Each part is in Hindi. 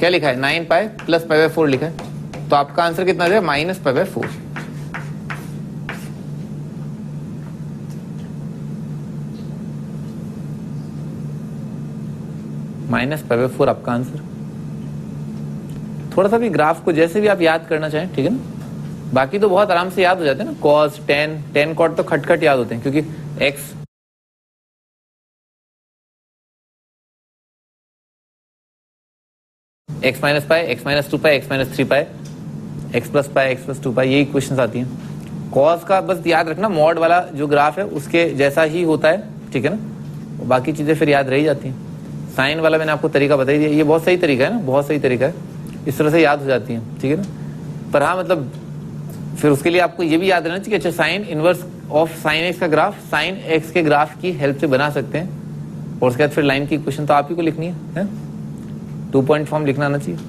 क्या लिखा है 9 पाई प्लस पाई बाय 4 लिखा है, तो आपका आंसर कितना आ जाएगा minus pi by 4। Minus pi by 4 आपका आंसर। थोड़ा सा भी ग्राफ को जैसे भी आप याद करना चाहें, ठीक है ना, बाकी तो बहुत आराम से याद हो जाते हैं ना, कॉस टेन कॉट तो खटखट याद होते हैं, क्योंकि x minus pi, x minus 2 pi, x minus 3 pi, x plus pi, x plus 2 pi, यही क्वेश्चन आती हैं। कॉस का बस याद रखना मॉड वाला जो ग्राफ है उसके जैसा ही होता है, ठीक है ना, बाकी चीजें फिर याद रही जाती हैं। साइन वाला मैंने आपको तरीका बता दिया, ये बहुत सही तरीका है ना, बहुत सही तरीका है, इस तरह से याद हो जाती हैं, ठीक है ना। पर हाँ मतलब फिर उसके लिए आपको ये भी याद रहना चाहिए, अच्छा sign inverse of sine x का ग्राफ साइन एक्स के ग्राफ की हेल्प से बना सकते हैं, और उसके बाद फिर लाइन की इक्वेशन तो आप ही को लिखनी है? 2 पॉइंट फॉर्म लिखना आना चाहिए।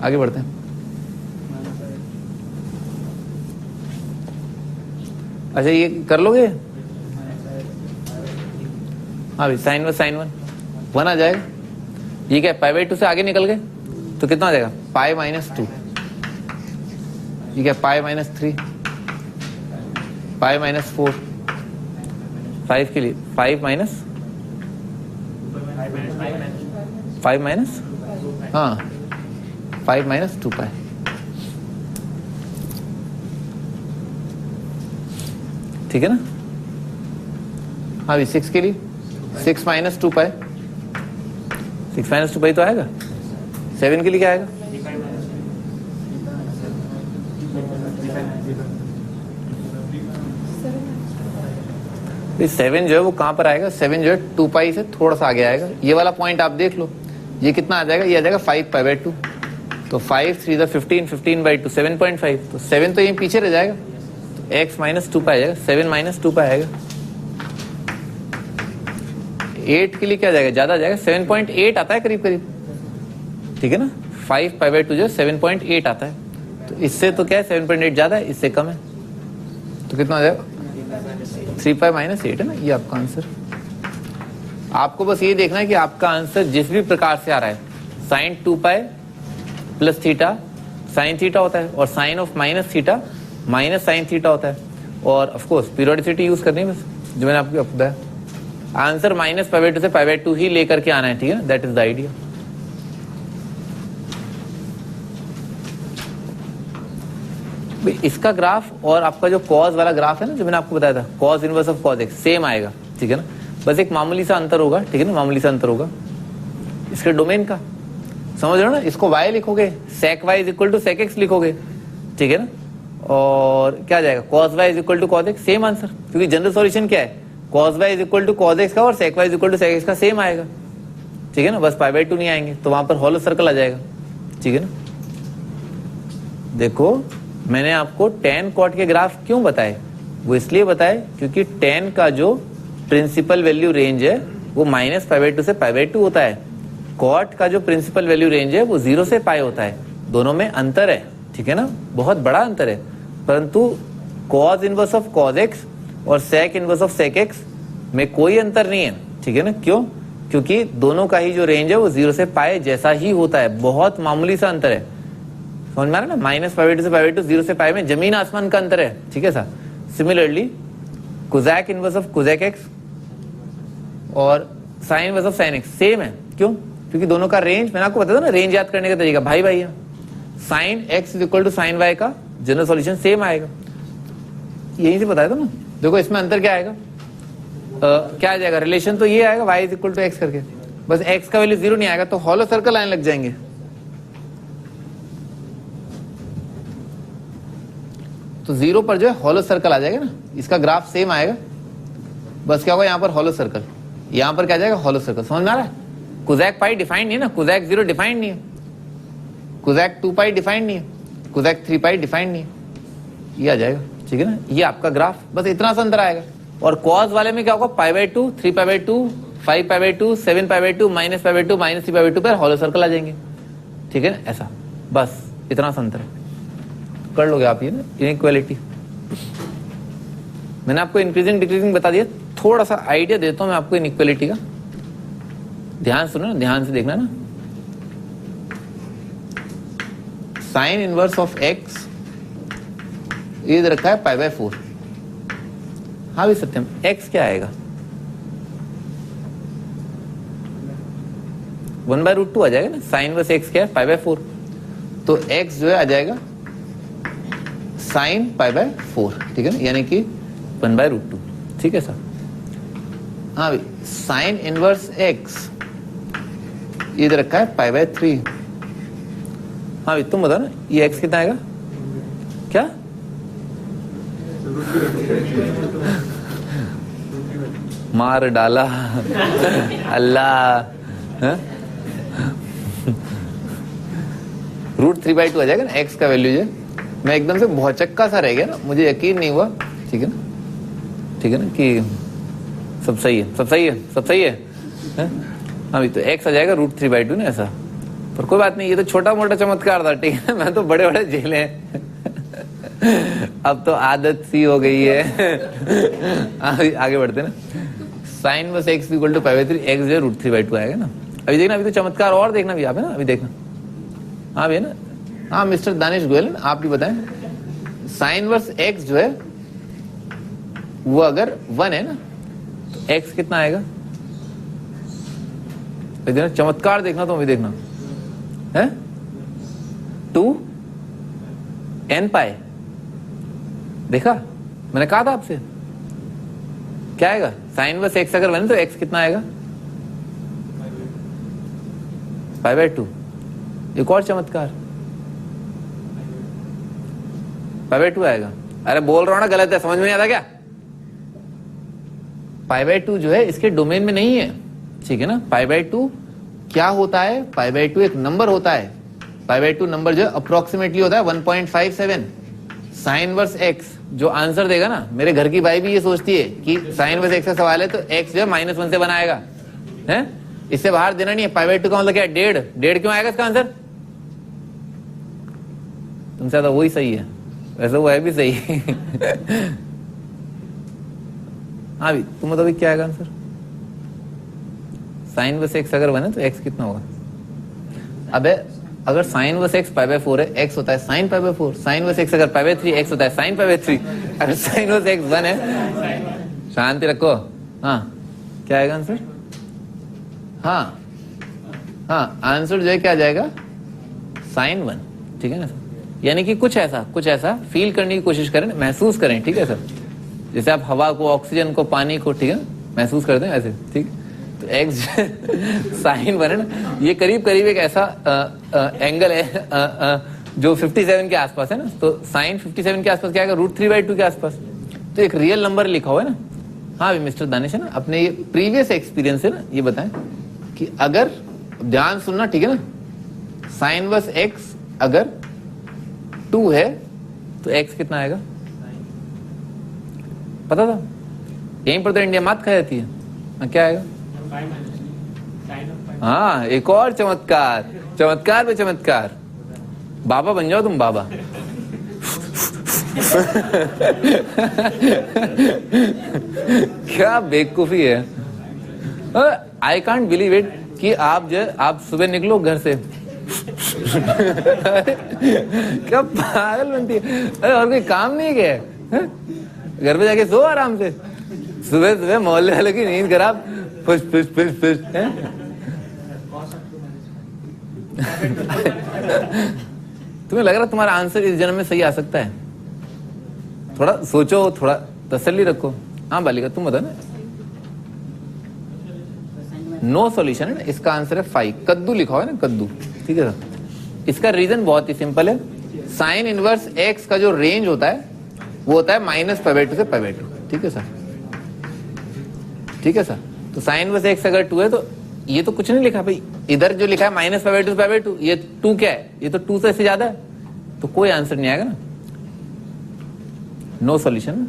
आगे बढ़ते हैं। अच्छा ये कर लोगे? हाँ भाई साइन वन आ जाएगा। ये क्या पाई बाई 2 से आगे निकल गए तो कितना आ जाएगा पाई माइनस 2। ये क्या पाई माइनस 3, पाई माइनस 4, 5 के लिए 5 माइनस हाँ 5 माइनस 2 पाई। ठीक है ना। हाँ भी 6 के लिए 6 माइनस 2 पाई, 6 माइनस 2 पाई तो आएगा। 7 के लिए क्या आएगा? इस 7 जो है वो कहां पर आएगा? 7 जो है 2 पाई से थोड़ा सा आगे आएगा। ये वाला पॉइंट आप देख लो, ये कितना आ जाएगा? ये आ जाएगा 5 पाई बाय 2। तो 5 3 15, 15 बाई 2 7.5, तो 7 तो यहीं पीछे रह जाएगा, तो x माइनस 2 पाई आएगा, 7 माइनस 2 पाई आएगा। 8 के लिए क्या जाएगा? ज्यादा जाएगा, 7.8 आता है करीब करीब, ठीक है ना। 5 पाई बाय 2 जो 7.8 आता है, तो इससे तो क्या है 7.8 ज्यादा है, इससे कम है, तो कितना आ जाएगा? 3 पाई माइनस 8 है ना, ये आपका आंसर। आपको बस ये देखना है कि आपका आंसर जिस भी प्रकार से आ रहा है, sine 2 pi plus theta sine theta होता है, और sine of minus theta minus sine theta होता है, और ऑफ कोर्स पीरियोडिसिटी यूज करनी है बस, जो मैंने आपको बताया। आंसर माइनस पाई बाय 2 से पाई बाय 2 ही लेकर के आना है, ठीक है ना, दैट इज द आइडिया। इसका ग्राफ और आपका जो कॉज वाला ग्राफ है ना, जो मैंने आपको बताया था, cause inverse of cos x same आएगा, ठीक है ना, बस एक मामूली सा अंतर होगा, ठीक है ना, मामूली सा अंतर होगा इसके डोमेन का, समझ रहे हो ना। इसको y लिखोगे, sec y is equal to sec x लिखोगे, ठीक है ना, और क्या जाएगा cos y is equal to cos x, same answer, क्योंकि जनरल सॉल्यूशन क्या है, cos y is equal to cos x का और sec y is equal to sec x का सेम आएगा, ठीक है ना, बस पाई बाय 2 नहीं आएंगे, तो वहां पर हॉलो सर्कल आ जाएगा, ठीक है ना। देखो मैंने आपको tan cot के ग्राफ क्यों बताए, वो इसलिए बताए क्योंकि tan का जो प्रिंसिपल वैल्यू रेंज है वो माइनस पाई बाय 2 से पाई बाय 2 होता है, कॉट का जो प्रिंसिपल वैल्यू रेंज है वो 0 से पाई होता है, दोनों में अंतर है, ठीक है ना, बहुत बड़ा अंतर है। परंतु cos inverse of cos x और sec inverse of sec x में कोई अंतर नहीं है, ठीक है ना। क्यों? क्योंकि दोनों का ही जो रेंज है वो 0 से पाई जैसा ही होता है, बहुत मामूली सा अंतर है, समझ में आ रहा है ना। माइनस पाई बाय 2 से पाई बाय 2, 0 से पाई में जमीन आसमान का अंतर है, ठीक है sir. Similarly cosec inverse of cosec x और sine inverse of sine x same है, क्यों? क्योंकि दोनों का रेंज, मैंने आपको बताया था ना रेंज याद करने का तरीका, भाई भाई है, sine x is equal to sine y का जनरल सॉल्यूशन सेम आएगा, यहीं से बताया था ना। देखो इसमें अंतर क्या आएगा, क्या आ जाएगा, रिलेशन तो ये आएगा y is equal to x करके, बस x का वैल्यू 0 नहीं आएगा तो हॉलो सर्कल आने लग जाएंगे। तो 0 पर जो है हॉलो सर्कल आ जाएगा ना, इसका ग्राफ सेम आएगा, बस क्या होगा यहाँ पर हॉलो सर्कल, यहाँ पर क्या जाएगा हॉलो सर्कल, समझ में आ रहा है। कोजैक पाई डिफाइंड नहीं है ना, कोजैक 0 डिफाइंड नहीं है, कोजैक 2 पाई डिफाइंड नहीं है, कोजैक 3 पाई डिफाइंड नहीं है, ये आ जाएगा, ठीक है ना। ये आपका ग्राफ, बस इतना सा अंतर आएगा। और कॉज वाले में क्या होगा, pi by 2, 3 pi by 2, 5 pi by 2, 7 pi by 2, minus pi by 2, minus 3 pi by 2 पर हॉलो सर्कल आ जाएंगे, ठीक है ना, ऐसा, बस इतना सा अंतर है। कर लोगे आप ये ना इनइक्वालिटी। मैंने आपको इंक्रीजिंग डिक्रीजिंग बता दिया, थोड़ा सा आइडिया देता हूं मैं आपको इनइक्वालिटी का, ध्यान सुनो ना, ध्यान से देखना ना। साइन इनवर्स ऑफ एक्स ये रखा है पाई बाय 4। हाँ भी सत्यम, एक्स क्या आएगा? 1/√2 आ जाएगा ना। साइन इनवर्स एक्स क्या है? पाई बाय 4। तो एक्स जो है आ जाएगा साइन पाई बाय 4, ठीक है ना, यानी कि 1/√2। ठीक है सर। हाँ भाई, साइन इनवर्स एक्स इधर रखा है पाई बाय 3। हाँ भाई तुम बताओ ना, ये एक्स कितना आएगा? क्या? मार डाला अल्लाह। √3/2 आ जाएगा ना एक्स का वैल्यू जो। मैं एकदम से भौचक्का सा रह गया ना, मुझे यकीन नहीं हुआ। ठीक है ना, ठीक है ना कि सब सही है, सब सही है, सब सही है। हाँ तो एक्स आ जाएगा √3/2 ना ऐसा। पर कोई बात नहीं, ये तो छोटा मोटा चमत्कार था, ठीक है। मैं तो बड़े बड़े झेले हैं। अब तो आदत सी हो गई है। आगे बढ़ते ना। साइन बस x equal to pi by 3, x जो √3/2 आएगा ना। अभी देखना, अभी तो चमत्कार और देखना भी आप है ना, अभी देखना। हाँ भैया ना, हाँ मिस्टर दानिश गोयल, आप भी बताएं। साइन वर्स एक्स जो है वो अगर 1 है ना, तो एक्स कितना आएगा? देखना, चमत्कार देखना तो अभी देखना है। 2n पाई, देखा मैंने कहा था आपसे, क्या आएगा? साइन वर्स एक्स अगर 1 है तो एक्स कितना आएगा? Pi by 2। एक और चमत्कार, पाई बाय 2 आएगा। अरे बोल रहा हूं ना, गलत है, समझ में नहीं आता क्या? पाई बाय 2 जो है इसके डोमेन में नहीं है, ठीक है ना। पाई बाय 2 क्या होता है? पाई बाय 2 एक नंबर होता है। पाई बाय 2 नंबर जो है अप्रोक्सीमेटली होता है 1.57। साइन वर्स एक्स जो आंसर देगा ना, मेरे घर की बाई भी ये सोचती है कि साइन वर्स एक्स का सवाल है तो एक्स जो है -1 से बनाएगा, है? इससे बाहर देना नहीं है। पाई बाय 2 का मतलब क्या है? 1.5 क्यों आएगा इसका आंसर? तुमसे ज्यादा वही सही है, वैसे वो है भी सही। हाँ भी तुम बताओ क्या आएगा आंसर? साइन वर्स एक्स अगर 1 है तो एक्स कितना होगा? अबे अगर sine inverse x pi by 4 है, एक्स होता है sine pi by 4। Sine inverse x अगर पाई बाय 3, एक्स होता है साइन पाई बाय 3। अगर साइन वर्स एक्स 1 है, शांति रखो। हाँ क्या आएगा आंसर? हाँ हाँ आंसर जो है क्या आ जाएगा? साइन 1, ठीक है ना। यानी कि कुछ ऐसा फील करने की कोशिश करें, महसूस करें, ठीक है सर। जैसे आप हवा को, ऑक्सीजन को, पानी को, ठीक है ना, महसूस करते हैं ऐसे, ठीक। तो एक्स साइन 1 है ना, ये करीब करीब एक ऐसा एंगल है जो 57 के आसपास है ना। तो साइन 57 के आसपास क्या आएगा? √3/2 के आसपास। तो एक रियल नंबर लिखा हुआ है ना। हाँ मिस्टर दानिश है ना, अपने ये प्रीवियस एक्सपीरियंस है ना, ये बताएं कि अगर, ध्यान सुनना, ठीक है ना, साइन वर्स एक्स अगर 2 है तो एक्स कितना आएगा? पता था? यहीं पर तो इंडिया मात खा जाती है। हाँ क्या आएगा? हाँ एक और चमत्कार, चमत्कार पे चमत्कार। बाबा बन जाओ तुम, बाबा। क्या बेवकूफी है। आई कांट बिलीव इट कि आप जो, आप सुबह निकलो घर से। क्या पागल बनती है। अरे और कोई काम नहीं है क्या? घर पे जाके सो आराम से। सुबह सुबह मोहल्ले वालों की नींद खराब। फुस फुस फुस फुस। तुम्हें लग रहा तुम्हारा आंसर इस जन्म में सही आ सकता है? थोड़ा सोचो, थोड़ा तसल्ली रखो। हाँ बालिका तुम बताओ ना। नो सॉल्यूशन है ना, इसका आंसर है 5। कद्दू लिखा है ना, कद्दू, ठीक है सर। इसका रीजन बहुत ही सिंपल है। साइन इनवर्स एक्स का जो रेंज होता है वो होता है -π/2 से π/2, ठीक है सर, ठीक है सर। तो साइन इनवर्स एक्स अगर 2 है तो ये तो कुछ नहीं लिखा भाई, इधर जो लिखा है -π/2 से π/2, ये 2 क्या है? ये तो 2 से ज्यादा है, तो कोई आंसर नहीं आएगा ना। No solution.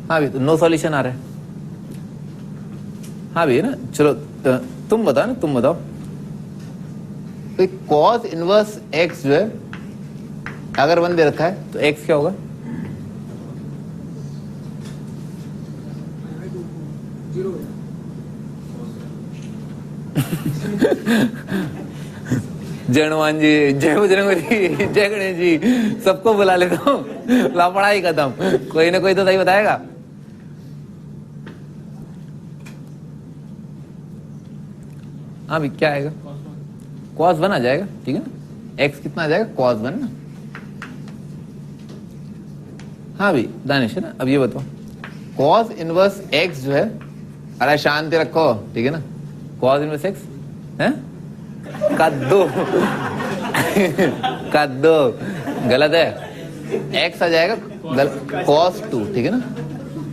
हाँ भी तो नो सॉल्यूशन आ रहा है। हाँ भैया ना, चलो तुम बताओ ना, तुम बताओ। तो कॉस इनवर्स एक्स जो है अगर 1 दे रखा है तो एक्स क्या होगा? जय हनुमान जी, जय बजरंगबली, जय गणेश जी, सबको बुला लेता हूँ, ला पढ़ाई खत्म। कोई ना कोई तो सही बताएगा। हाँ भी क्या आएगा? cos 1 आ जाएगा, ठीक है ना। x कितना आ जाएगा? cos 1 ना। हाँ भी दानिश है ना। अब ये बताओ, cos इनवर्स x जो है, अरे शांति रखो, ठीक है ना। cos इनवर्स x है कद्दू कद्दू गलत है, x आ जाएगा cos 2, ठीक है ना।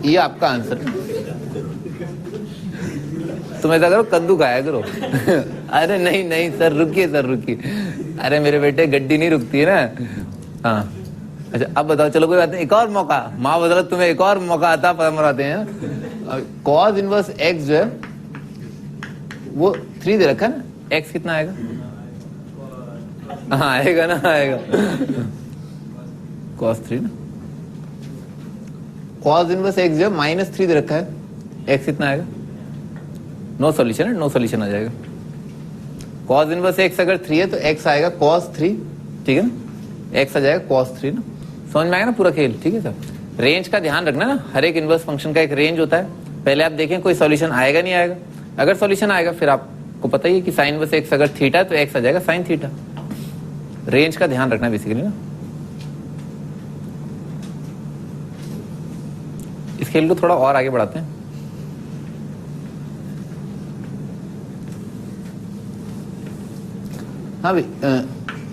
ये आपका आंसर है। तुम ऐसा करो, कद्दू खाया करो। अरे नहीं नहीं सर, रुकिए सर, रुकिए। अरे मेरे बेटे, गड्डी नहीं रुकती है ना। हाँ अच्छा, अब बताओ, चलो कोई बात नहीं, एक और मौका, माँ बदौलत तुम्हें एक और मौका आता फरमाते हैं। cos इनवर्स x जो है वो 3 दे रखा है ना। x कितना आएगा? हाँ आएगा ना, आएगा cos 3 ना। cos इनवर्स x जो है -3 दे रखा है, x कितना आएगा? नो सॉल्यूशन है, नो सॉल्यूशन आ जाएगा। cos इनवर्स x अगर 3 है तो x आएगा cos 3, ठीक है ना। x आ जाएगा cos 3 ना। समझ में आएगा ना पूरा खेल, ठीक है सर। रेंज का ध्यान रखना ना, हर एक इनवर्स फंक्शन का एक रेंज होता है। पहले आप देखें कोई सॉल्यूशन आएगा नहीं आएगा। अगर सॉल्यूशन आएगा फिर आपको पता ही है कि साइन इनवर्स x अगर थीटा है तो x आ जाएगा साइन थीटा। रेंज का ध्यान रखना बेसिकली ना। इस खेल को थोड़ा और आगे बढ़ाते हैं। हाँ भाई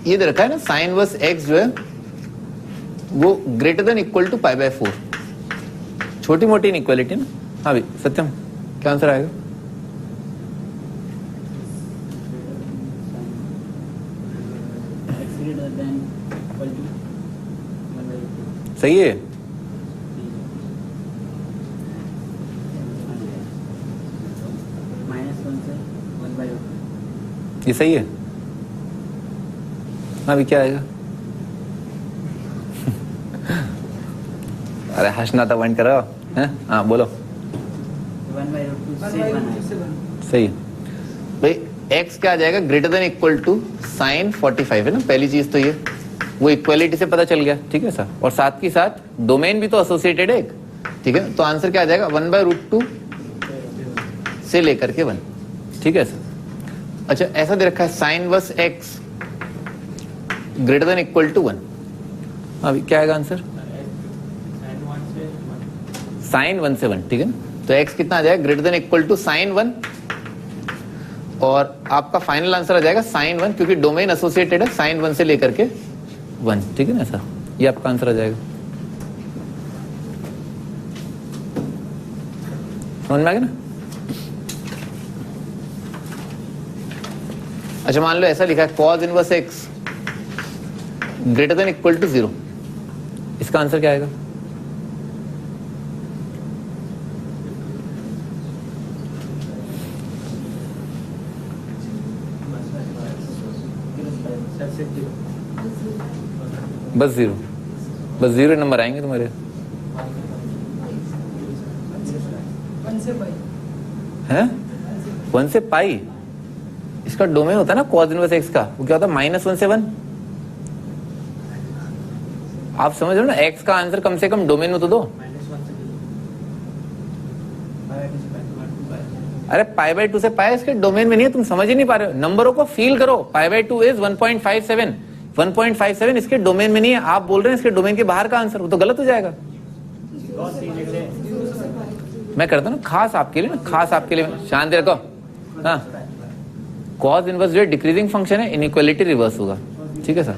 ये दे रखा है ना, साइन इनवर्स x जो है वो ग्रेटर देन इक्वल टू π/4। छोटी मोटी इनइक्वालिटी ना। हाँ भाई सत्यम, क्या आंसर आएगा? सही है। ये सही है। हाँ भी क्या आएगा? अरे हंसना तो बंद करो, हैं? हाँ बोलो। 1/√2 सही है भाई। x क्या आ जाएगा? Greater than equal to sine 45 है ना। पहली चीज तो ये, वो इक्वालिटी से पता चल गया, ठीक है सर। और साथ की साथ डोमेन भी तो एसोसिएटेड है एक, ठीक है। तो आंसर क्या आ जाएगा? 1/√2 से लेकर के 1, ठीक है सर। अच्छा ऐसा दे रखा है, sine inverse x greater than equal to 1। अभी क्या आएगा आंसर? साइन 1 से 1, ठीक है ना। तो x कितना आ जाएगा? Greater than equal to sine 1, और आपका फाइनल आंसर आ जाएगा साइन 1, क्योंकि डोमेन एसोसिएटेड है साइन 1 से लेकर के 1, ठीक है ना सर। ये आपका आंसर आ जाएगा। समझ में आ गया ना। अच्छा मान लो ऐसा लिखा है, cos inverse x greater than equal to 0। इसका आंसर क्या आएगा? बस 0, बस 0 नंबर आएंगे तुम्हारे। 1 से पाई हैं? 1 से पाई इसका डोमेन होता है ना cos इनवर्स x का। वो क्या होता है? -1 से 1। आप समझ रहे हो ना, x का आंसर कम से कम डोमेन में तो दो। अरे π/2 से पाई इसके डोमेन में नहीं है, तुम समझ ही नहीं पा रहे हो। नंबरों को फील करो। π/2 इज 1.57, 1.57 इसके डोमेन में नहीं है। आप बोल रहे हैं इसके डोमेन के बाहर का आंसर, वो तो गलत हो जाएगा। मैं करता हूँ ना खास आपके लिए, ना खास आपके लिए। शांति रखो। हाँ, cos इनवर्स जो है डिक्रीजिंग फंक्शन है, इनइक्वालिटी रिवर्स होगा, ठीक है सर।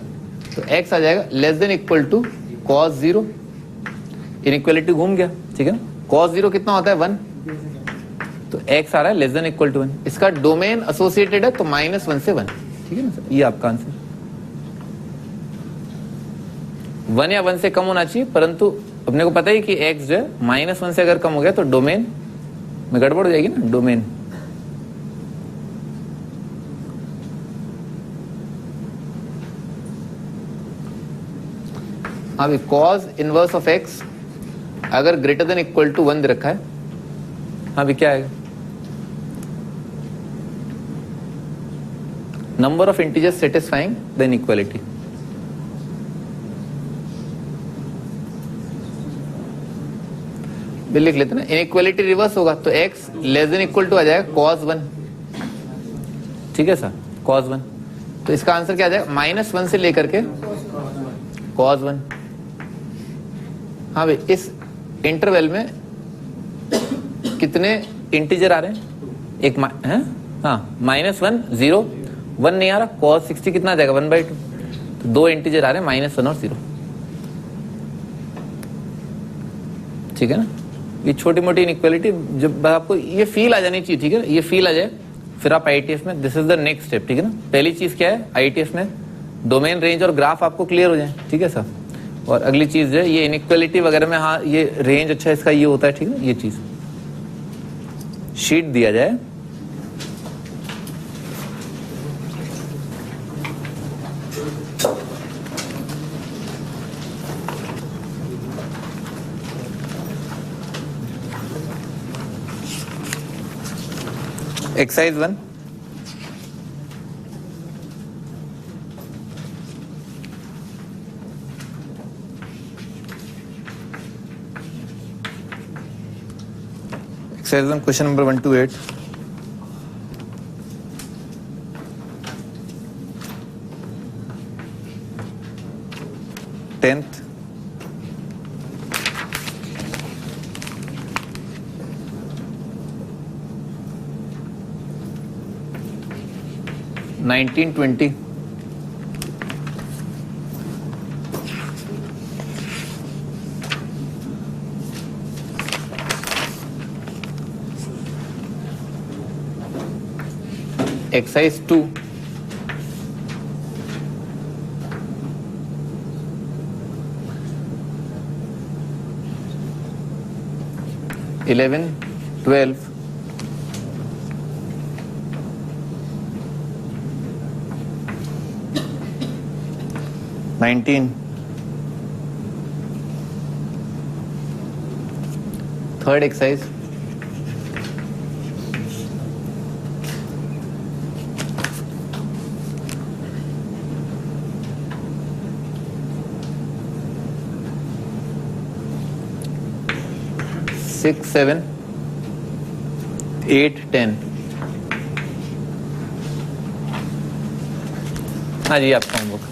तो x आ जाएगा less than equal to cos 0। Inequality घूम गया, ठीक है ना। cos 0 कितना होता है? 1। तो x आ रहा है लेस देन इक्वल टू 1। इसका डोमेन एसोसिएटेड है तो -1 से 1, ठीक है ना सर। ये आपका आंसर 1 या 1 से कम होना चाहिए, परंतु अपने को पता है कि x जो है -1 से अगर कम हो गया तो डोमेन में गड़बड़ हो जाएगी ना, डोमेन। अभी cos इनवर्स ऑफ x अगर ग्रेटर देन इक्वल टू 1 दे रखा है, अभी क्या आएगा? Number of integers satisfying the inequality. लिख लेते ना, इनइक्वालिटी रिवर्स होगा तो x less than equal to आ जाएगा cos 1, ठीक है सर, cos 1। तो इसका आंसर क्या आ जाएगा, -1 से लेकर के cos 1। हाँ भाई, इस इंटरवल में कितने इंटीजर आ रहे हैं, एक है, हाँ, -1 0 1 नहीं आ रहा, cos 60 कितना आ जाएगा 1/2, तो दो इंटीजर आ रहे हैं -1 और 0, ठीक है ना। ये छोटी मोटी इनइक्वालिटी जब आपको ये फील आ जानी चाहिए, ठीक है ना, ये फील आ जाए फिर आप आईटीएफ में, this is the next step, ठीक है ना। पहली चीज क्या है आईटीएफ में, डोमेन रेंज और ग्राफ आपको क्लियर हो जाए, ठीक है सर। और अगली चीज है ये इनइक्वालिटी वगैरह में, हाँ ये रेंज अच्छा इसका ये होता है, ठीक है, ये चीज शीट दिया जाए। Exercise 1, exercise 1 question number 1 to 8। Tenth, nineteen 20, exercise 2, eleven 12, 19, third exercise, six 7, 8 10। हाँ जी, आपका होमवर्क।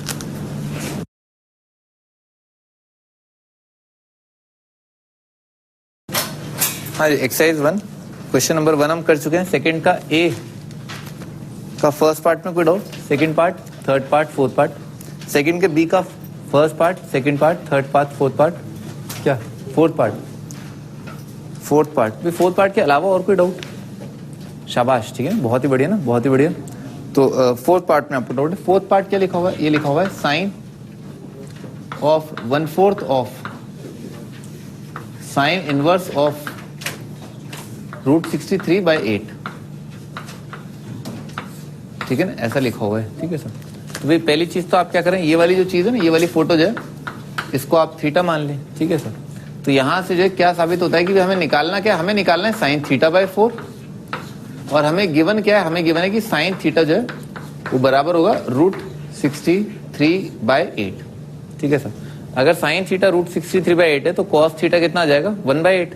हाँ जी, एक्सरसाइज 1 क्वेश्चन नंबर 1 हम कर चुके हैं। सेकंड का ए का फर्स्ट पार्ट में कोई doubt, second part, third part, fourth part. Second के बी का first part, second part, third part, fourth part, क्या फोर्थ पार्ट, फोर्थ पार्ट भी, फोर्थ पार्ट के अलावा और कोई डाउट? शाबाश, ठीक है, बहुत ही बढ़िया ना, बहुत ही बढ़िया। तो फोर्थ पार्ट में आपको डाउट है। फोर्थ पार्ट क्या लिखा हुआ है, ये लिखा हुआ है sine of 1/4 of sine inverse of √63/8, ठीक है ना, ऐसा लिखा हुआ है, ठीक है सर। तो भाई पहली चीज तो आप क्या करें, ये वाली जो चीज है ना, ये वाली फोटो जो है इसको आप थीटा मान लें, ठीक है सर। तो यहां से जो है क्या साबित होता है कि हमें निकालना क्या, हमें निकालना है साइन θ/4, और हमें गिवन क्या है, हमें गिवन है कि साइन थीटा जो है वो बराबर होगा √63/8, ठीक है सर। अगर साइन थीटा √63/8 है तो कॉस थीटा कितना आ जाएगा 1/8,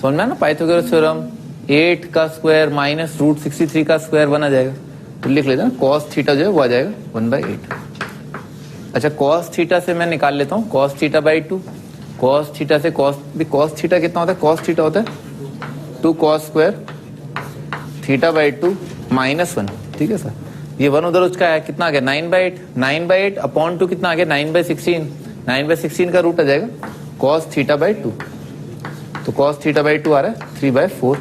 समझ में ना, पाइथागोरस थ्योरम, 8 का स्क्वायर माइनस √63 का स्क्वायर 1 आ जाएगा। तो लिख लेते हैं कॉस थीटा जो है वो आ जाएगा 1/8। अच्छा, कॉस थीटा से मैं निकाल लेता हूँ कॉस θ/2, कॉस थीटा से कॉस थीटा कितना होता है, कॉस थीटा होता है 2 cos स्क्वायर θ/2 -1, ठीक है सर। ये 1 उधर उसका है, कितना आ गया 9/8, 9/8 अपॉन 2 कितना आ गया 9/16, 9/16 का रूट आ जाएगा cos θ/2, तो cos θ/2 आ रहा है 3/4।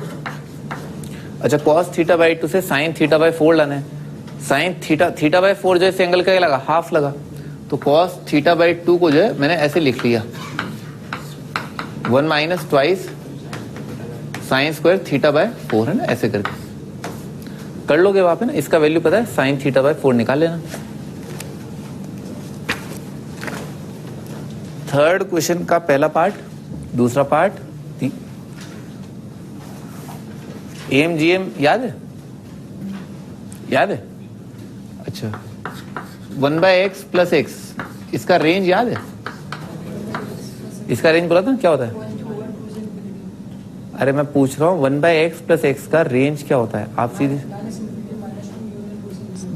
अच्छा, cos θ/2 से sin θ/4 लाना है, sin θ/4 जो इस एंगल का क्या लगा, हाफ लगा, तो cos θ/2 को जो है मैंने ऐसे लिख लिया 1 माइनस ट्वाइस साइन स्क्वायर θ/4, है ना, ऐसे करके कर लोगे वहां पे ना, इसका वैल्यू पता है, साइन θ/4 निकाल लेना। थर्ड क्वेश्चन का पहला पार्ट, दूसरा पार्ट, AMGM याद है, याद है, अच्छा 1/x प्लस x, इसका रेंज याद है? इसका रेंज बोला था क्या होता है? अरे मैं पूछ रहा हूँ 1/x प्लस x का रेंज क्या होता है? आप सीधे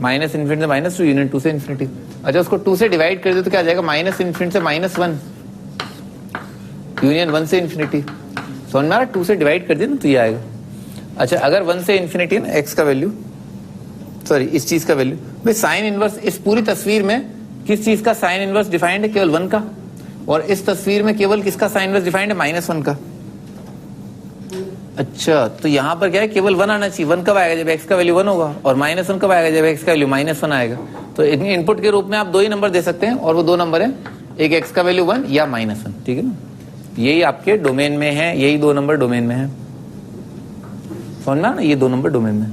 माइनस इन्फिनिटी से माइनस टू, यूनिट 2 से इन्फिनिटी। अच्छा उसको 2 से डिवाइड कर दे तो क्या आ जाएगा? माइनस इन्फिनिटी से -1 यूनियन 1 से इन्फिनिटी। समझ में आ रहा? 2 से डिवाइड कर दिया ना तो ये आएगा। अच्छा अगर 1 से इन्फिनिटी ना x का वैल्यू, सॉरी इस चीज का वैल्यू, भाई साइन इनवर्स इस पूरी तस्वीर में किस चीज का साइन इनवर्स डिफाइंड है? केवल 1 का। और इस तस्वीर में केवल किसका साइन इनवर्स डिफाइंड है? -1 का। अच्छा तो यहाँ पर क्या है? केवल 1 आना चाहिए। 1 कब आएगा? जब x का वैल्यू 1 होगा। और -1 कब आएगा? जब x का वैल्यू -1 आएगा। तो इनपुट के रूप में आप 2 ही नंबर दे सकते हैं और वो 2 नंबर है, एक x का वैल्यू 1 या -1, ठीक है ना? यही आपके डोमेन में है, यही 2 नंबर डोमेन में है। समझना ना, ये 2 नंबर डोमेन में है।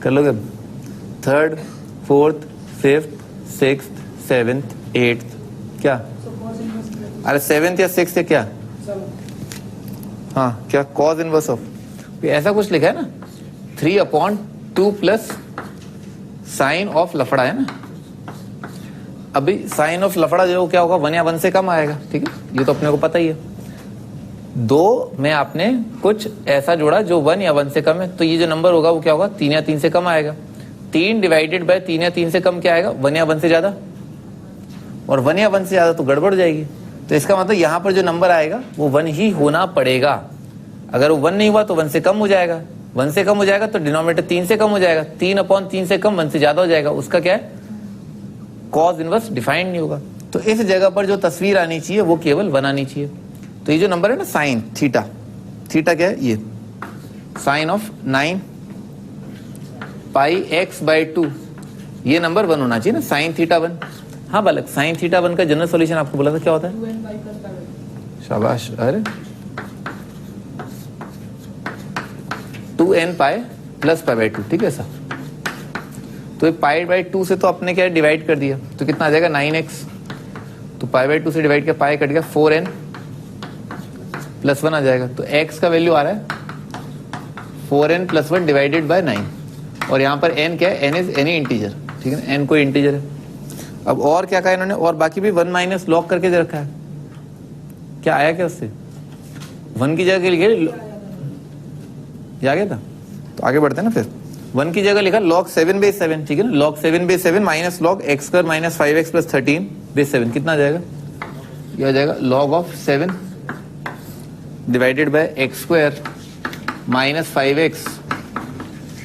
कर लोगे? 3rd 4th 5th 6th 7th 8th क्या? अरे 7th या 6th या क्या? हाँ क्या? कॉज इनवर्स ऑफ, ऐसा कुछ लिखा है ना, 3/2 प्लस साइन ऑफ लफड़ा है ना। अभी साइन ऑफ लफड़ा जो क्या होगा? 1 या 1 से कम आएगा, ठीक है? ये तो अपने को पता ही है। 2 में आपने कुछ ऐसा जोड़ा जो 1 या 1 से कम है, तो ये जो नंबर होगा वो क्या होगा? 3 या 3 से कम आएगा। 3 डिवाइडेड बाय 3 या 3 से कम क्या आएगा? 1 या 1 से ज्यादा। और 1 या 1 से ज्यादा तो गड़बड़ हो जाएगी। तो इसका मतलब यहाँ पर जो नंबर आएगा वो 1 ही होना पड़ेगा। अगर वो 1 नहीं हुआ तो 1 से कम हो जाएगा। 1 से कम हो जाएगा तो डिनोमिनेटर 3 से कम हो जाएगा। 3/3 से कम 1 से ज्यादा हो जाएगा। उसका क्या है? कॉज इनवर्स डिफाइंड नहीं होगा। तो इस जगह पर जो तस्वीर आनी चाहिए वो केवल 1 आनी चाहिए। तो ये जो नंबर है ना साइन थीटा, थीटा क्या है? ये साइन ऑफ 9 πx/2, ये नंबर 1 होना चाहिए ना, साइन थीटा 1। हाँ बालक, साइन थीटा 1 का जनरल सॉल्यूशन आपको बोला था क्या होता है? शाबाश। अरे 2n π प्लस π/2, ठीक है सर। तो π/2 से तो अपने क्या डिवाइड कर दिया, तो कितना आ जाएगा? 9x। तो π/2 से डिवाइड किया, पाई कट गया, 4n प्लस 1 आ जाएगा। तो x का वैल्यू आ रहा है 4n प्लस 1 डिवाइडेड बाय 9। और यहाँ पर n क्या है? n इज एनी इंटीजर, ठीक है ना? n कोई इंटीजर है। अब और क्या कहा इन्होंने? और बाकी भी 1 माइनस लॉग करके दे रखा है। क्या आया क्या उससे? 1 की जगह लिखे, आ गया था। तो आगे बढ़ते हैं ना फिर। 1 की जगह लिखा log 7/7, ठीक है ना? log 7/7 minus log x² minus 5x plus 13/7 कितना आ जाएगा? ये आ जाएगा log of 7 divided by x² minus 5x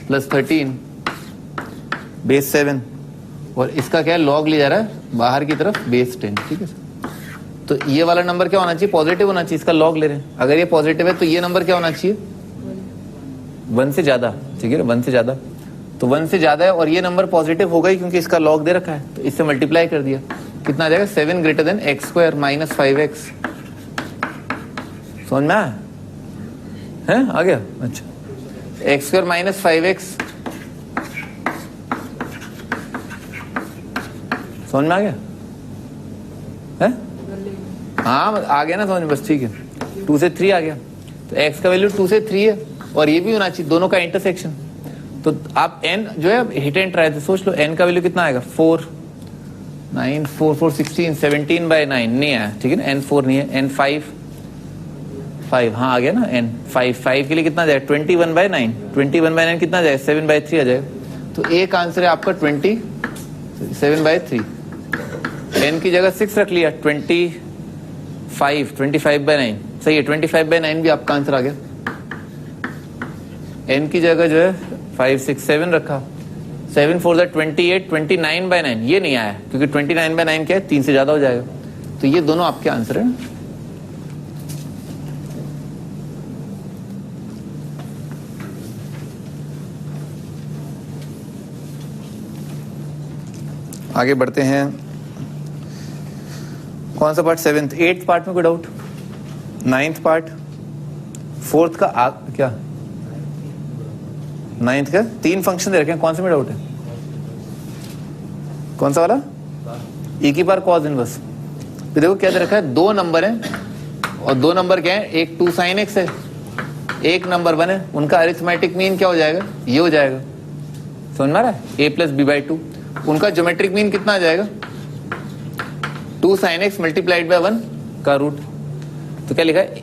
plus 13/7। और इसका क्या है? log लिया जा रहा है बाहर की तरफ base 10, ठीक है? तो ये वाला नंबर क्या होना चाहिए? पॉजिटिव होना चाहिए। इसका log ले रहे हैं। अगर ये पॉजिटिव है तो ये नंबर क्या होना चाहिए? 1 से ज्यादा, ठीक है ना? 1 से ज्यादा। तो 1 से ज्यादा है और ये नंबर पॉजिटिव होगा ही क्योंकि इसका log दे रखा है। तो इससे मल्टीप्लाई कर दिया, कितना आ जाएगा? 7 greater than x² minus 5x। समझ में आया? है? आ गया? अच्छा, x² माइनस 5x समझ में आ गया? है? हाँ आ गया ना समझ में? बस ठीक है। 2 से 3 आ गया। तो x का वैल्यू 2 से 3 है और ये भी होना चाहिए, दोनों का इंटरसेक्शन। तो आप n जो है हिट एंड ट्राई, तो सोच लो n का वैल्यू कितना आएगा? 4 9 4 4 16 17/9 नहीं आया, ठीक है ना? n 4 नहीं है। n 5 हाँ आ गया ना? n 5 के लिए कितना जाएगा? 21/9। 21/9 कितना जाएगा? 7/3 आ जाएगा। तो एक आंसर है आपका 27/3। n की जगह 6 रख लिया, 25/9 सही है। 25/9 भी आपका आंसर आ गया। n की जगह जो है 5 6 7 रखा, 7 4 28 29/9 ये नहीं आया क्योंकि 29/9 क्या है? 3 से ज्यादा हो जाएगा। तो ये दोनों आपके आंसर है। आगे बढ़ते हैं। कौन सा पार्ट? 7th 8th पार्ट में कोई डाउट? 9th पार्ट, 4th का क्या? 9th का 3 फंक्शन दे रखे हैं, कौन से में डाउट है? कौन सा वाला? e की पावर cos इनवर्स। तो देखो क्या दे रखा है? 2 नंबर हैं और 2 नंबर क्या है? एक 2 sin x है, एक नंबर 1 है। उनका अरिथमेटिक मीन क्या हो जाएगा? ये हो जाएगा। समझ में आ रहा है? a plus b/2। उनका ज्योमेट्रिक मीन कितना आ जाएगा? 2 sin x मल्टीप्लाइड बाय 1 का रूट। तो क्या लिखा है,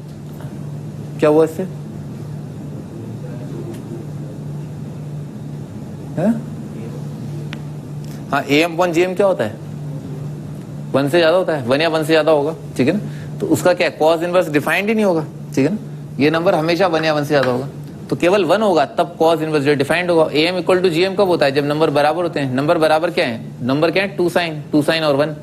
क्या हुआ इससे? हाँ, am/gm क्या होता है? 1 से ज्यादा होता है, 1 या 1 से ज्यादा होगा, ठीक है ना। तो उसका क्या, कॉस इनवर्स डिफाइंड ही नहीं होगा, ठीक है ना। ये नंबर हमेशा 1 या 1 से ज्यादा होगा, तो केवल 1 होगा तब कॉस इनवर्स जो डिफाइंड होगा। am=gm कब होता है? जब नंबर बराबर होते हैं। नंबर बराबर क्या है? नंबर क्या है? 2 sin और 1।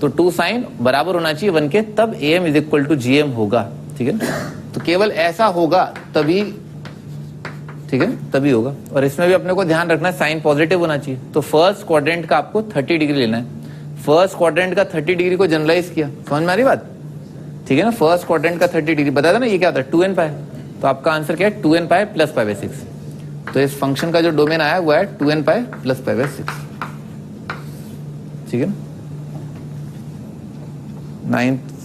तो 2 sin बराबर होना चाहिए 1 के, तब am=gm होगा, ठीक है ना। तो केवल ऐसा होगा तभी, ठीक है, तभी होगा। और इसमें भी अपने को ध्यान रखना है साइन पॉजिटिव होना चाहिए। तो फर्स्ट क्वाड्रेंट का आपको 30 डिग्री लेना है। फर्स्ट क्वाड्रेंट का 30 डिग्री को जनरलाइज किया, समझ में आ रही बात, ठीक है ना। फर्स्ट क्वाड्रेंट का 30 डिग्री बताया था ना, ये क्या था? 2n पाई। तो आपका आंसर क्या है? 2n pi plus pi by 6। तो इस फंक्शन का जो डोमेन आया हुआ है 2n pi plus pi by 6, ठीक है ना।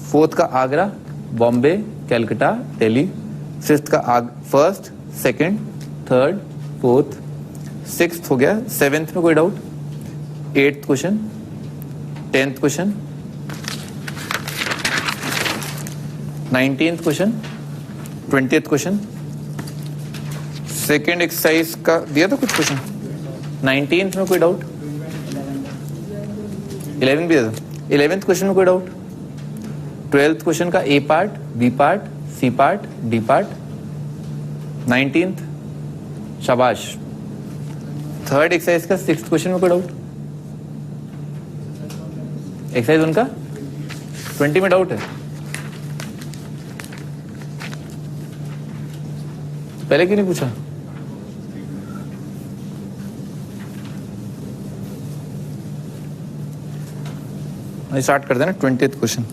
4th का आगरा, बॉम्बे, कैलकाटा, दिल्ली। 5th का first, second, third, fourth, 6th हो गया। 7th में कोई doubt? 8th question, 10th question, 19th question, 20th question. Second exercise का दिया था कुछ क्वेश्चन। 19th में कोई डाउट? 11th भी दिया था। 11th क्वेश्चन में कोई डाउट? 12th क्वेश्चन का A part, B part, C part, D part. 19th, शाबाश। थर्ड एक्सरसाइज का 6th क्वेश्चन में कोई डाउट? एक्सरसाइज उनका 20 में डाउट है। पहले क्यों नहीं पूछा? स्टार्ट कर देना 20th क्वेश्चन।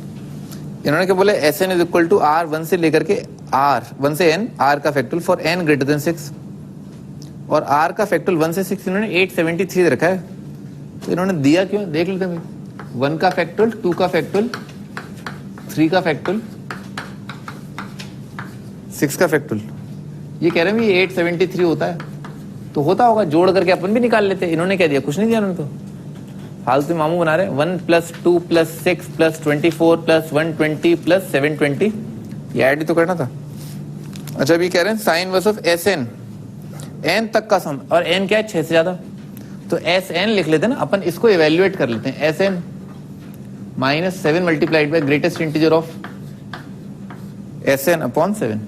इन्होंने क्या बोले? S n is equal to r 1 से लेकर के आर 1 से एन, आर का factorial for n greater than 6। और आर का फैक्टोरियल 1 से 6 इन्होंने 873 रखा है। तो इन्होंने दिया क्यों, देख लेते हैं। 1 का फैक्टोरियल, 2 का फैक्टोरियल, 3 का फैक्टोरियल, 6 का फैक्टोरियल। ये कह रहे हैं ये 873 होता है, तो होता होगा, जोड़ करके अपन भी निकाल लेते। इन्होंने क्या दिया? कुछ नहीं दिया इन्होंने, तो फालतू मामू बना रहे। 1 + 2 + 6 + 24 + 120 + 720, ये ऐड तो करना था। अच्छा, अभी कह रहे हैं sine inverse of S n, n तक का सम, और एन क्या है? 6 से ज्यादा। तो एस एन लिख लेते हैं ना अपन, इसको इवेल्युएट कर लेते हैं। S n -7 multiplied by greatest integer of S n upon 7,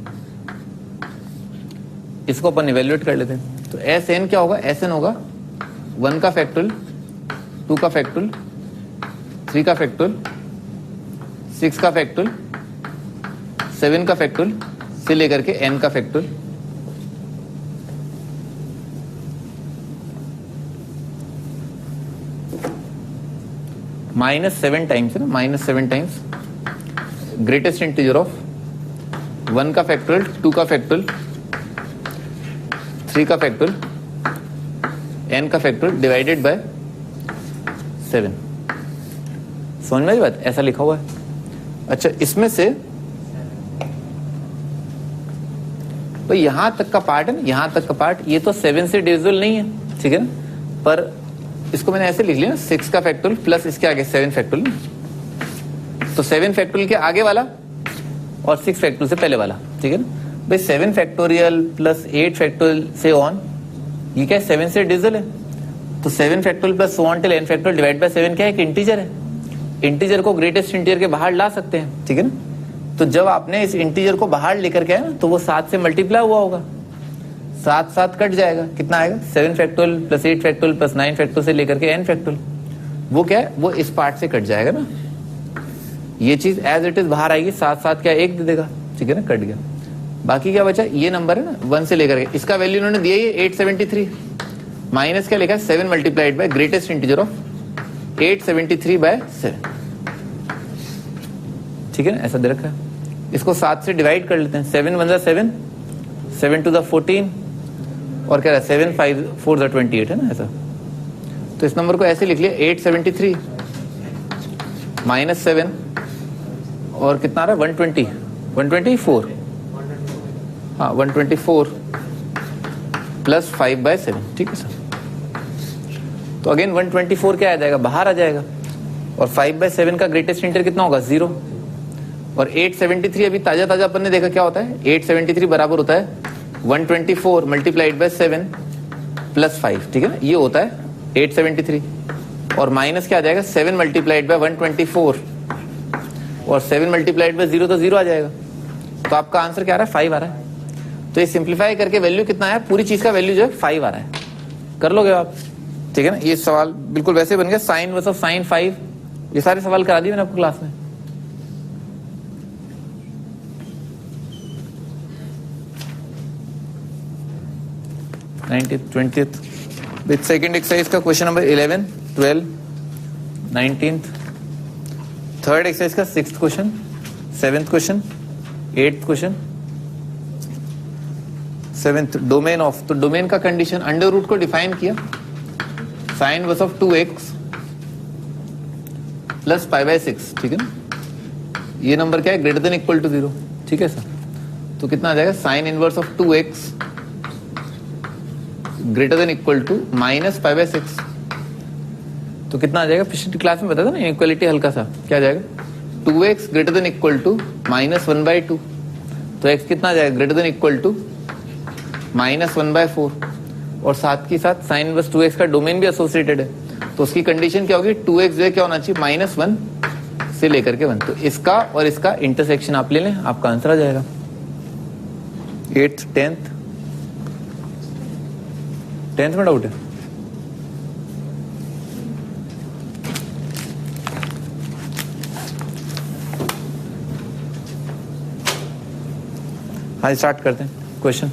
इसको अपन इवेल्युएट कर लेते हैं। तो एस एन क्या होगा? एस एन होगा 1 का फैक्टोरियल, 2 का फैक्टोरियल, 3 का फैक्टोरियल, 6 का फैक्टोरियल, 7 का फैक्टोरियल से लेकर के n का फैक्टोरियल। -7 टाइम्स है ना, -7 टाइम्स ग्रेटेस्ट इंटीजर ऑफ 1 का फैक्टोरियल, 2 का फैक्टोरियल, 3 का फैक्टोरियल, n का फैक्टोरियल डिवाइडेड बाय 7। समझ में आई बात? ऐसा लिखा हुआ है। अच्छा, इसमें से तो यहां तक का पार्ट है ना, यहां तक का पार्ट, ये तो 7 से डिविजिबल नहीं है, ठीक है ना। पर इसको मैंने ऐसे लिख लिया ना, 6 का फैक्टोरियल प्लस इसके आगे 7 फैक्टोरियल। तो 7 फैक्टोरियल के आगे वाला और 6 फैक्टोरियल से पहले वाला, ठीक है ना भाई। 7 फैक्टोरियल प्लस 8 फैक्टोरियल से ऑन, ये क्या है? 7 से डिविजिबल है। तो 7 factorial plus so on till n factorial divide by 7 क्या है? एक इंटीजर है। इंटीजर को ग्रेटेस्ट इंटीजर के बाहर ला सकते हैं, ठीक है ना। तो जब आपने इस इंटीजर को बाहर लेकर के आए ना, तो वो 7 से मल्टीप्लाई हुआ होगा, 7 7 कट जाएगा, कितना आएगा? 7 factorial plus 8 factorial plus 9 factorial से लेकर के n फैक्टोरियल, वो क्या है? वो इस पार्ट से कट जाएगा ना। ये चीज एज इट इज बाहर आएगी, 7 7 क्या 1 दे देगा, ठीक है ना, कट गया। बाकी क्या बचा? ये नंबर है ना 1 से लेकर के, इसका वैल्यू इन्होंने दिया ये 873, माइनस क्या लिखा है? 7 multiplied by greatest integer of 873 by 7, ठीक है ना, ऐसा दे रखा है। इसको 7 से डिवाइड कर लेते हैं। 7 1 7, 7 2 14, और क्या रहा? 7 5 4 28 है ना, ऐसा। तो इस नंबर को ऐसे लिख लिया 873 माइनस 7, और कितना आ रहा है? 120 124, हाँ 124 प्लस 5 बाय 7, ठीक है सर। तो अगेन 124 क्या आ जाएगा, बाहर आ जाएगा। और 5/7 का ग्रेटेस्ट इंटर कितना होगा, 0। और 873 अभी ताजा ताजा अपन ने देखा क्या होता है, 873 बराबर होता है 124 मल्टीप्लाइड बाय 7 प्लस 5, ठीक है ना, ये होता है 873। और माइनस क्या आ जाएगा, 7 मल्टीप्लाइड बाय 124 और 7 मल्टीप्लाइड बाय 0 तो 0 आ जाएगा। तो आपका आंसर क्या आ रहा है, 5 आ रहा है। तो ये सिंप्लीफाई करके वैल्यू कितना आया, पूरी चीज का वैल्यू जो है 5 आ रहा है। कर लोगे आप, ठीक है ना। ये सवाल बिल्कुल वैसे बन गया, साइन वर्स ऑफ साइन 5, ये सारे सवाल करा दिए मैंने आपको क्लास में। विद सेकेंड एक्सरसाइज का क्वेश्चन नंबर 11, 12, 19, थर्ड एक्सरसाइज का 6th question, 7th question, 8th question, 7th domain of. तो डोमेन का कंडीशन अंडर रूट को डिफाइन किया, sine inverse of 2x plus π/6, ठीक है ना। ये नंबर क्या है, ग्रेटर देन इक्वल टू 0, ठीक है सर। तो कितना आ जाएगा, sine inverse of 2x greater than equal to minus π/6। तो कितना आ जाएगा, पिछली क्लास में बताया था ना, इनइक्वालिटी हल्का सा, क्या आ जाएगा, 2x greater than equal to -1/2। तो x कितना आ जाएगा, ग्रेटर देन इक्वल टू -1/4। और साथ के साथ साइन इनवर्स 2x का डोमेन भी एसोसिएटेड है, तो उसकी कंडीशन क्या होगी, 2x जो है क्या होना चाहिए, -1 से लेकर के 1। तो इसका और इसका इंटरसेक्शन आप ले लें, आपका आंसर आ जाएगा। 8th 10th में डाउट है, हाँ स्टार्ट करते हैं क्वेश्चन।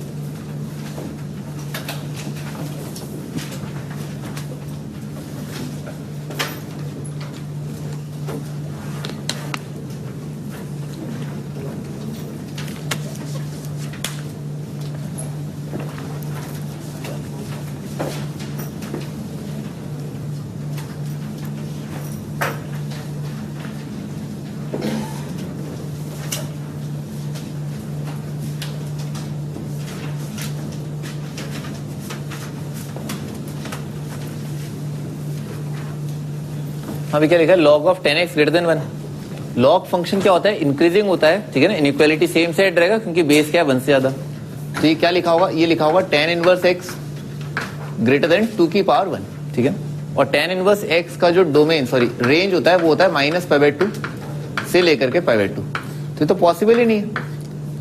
अभी क्या लिखा है, log of 10x greater than 1। log function क्या होता है, इंक्रीजिंग होता है, ठीक है ना। इनइक्वालिटी सेम साइड रहेगा क्योंकि बेस क्या है, 1 से ज्यादा। तो ये क्या लिखा होगा, ये लिखा होगा tan inverse x greater then 2 की पावर 1, ठीक है। और tan इनवर्स x का जो डोमेन रेंज होता है वो होता है -π/2 से लेकर के π/2। तो ये तो पॉसिबल ही नहीं है।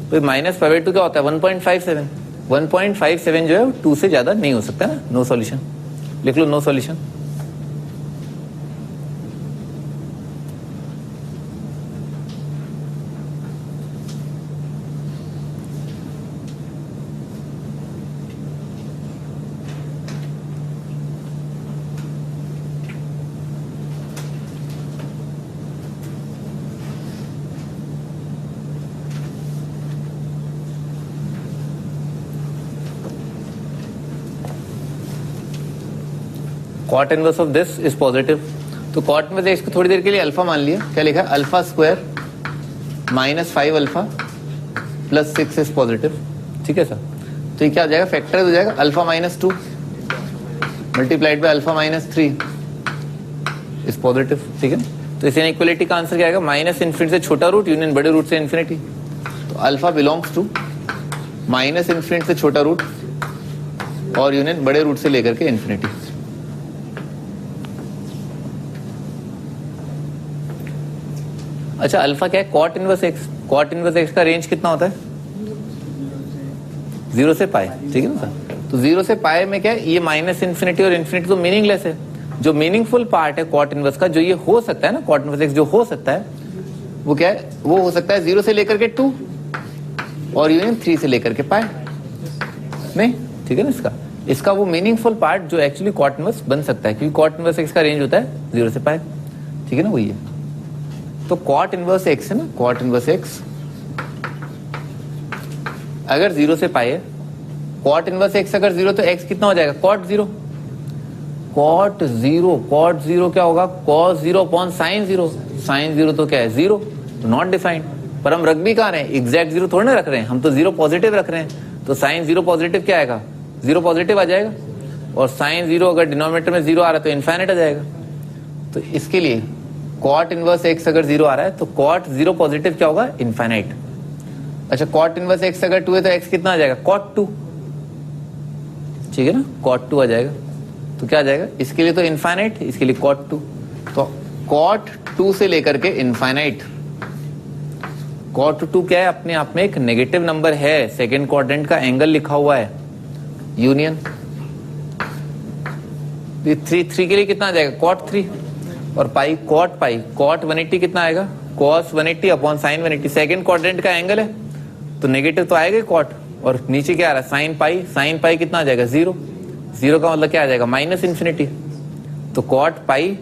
तो -π/2 क्या होता है, 1.57। 1.57 जो है 2 से ज्यादा नहीं हो सकता ना। नो सॉल्यूशन, लिख लो no solution. Cot inverse of this is positive. तो कॉट इनवर्स इसको थोड़ी देर के लिए अल्फा मान लिया, क्या लिखा है, alpha square -5 alpha plus 6 is positive, ठीक है सर। तो ये क्या हो जाएगा, फैक्टराइज हो जाएगा, alpha -2 multiplied by alpha -3 is positive, ठीक है। तो इस इनइक्वालिटी का आंसर क्या आएगा, -∞ से छोटा रूट यूनियन बड़े रूट से इन्फिनिटी। तो अल्फा बिलोंग्स टू -∞ से छोटा रूट और यूनियन बड़े रूट से लेकर के इन्फिनिटी। अच्छा, अल्फा क्या है, cot inverse x. Cot inverse x का रेंज कितना होता है, 0 से पाई, ठीक है ना सर। तो 0 से पाई में क्या है, ये -∞ और इन्फिनिटी तो मीनिंगलेस है। जो मीनिंगफुल पार्ट है कॉट इनवर्स का, जो ये हो सकता है ना, कॉट इनवर्स एक्स जो हो सकता है वो क्या है, वो हो सकता है 0 से लेकर के 2 और यूनियन 3 से लेकर के पाई नहीं, ठीक है ना। इसका वो मीनिंगफुल पार्ट जो एक्चुअली कॉट इनवर्स बन सकता है, क्योंकि कॉट इनवर्स एक्स का रेंज होता है 0 से पाई, ठीक है ना, वही है। तो कॉट इनवर्स एक्स है ना, कॉट इनवर्स एक्स अगर 0 से पाई है, कॉट इनवर्स एक्स अगर 0 तो एक्स कितना हो जाएगा, कॉट 0। कॉट 0 क्या होगा, कॉस 0 अपॉन साइन 0। साइन 0 तो क्या है, 0, नॉट डिफाइंड। पर हम रख भी कहाँ रहे हैं, एग्जैक्ट 0 थोड़ा ना रख रहे हैं, हम तो 0 पॉजिटिव रख रहे हैं। तो साइन 0 पॉजिटिव क्या आएगा, 0 पॉजिटिव आ जाएगा। और साइन 0 अगर डिनोमिनेटर में 0 आ रहा है तो इनफाइनाइट आ जाएगा। तो इसके लिए कॉट इनवर्स x अगर 0 आ रहा है तो कॉट 0 पॉजिटिव क्या होगा, इनफाइनाइट। अच्छा, कॉट इनवर्स x अगर 2 है तो x कितना आ जाएगा, कॉट 2, ठीक है ना, कॉट 2 आ जाएगा। तो क्या आ जाएगा, इसके लिए तो इनफाइनाइट, इसके लिए कॉट 2। तो कॉट 2 से लेकर के इनफाइनाइट, कॉट 2 क्या है, अपने आप में एक नेगेटिव नंबर है, सेकेंड क्वाड्रेंट का एंगल लिखा हुआ है, यूनियन। 3 के लिए कितना आ जाएगा, कॉट 3, और पाई, कॉट 180 कितना आएगा, cos 180 upon sine 180, second quadrant का एंगल है तो नेगेटिव तो आएगा कॉट, और नीचे क्या आ रहा है, साइन पाई कितना आ जाएगा, 0 का मतलब क्या आ जाएगा, माइनस इन्फिनिटी। तो कॉट पाई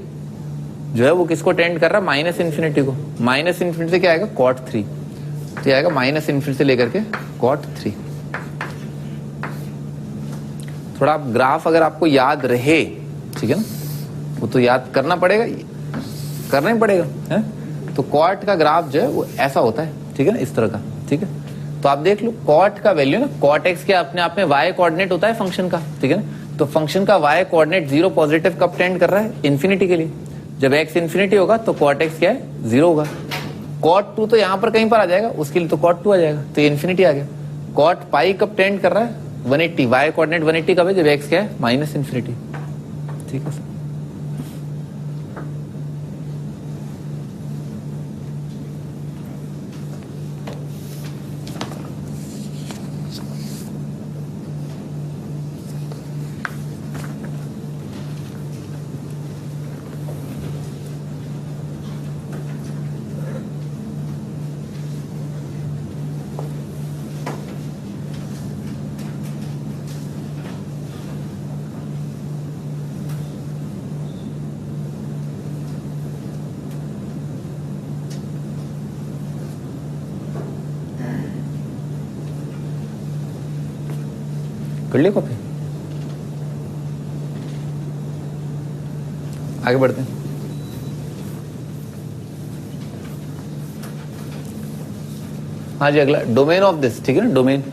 जो है वो किसको टेंड कर रहा है, माइनस इन्फिनिटी को। माइनस इन्फिनिटी से क्या आएगा, कॉट 3, तो आएगा माइनस इन्फिनिटी से लेकर के कॉट 3। थोड़ा आप ग्राफ अगर आपको याद रहे, ठीक है ना, वो तो याद करना पड़ेगा, करना ही पड़ेगा है? तो कॉट का ग्राफ जो है वो ऐसा होता है, ठीक है ना, इस तरह का, ठीक है। तो आप देख लो कॉट का वैल्यू ना, कॉट एक्स क्या अपने आप में y कोऑर्डिनेट होता है फंक्शन का, ठीक है ना। तो फंक्शन का y कोऑर्डिनेट 0 पॉजिटिव कब टेंड कर रहा है, इन्फिनिटी के लिए। जब x इन्फिनिटी होगा तो कॉट एक्स क्या है, 0 होगा। कॉट 2 तो यहाँ पर कहीं पर आ जाएगा, उसके लिए तो कॉट 2 आ जाएगा, तो इन्फिनिटी आ गया। कॉट पाई कब टेंड कर रहा है, 180, y कोऑर्डिनेट 180 कब है, जब x क्या है, माइनस इन्फिनिटी, ठीक है। कर लिया कॉपी, आगे बढ़ते हैं। हाँ जी, अगला डोमेन ऑफ दिस, ठीक है ना, डोमेन।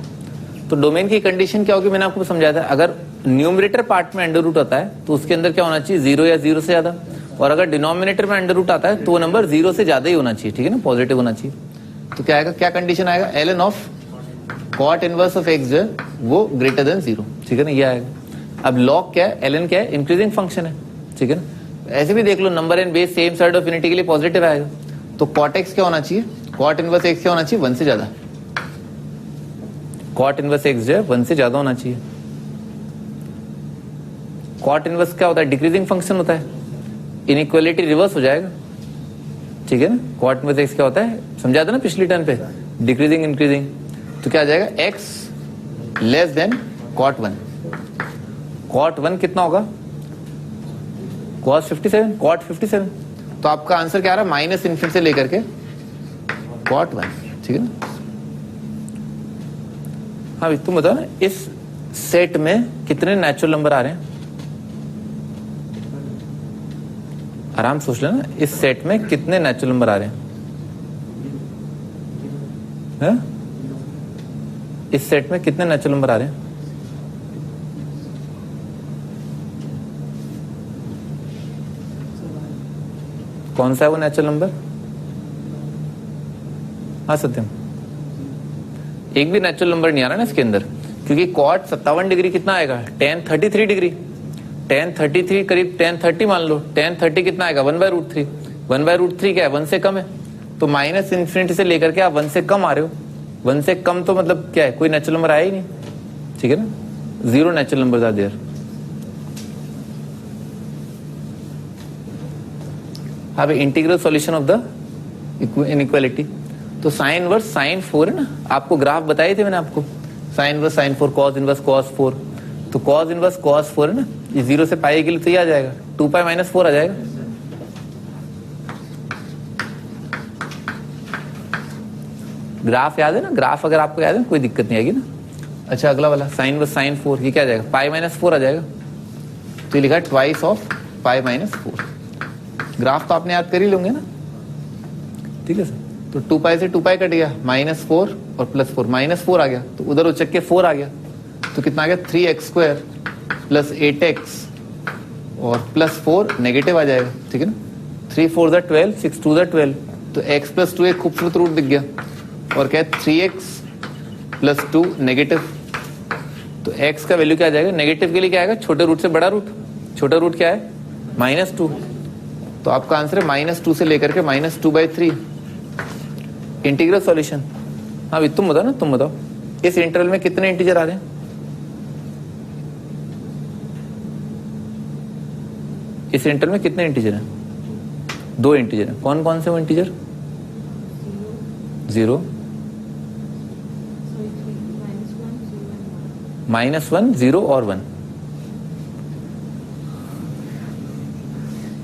तो डोमेन की कंडीशन क्या होगी, मैंने आपको समझाया था। अगर न्यूमरेटर पार्ट में अंडर रूट आता है तो उसके अंदर क्या होना चाहिए, 0 या 0 से ज्यादा, और अगर डिनोमिनेटर में अंडर रूट आता है तो वो नंबर 0 से ज्यादा ही होना चाहिए, ठीक है ना, पॉजिटिव होना चाहिए। तो क्या आएगा, क्या कंडीशन आएगा, ln of cot inverse of x जो है वो ग्रेटर देन 0, ठीक है ना, ये आएगा। अब लॉग क्या है, ln क्या है, इंक्रीजिंग फंक्शन है, ठीक है ना। ऐसे भी देख लो, number and base same side of infinity के लिए पॉजिटिव आएगा। तो कॉट एक्स क्या होना चाहिए, कॉट इनवर्स एक्स क्या होना चाहिए, 1 से ज्यादा। कॉट इनवर्स एक्स जो है 1 से ज्यादा होना चाहिए। कॉट इनवर्स क्या होता है, डिक्रीजिंग फंक्शन होता है, इनइक्वालिटी रिवर्स हो जाएगा, ठीक है ना। कॉट इनवर्स एक्स क्या होता है, समझा था ना पिछली टर्न पे, डिक्रीजिंग इंक्रीजिंग। तो क्या आ जाएगा, x less than cot 1। Cot 1 कितना होगा, कॉस 57, कॉट 57। तो आपका आंसर क्या आ रहा है, माइनस इन्फिनिटी से लेकर के कॉट 1, ठीक है ना। हाँ भाई तुम बताओ ना, इस सेट में कितने नेचुरल नंबर आ रहे हैं, आराम सोच लेना, इस सेट में कितने नेचुरल नंबर आ रहे हैं? इस सेट में कितने नेचुरल नंबर आ रहे हैं? कौन सा है वो नेचुरल नंबर? हाँ सत्यम, एक भी नेचुरल नंबर नहीं आ रहा ना इसके अंदर, क्योंकि कॉट 57 डिग्री कितना आएगा, tan 33 डिग्री, tan 33 करीब tan 30 मान लो, tan 30 कितना आएगा, 1/√3। 1/√3 क्या है, 1 से कम है। तो माइनस इन्फिनिटी से लेकर के आप 1 से कम आ रहे हो, 1 से कम तो मतलब क्या है, कोई नेचुरल नंबर आया ही नहीं, ठीक है ना, 0 नेचुरल नंबर आर देयर। हाँ भाई, integral solution of the inequality. तो साइन इनवर्स साइन 4 है ना, आपको ग्राफ बताए थे मैंने आपको, sine inverse sine 4, cos inverse cos 4। तो कॉस इनवर्स कॉस 4 है ना, ये 0 से पाई के लिए तो ये आ जाएगा, 2π - 4 आ जाएगा। ग्राफ याद है ना, ग्राफ अगर आपको याद है कोई दिक्कत नहीं आएगी ना। अच्छा, अगला वाला साइन इनवर्स साइन 4, ये क्या आ जाएगा, π - 4 आ जाएगा। तो ये लिखा है ट्वाइस ऑफ π - 4। ग्राफ तो आपने याद कर ही लोगे ना, ठीक है सर। तो 2π से 2π कट गया, -4 और +4, -4 आ गया, तो उधर उचक के 4 आ गया, तो कितना आ गया, 3x² प्लस 8x और प्लस 4 नेगेटिव आ जाएगा, ठीक है ना। 3 4 ज़ा 12, 6 2 ज़ा 12, तो x प्लस 2 एक खूबसूरत रूट दिख गया। और क्या है 3x प्लस 2 नेगेटिव, तो x का वैल्यू क्या आ जाएगा, नेगेटिव के लिए क्या आएगा, छोटे रूट से बड़ा रूट। छोटा रूट क्या है -2, तो आपका आंसर है -2 से लेकर के -2/3 इंटीग्रल सॉल्यूशन। हाँ भाई तुम बताओ ना, तुम बताओ इस इंटरवल में कितने इंटीजर आ रहे हैं। इस इंटरवल में कितने इंटीजर हैं, 2 इंटीजर हैं। कौन कौन से वो इंटीजर, 0 -1 0 और 1।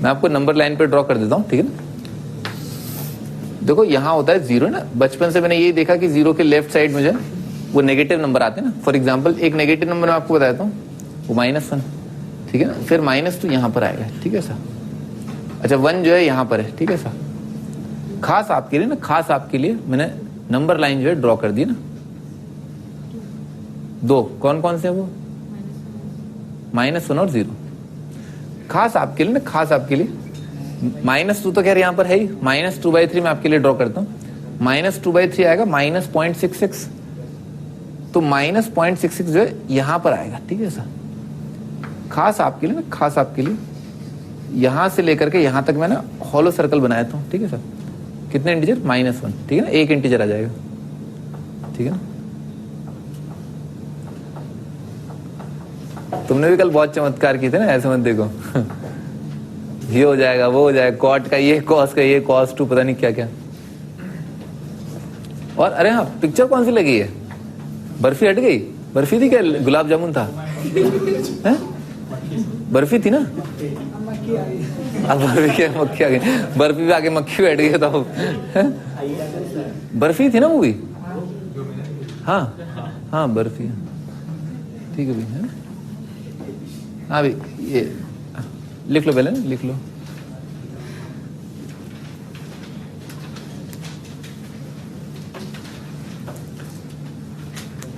मैं आपको नंबर लाइन पे ड्रॉ कर देता हूं, ठीक है ना। देखो यहां होता है 0 ना, बचपन से मैंने ये देखा कि 0 के लेफ्ट साइड में जो है वो नेगेटिव नंबर आते हैं ना। फॉर एग्जांपल एक नेगेटिव नंबर मैं आपको बताता हूं, वो -1, ठीक है ना। फिर -2 यहां पर आएगा, ठीक है सर। अच्छा 1 जो है यहां पर है, ठीक है सर। खास आपके लिए ना, खास आपके लिए मैंने नंबर लाइन जो है ड्रॉ कर दी ना। 2 कौन कौन से है वो, -1 और 0। खास आपके लिए ना, खास आपके लिए -2 तो खैर यहां पर है ही, -2/3 मैं आपके लिए ड्रॉ करता हूं। -2/3 आएगा -0.66, तो -0.66 जो है यहां पर आएगा, ठीक है सर। खास आपके लिए ना, खास आपके लिए यहां से लेकर के यहां तक मैंने हॉलो सर्कल बनाया था, ठीक है सर। कितने इंटीजर, -1, ठीक है ना, एक इंटीजर आ जाएगा, ठीक है ना। तुमने भी कल बहुत चमत्कार किए थे ना, ऐसे मत देखो ये हो जाएगा, वो हो जाएगा, कॉट का ये, कॉस का ये, cos 2 पता नहीं क्या क्या। और अरे हाँ, पिक्चर कौन सी लगी है, बर्फी हट गई, बर्फी थी क्या, गुलाब जामुन था है? बर्फी थी ना, अब बर्फी क्या मक्खी आ गई, बर्फी भी आगे मक्खी बैठ गई तो बर्फी थी ना मूवी, हाँ हाँ बर्फी, ठीक है भाई, है हाँ भाई। ये लिख लो पहले ना, लिख लो।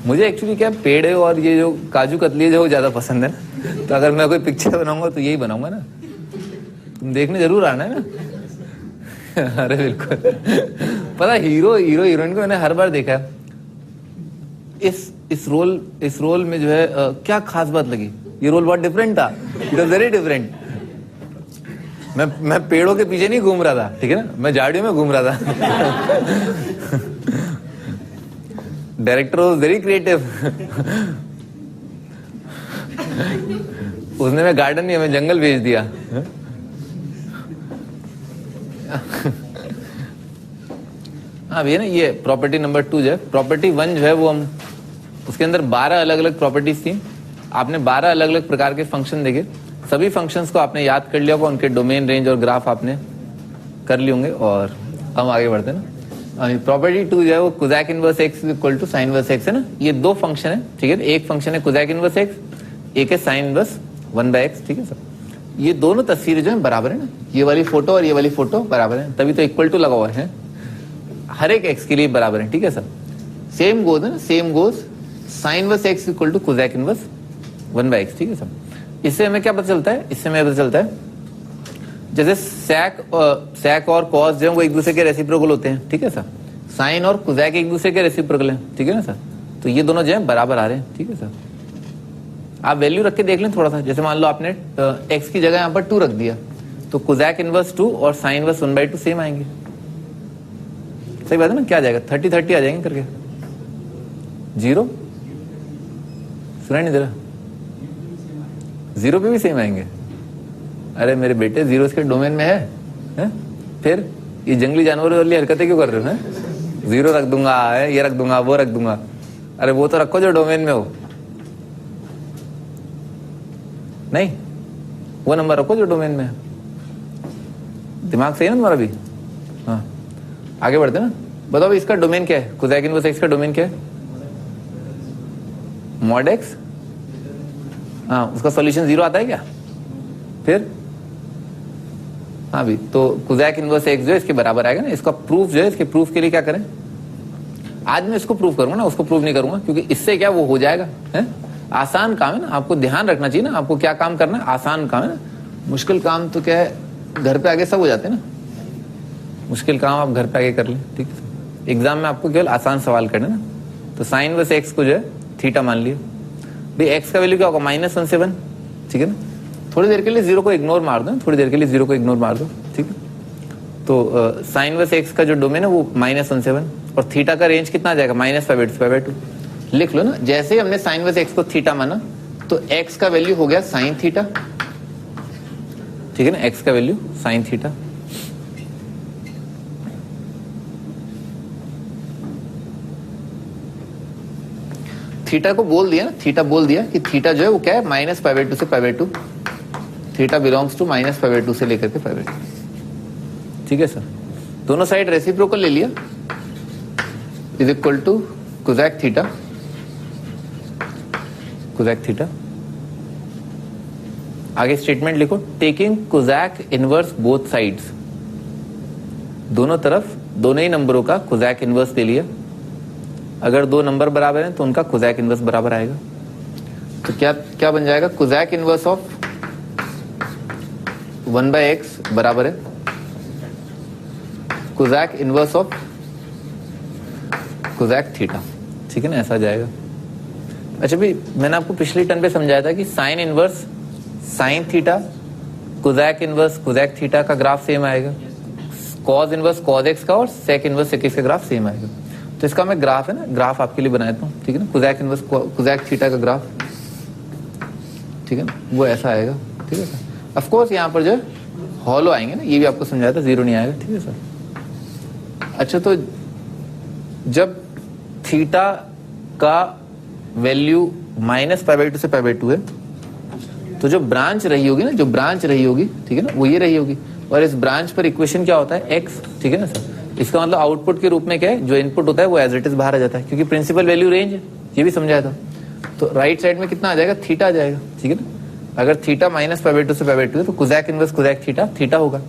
मुझे एक्चुअली क्या पेड़ है और ये जो काजू कतली जो ज्यादा पसंद है ना, तो अगर मैं कोई पिक्चर बनाऊंगा तो यही बनाऊंगा ना, तुम देखने जरूर आना है ना अरे बिल्कुल पता हीरो हीरोइन को मैंने हर बार देखा है। इस रोल में जो है क्या खास बात लगी, ये रोल बहुत डिफरेंट था, इट वाज वेरी डिफरेंट। मैं पेड़ों के पीछे नहीं घूम रहा था, ठीक है ना, मैं झाड़ियों में घूम रहा था डायरेक्टर वाज वेरी क्रिएटिव उसने मैं गार्डन नहीं, हमें जंगल भेज दिया हाँ भैया ना, ये प्रॉपर्टी नंबर 2 जो है, प्रॉपर्टी 1 जो है वो हम उसके अंदर 12 अलग अलग प्रॉपर्टीज थी। आपने 12 अलग अलग प्रकार के फंक्शन देखे, सभी फंक्शंस को आपने याद कर लिया होगा, उनके डोमेन, रेंज और ग्राफ आपने कर लिए होंगे। और हम आगे बढ़ते हैं ना, प्रॉपर्टी 2 जो है वो cosec inverse x equal to sine inverse x है ना। ये 2 फंक्शन है, ठीक है, एक फंक्शन है कोसैक इनवर्स x, एक है साइन इनवर्स 1/x, ठीक है सर। ये दोनों तस्वीरें जो है बराबर है ना, ये वाली फोटो और ये वाली फोटो बराबर है, तभी तो इक्वल टू लगा हुआ है, हर एक x के लिए बराबर है, ठीक है सर। सेम गोज है ना, same goes sine inverse x equal to cosec inverse 1/x, ठीक है सर। इससे हमें क्या पता चलता है, इससे हमें पता चलता है जैसे sec और cos जो है वो एक दूसरे के रेसिप्रोकल होते हैं, ठीक है सर। साइन और कोसैक एक दूसरे के रेसिप्रोकल हैं, ठीक है ना सर। तो ये दोनों जो है बराबर आ रहे हैं, ठीक है सर। आप वैल्यू रख के देख लें थोड़ा सा, जैसे मान लो आपने x की जगह यहाँ पर 2 रख दिया, तो कोसैक इनवर्स 2 और साइन इनवर्स 1/2 सेम आएंगे, सही बात है ना। क्या आ जाएगा, 30 आ जाएंगे करके, 0 सुना नहीं दे रहा, 0 पे भी सेम आएंगे। अरे मेरे बेटे 0 इसके डोमेन में है? फिर ये जंगली जानवरों वाली हरकतें क्यों कर रहे हो हैं? 0 रख दूंगा, ये रख दूंगा, वो रख दूंगा। अरे वो तो रखो जो डोमेन में हो, नहीं वो नंबर रखो जो डोमेन में है। दिमाग सही है ना तुम्हारा भी? हाँ आगे बढ़ते ना, बताओ इसका डोमेन क्या है, कोसैक इनवर्स x का डोमेन क्या है, मॉड x। हाँ उसका सॉल्यूशन 0 आता है क्या? फिर हाँ भी, तो कोसैक इनवर्स x जो है इसके बराबर आएगा ना। इसका प्रूफ जो है, इसके प्रूफ के लिए क्या करें, आज मैं इसको प्रूफ करूंगा ना, उसको प्रूफ नहीं करूंगा, क्योंकि इससे क्या वो हो जाएगा है, आसान काम है ना, आपको ध्यान रखना चाहिए ना आपको क्या काम करना है, आसान काम है ना। मुश्किल काम तो क्या है, घर पे आगे सब हो जाते हैं ना, मुश्किल काम आप घर पे आगे कर लें, ठीक है। एग्जाम में आपको केवल आसान सवाल करना ना। तो साइन वर्स एक्स को जो है थीटा मान लिया, भाई एक्स का वैल्यू क्या होगा -1 से 1, ठीक है ना। थोड़ी देर के लिए जीरो को इग्नोर मार दो, थोड़ी देर के लिए जीरो को इग्नोर मार दो, ठीक है। तो साइन वर्स एक्स का जो डोमेन है वो -1 से 1, और थीटा का रेंज कितना आ जाएगा -π/2 से π/2। लिख लो ना, जैसे ही हमने साइन वर्स एक्स को थीटा माना तो एक्स का वैल्यू हो गया साइन थीटा, ठीक है ना, एक्स का वैल्यू साइन थीटा। थीटा को बोल दिया ना, थीटा बोल दिया कि थीटा जो है वो क्या है -π/2 से π/2, थीटा बिलोंग्स टू -π/2 से लेकर के π/2, ठीक है सर। दोनों साइड रेसिप्रोकल ले लिया, is equal to cosec theta, cosec theta. आगे स्टेटमेंट लिखो, taking cosec inverse both sides, दोनों तरफ दोनों ही नंबरों का कोसेक इनवर्स ले लिया। अगर दो नंबर बराबर हैं तो उनका कोसेक इनवर्स बराबर आएगा। तो क्या क्या बन जाएगा, कोसेक इनवर्स ऑफ 1/x बराबर है cosec inverse of cosec theta, ठीक है ना, ऐसा जाएगा। अच्छा भाई, मैंने आपको पिछली टर्म पे समझाया था कि sign inverse sine theta, cosec inverse cosec theta का ग्राफ सेम आएगा, कॉस इनवर्स कॉस एक्स का और सेक इनवर्स सेक एक्स का ग्राफ सेम आएगा। तो इसका मैं ग्राफ है ना, ग्राफ आपके लिए बनाया था, ठीक है ना, कोसेक इनवर्स कोसेक थीटा का ग्राफ, ठीक है ना, वो ऐसा आएगा, ठीक है सर। ऑफ कोर्स यहाँ पर जो है हॉलो आएंगे ना, ये भी आपको समझाया था, जीरो नहीं आएगा, ठीक है सर। अच्छा, तो जब थीटा का वैल्यू -π/2 से π/2 है तो जो ब्रांच रही होगी ना, जो ब्रांच रही होगी, ठीक है ना, वो ये रही होगी, और इस ब्रांच पर इक्वेशन क्या होता है, x, ठीक है ना सर। इसका मतलब आउटपुट के रूप में क्या है, जो इनपुट होता है वो एज इट इज बाहर आ जाता है, क्योंकि प्रिंसिपल वैल्यू रेंज है, ये भी समझाया था। तो राइट साइड में कितना आ जाएगा, थीटा आ जाएगा, ठीक है ना। अगर थीटा -π/2 से π/2 है तो cosec inverse cosec theta theta होगा,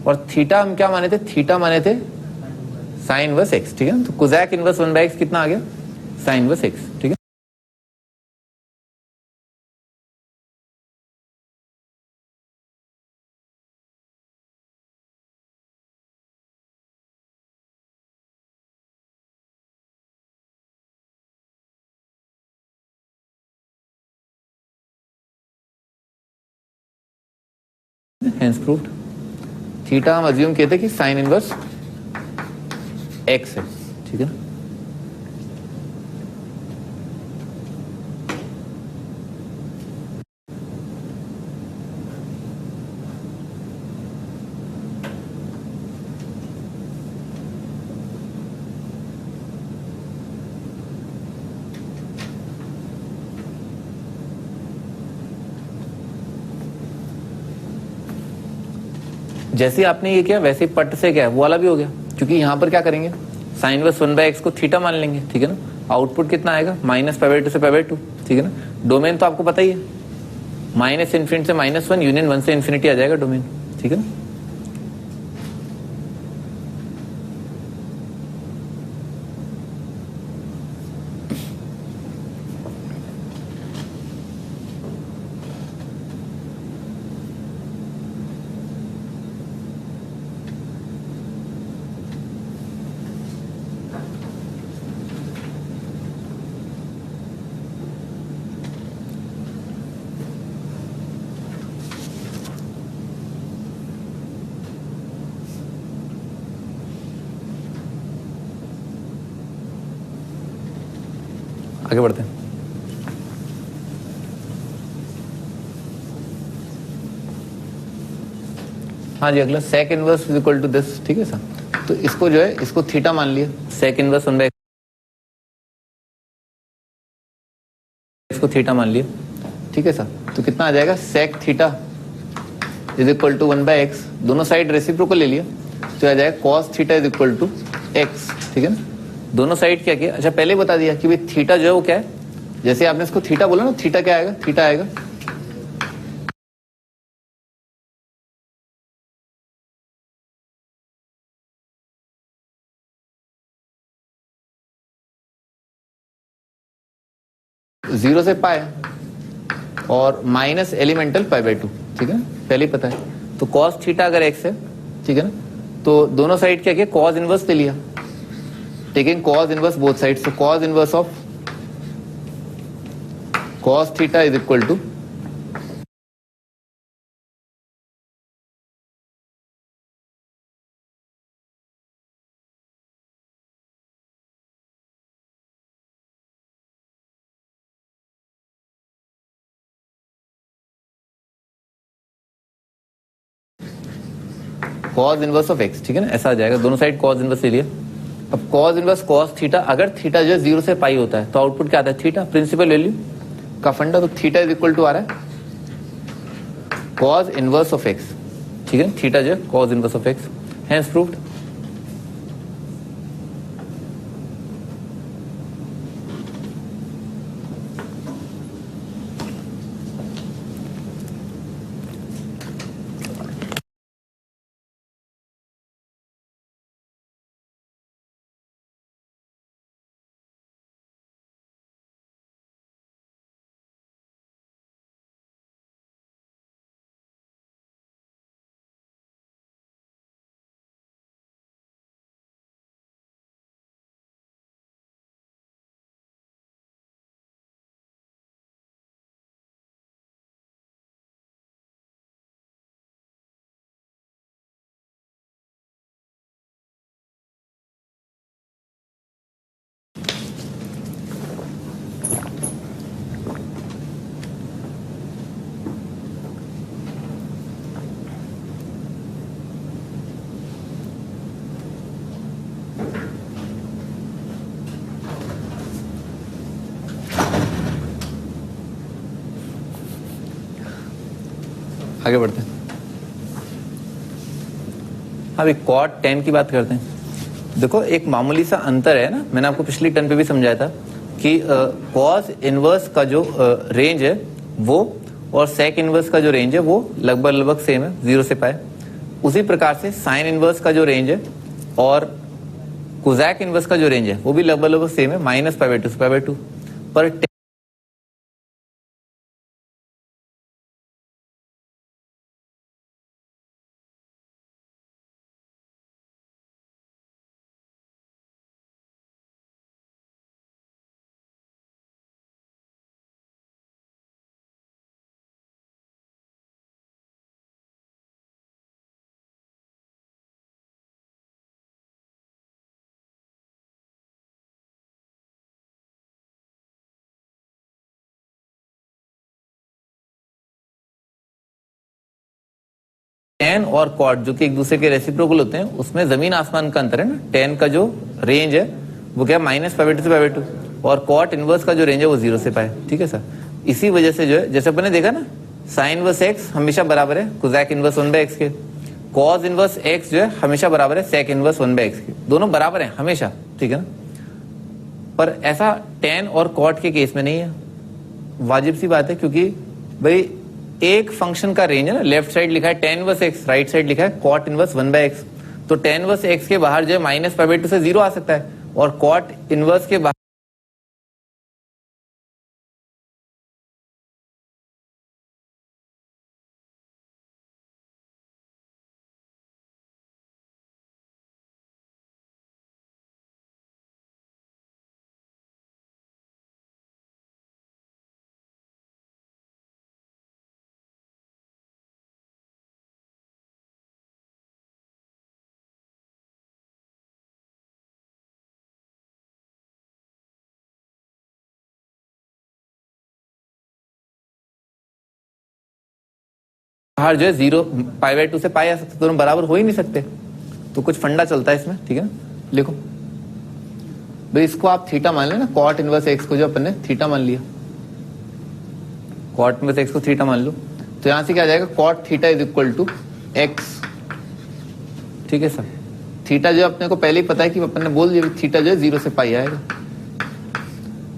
और थीटा हम क्या माने थे, थीटा माने थे साइन इनवर्स एक्स, ठीक है ना। तो कोसेक इनवर्स 1/x कितना आ गया, साइन इनवर्स एक्स, ठीक है। Hence proved। थीटा हम अज्यूम कहते कि साइन इनवर्स एक्स है, ठीक है ना। जैसे ही आपने ये किया वैसे ही पट से क्या है वो वाला भी हो गया, क्योंकि यहाँ पर क्या करेंगे, साइन इनवर्स 1/x को थीटा मान लेंगे, ठीक है ना। आउटपुट कितना आएगा, -π/2 से π/2, ठीक है ना। डोमेन तो आपको पता ही है, -∞ से -1 यूनियन 1 से इन्फिनिटी आ जाएगा डोमेन, ठीक है ना। आगे बढ़ते हैं। हाँ जी, अगला sec inverse is equal to this, ठीक है सर। तो इसको जो है, इसको थीटा मान लिया, सेक इनवर्स 1/x को थीटा मान लिया, ठीक है सर। तो कितना आ जाएगा, sec theta is equal to 1/x, दोनों साइड रेसिप्रोकल ले लिया, तो आ जाएगा cos theta is equal to x, ठीक है ना। दोनों साइड क्या किया, अच्छा पहले बता दिया कि भाई थीटा जो है वो क्या है, जैसे आपने इसको थीटा बोला ना, थीटा क्या आएगा, थीटा आएगा 0 से पाई और माइनस एलिमेंटल पाई बाई 2, ठीक है, पहले ही पता है। तो कॉस थीटा अगर x है, ठीक है ना, तो दोनों साइड क्या किया, कॉस इनवर्स ले लिया, taking cos inverse both side. तो cos inverse of cos theta is equal to cos inverse of x, ठीक है ना, ऐसा आ जाएगा, दोनों साइड कॉस इनवर्स ले लिया। अब कॉस इनवर्स कॉस थीटा, अगर थीटा जो है 0 से पाई होता है तो आउटपुट क्या आता है, थीटा, प्रिंसिपल वैल्यू का फंडा। तो थीटा इज इक्वल टू आ रहा है कॉस इनवर्स ऑफ x, ठीक है, थीटा जो है cos inverse of x, hence proved. आगे बढ़ते हैं। अभी कॉट 10 की बात करते हैं। देखो एक मामूली सा अंतर है ना, मैंने आपको पिछली टर्म पे भी समझाया था कि कॉस इनवर्स का जो रेंज है वो और सेक इनवर्स का जो रेंज है वो लगभग सेम है, 0 से पाई। उसी प्रकार से साइन इनवर्स का जो रेंज है और कोजैक इनवर्स का जो रेंज है वो भी लगभग सेम है, माइनस पाई बाई 2 से पाई बाई 2। पर टेन और कॉट जो कि एक दूसरे के रेसिप्रोकल होते हैं, उसमें जमीन आसमान का अंतर है ना। टेन का जो रेंज है वो क्या, माइनस पाई बाई 2 से पाई बाई 2, और कॉट इनवर्स का जो रेंज है वो 0 से पाई, ठीक है सर। इसी वजह से जो है, जैसे अपन ने देखा ना, साइन इनवर्स एक्स हमेशा बराबर है कोजैक इनवर्स 1 बाई एक्स के, कॉस इनवर्स एक्स जो है हमेशा बराबर है सेक इनवर्स 1 बाई एक्स के, दोनों बराबर है हमेशा, ठीक है ना। पर ऐसा टेन और कॉट के केस में नहीं है, वाजिब सी बात है, क्योंकि भाई एक फंक्शन का रेंज है ना, लेफ्ट साइड लिखा है ten inverse x, right side लिखा है कॉट इनवर्स 1 बाई एक्स। तो टेन इनवर्स एक्स के बाहर जो है माइनस पाई बाई 2 से 0 आ सकता है, और कॉट इनवर्स के बाहर जो है 0 पाई बाई 2 से पाई आ सकते, दोनों बराबर हो ही नहीं सकते। तो कुछ फंडा चलता है इसमें, ठीक है ना। लिखो भाई, इसको आप थीटा मान लेना, कॉट इनवर्स एक्स को जो अपन ने थीटा मान लिया, कॉट इनवर्स एक्स को थीटा मान लो, तो यहां से क्या आ जाएगा, cot theta is equal to x, ठीक है सर। थीटा जो अपने को पहले ही पता है कि अपन ने बोल दिया थीटा जो है 0 से पाई आएगा,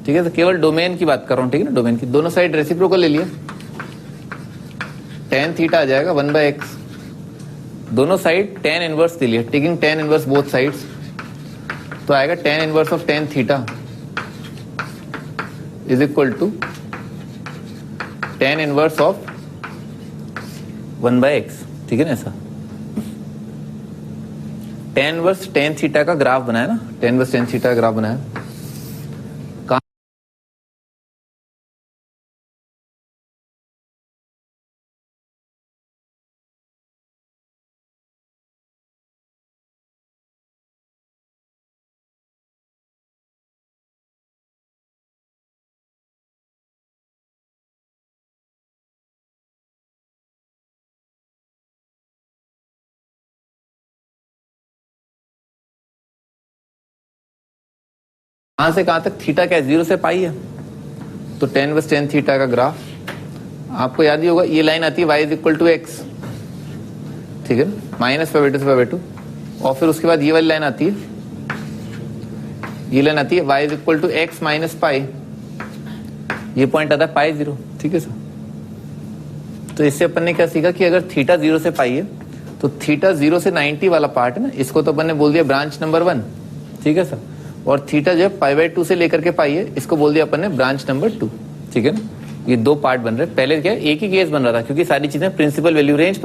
ठीक है। तो केवल डोमेन की बात कर रहा हूं, ठीक है ना, डोमेन की। दोनों साइड रेसिप्रोकल ले लिया, टेन थीटा आ जाएगा 1 बाई एक्स, दोनों साइड टेन इनवर्स ले लिया, taking tan inverse both sides, तो आएगा tan inverse of tan theta is equal to tan inverse of 1/x, ठीक है ना। ऐसा tan इनवर्स tan थीटा का ग्राफ बनाया ना, tan इनवर्स tan थीटा का ग्राफ बनाया। कहां से कहां तक थीटा क्या है, 0 से पाई है, तो tan इनवर्स tan थीटा का ग्राफ आपको याद ही होगा। ये लाइन आती है y is equal to x, ठीक है, -π/2 से π/2, और फिर उसके बाद ये वाली लाइन आती है, ये लाइन आती है y is equal to x minus pi, ये पॉइंट आता है π0, ठीक है सर। तो इससे अपन ने क्या सीखा कि अगर थीटा 0 से पाई है तो थीटा 0 से 90 वाला पार्ट है ना, इसको तो अपन ने बोल दिया ब्रांच नंबर 1, ठीक है सर। और थीटा जो है π/2 से लेकर के पाई है, इसको बोल दिया अपन ने ब्रांच नंबर 2, ठीक है ना। ये दो पार्ट बन रहे हैं। पहले क्या है, एक ही केस बन रहा था क्योंकि सारी चीजें प्रिंसिपल वैल्यू रेंज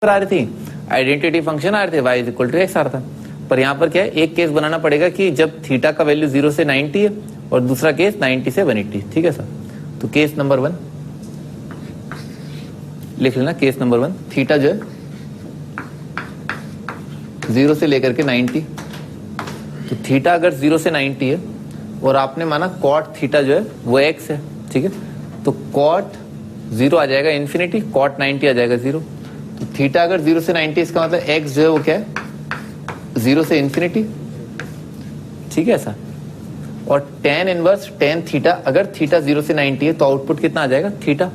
आ रही थी, आइडेंटिटी फंक्शन आ रहे थे, y is equal to x आ रहा था। पर यहाँ पर क्या है, एक केस बनाना पड़ेगा कि जब थीटा का वैल्यू 0 से 90 है और दूसरा केस 90 से 180, ठीक है सर। तो केस नंबर 1 लिख लेना, केस नंबर 1 थीटा जो है 0 से लेकर के 90, तो थीटा अगर 0 से 90 है और आपने माना कॉट थीटा जो है वो x है, ठीक है, तो कॉट 0 आ जाएगा इन्फिनिटी, कॉट 90 आ जाएगा 0। तो थीटा अगर 0 से 90, इसका मतलब x जो है वो क्या है, 0 से इन्फिनिटी, ठीक है ऐसा। और tan इनवर्स tan थीटा, अगर थीटा 0 से 90 है तो आउटपुट कितना आ जाएगा, थीटा।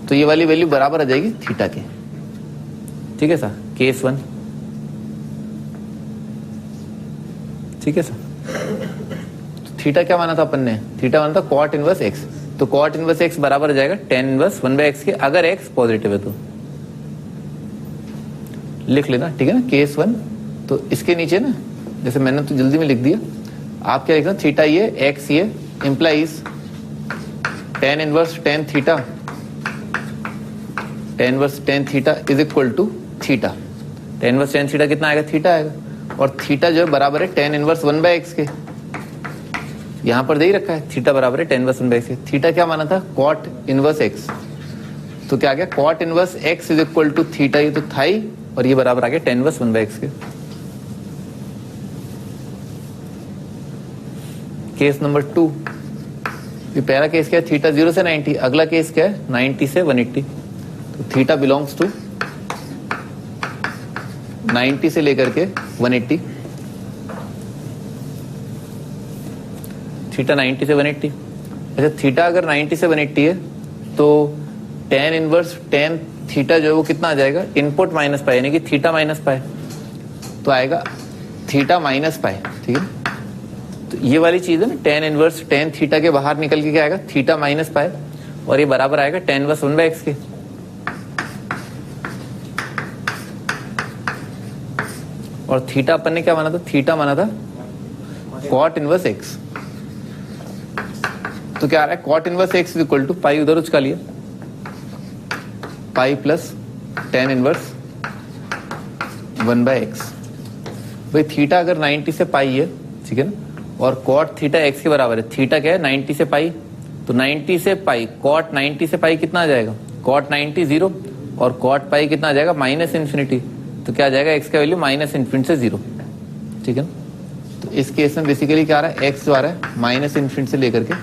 तो ये वाली वैल्यू बराबर आ जाएगी थीटा के, ठीक है सर, केस 1, ठीक है सर। तो थीटा क्या माना था अपन ने, थीटा माना था कॉट इनवर्स x, तो कॉट इनवर्स x बराबर आ जाएगा tan इनवर्स 1/x के, अगर x पॉजिटिव है तो लिख लेना, ठीक है ना, केस 1। तो इसके नीचे ना, जैसे मैंने तो जल्दी में लिख दिया, आप क्या लिखना, थीटा ये एक्स ये implies tan inverse tan theta, tan inverse tan theta is equal to theta. tan inverse tan theta कितना आएगा, थीटा आएगा, और थीटा जो है बराबर है tan इनवर्स 1/x के, यहां पर दे ही रखा है, थीटा बराबर है tan इनवर्स 1/x के। थीटा क्या माना था, कॉट इनवर्स x, तो क्या आ गया, cot inverse x is equal to theta, ये तो था ही, और ये बराबर आ गया tan इनवर्स 1/x के। केस नंबर 2, ये पहला केस क्या है, थीटा 0 से 90, अगला केस क्या है, 90 से 180। तो थीटा बिलोंग्स टू 90 से लेकर के 180, थीटा 90 से 180। अच्छा, थीटा अगर 90 से 180 है तो tan इनवर्स tan थीटा जो है वो कितना आ जाएगा, इनपुट माइनस पाई, यानी कि थीटा माइनस पाई, तो आएगा थीटा माइनस पाई, ठीक है। तो ये वाली चीज है ना, tan इनवर्स tan थीटा के बाहर निकल के क्या आएगा, थीटा माइनस पाई, और ये बराबर आएगा tan इनवर्स 1/x के। और थीटा अपन ने क्या माना था, थीटा माना था कॉट इनवर्स x, तो क्या आ रहा है, cot inverse x is equal to pi, उधर उसका लिया, pi plus tan inverse 1/x। भाई थीटा अगर 90 से पाई है, ठीक है ना, और कॉट थीटा x के बराबर है, थीटा क्या है 90 से पाई, तो 90 से पाई, कॉट 90 से पाई कितना आ जाएगा, कॉट 90 0, और कॉट पाई कितना आ जाएगा, माइनस इन्फिनिटी, तो क्या आ जाएगा, x का वैल्यू माइनस इन्फिनिटी से 0, ठीक है ना। तो इस केस में बेसिकली क्या आ रहा है, x जो आ रहा है माइनस इन्फिनिटी से लेकर के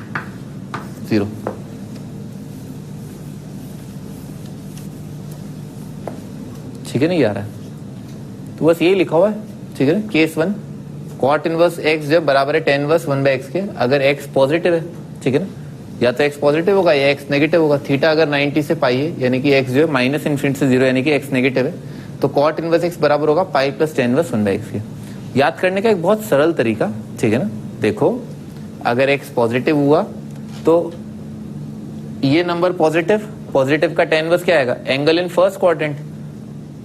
0, ठीक है ना, ये आ रहा है। तो बस यही लिखा हुआ है, ठीक है ना। केस 1, कॉट इनवर्स x जब बराबर है tan इनवर्स 1/x के, अगर x पॉजिटिव है, ठीक है ना, या तो x पॉजिटिव होगा या x नेगेटिव होगा। थीटा अगर 90 से पाई है, यानी कि x जो है माइनस इन्फिनिटी से 0, यानी कि x नेगेटिव है, तो कॉट इनवर्स एक्स बराबर होगा pi plus tan inverse 1/x के। याद करने का एक बहुत सरल तरीका, ठीक है ना, देखो अगर एक्स पॉजिटिव हुआ तो ये नंबर पॉजिटिव, पॉजिटिव का टेन इनवर्स क्या आएगा, angle in first quadrant,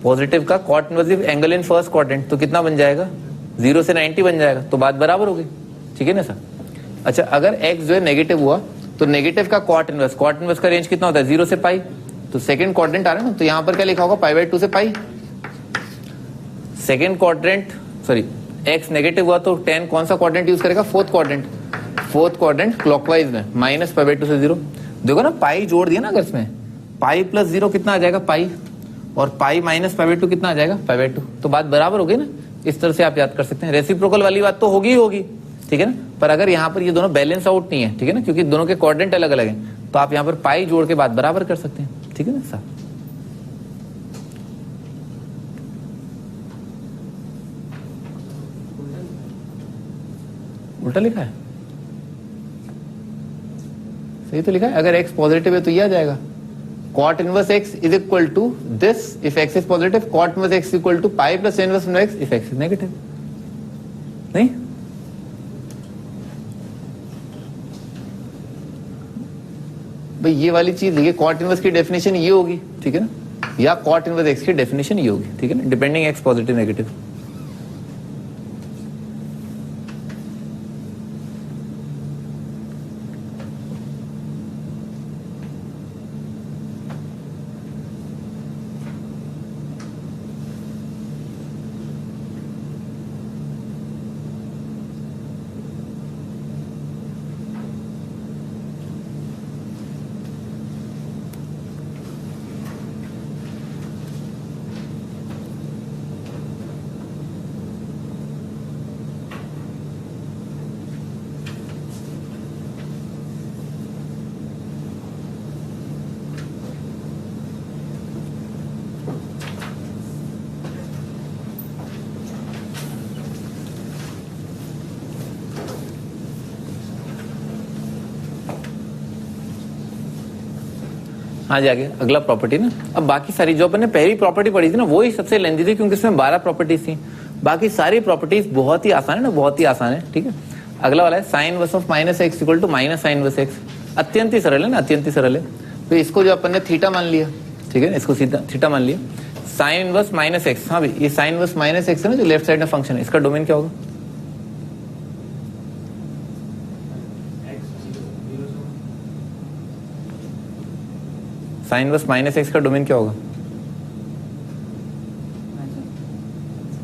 positive का cot inverse angle in first quadrant, तो कितना बन जाएगा 0 से 90 बन जाएगा, तो बात बराबर हो गई, ठीक है ना सर। अच्छा अगर एक्स जो है नेगेटिव हुआ तो नेगेटिव का कॉट इनवर्स का रेंज कितना होता है 0 से पाई, तो सेकंड क्वाड्रेंट आ रहा है ना, तो यहां पर क्या लिखा होगा π/2 से pi. Second quadrant sorry x negative हुआ तो टेन कौन सा क्वाड्रेंट यूज करेगा, फोर्थ क्वाड्रेंट क्लॉकवाइज में माइनस π/2 से 0। देखो ना पाई जोड़ दिया ना, अगर इसमें पाई प्लस 0 कितना आ जाएगा पाई, और पाई माइनस π/2 कितना आ जाएगा π/2, तो बात बराबर होगी ना। इस तरह से आप याद कर सकते हैं। रेसिप्रोकल वाली बात तो होगी, ठीक है ना, पर अगर यहाँ पर ये दोनों बैलेंस आउट नहीं है, ठीक है ना, क्योंकि दोनों के क्वाड्रेंट अलग अलग हैं, तो आप यहाँ पर पाई जोड़ के बात बराबर कर सकते हैं, ठीक है ना साहब। उल्टा लिखा है, सही तो लिखा है। अगर x पॉजिटिव है तो ये आ जाएगा cot inverse x is equal to this if x is positive, cot inverse x equal to pi plus inverse x if x is negative. नहीं भाई ये वाली चीज देखिए, cot इनवर्स की डेफिनेशन ये होगी, ठीक है ना, या cot इनवर्स x की डेफिनेशन ये होगी, ठीक है ना, डिपेंडिंग x पॉजिटिव नेगेटिव। हाँ जी आगे अगला प्रॉपर्टी ना। अब बाकी सारी जो अपन ने पहली प्रॉपर्टी पढ़ी थी ना, वो ही सबसे लेंदी थी क्योंकि इसमें 12 प्रॉपर्टीज थी। बाकी सारी प्रॉपर्टीज बहुत ही आसान है ना, बहुत ही आसान है, ठीक है। अगला वाला है sine inverse of minus x equal to minus sine inverse x. अत्यंत ही सरल है ना, अत्यंत ही सरल है। तो इसको जो अपन ने थीटा मान लिया, ठीक है, इसको थीटा मान लिया। साइन इनवर्स माइनस एक्स, हाँ भाई ये साइन इनवर्स माइनस एक्स है ना जो लेफ्ट साइड में फंक्शन है, इसका डोमेन क्या होगा, साइन इनवर्स माइनस एक्स का डोमेन क्या होगा,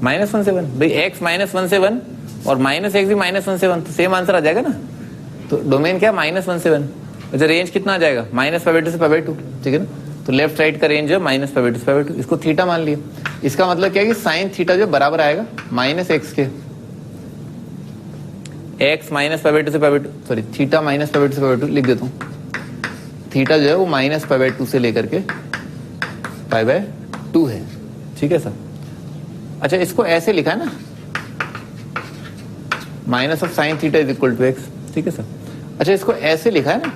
-1 से 1। भाई x -1 से 1 और माइनस एक्स भी -1 से 1, तो सेम आंसर आ जाएगा ना। तो डोमेन क्या है -1 से 1। अच्छा रेंज कितना आ जाएगा -π/2 से π/2, ठीक है ना। तो लेफ्ट साइड का रेंज है -π/2 से π/2, इसको थीटा मान लिया। इसका मतलब क्या है कि साइन थीटा जो बराबर आएगा -x के, x -π/2 से π/2 सॉरी थीटा -π/2 से π/2 लिख देता हूँ। थीटा जो है वो -π/2 से लेकर के π/2 है, ठीक है सर। अच्छा इसको ऐसे लिखा है ना, minus of sine theta is equal to x, ठीक है सर। अच्छा इसको ऐसे लिखा है ना,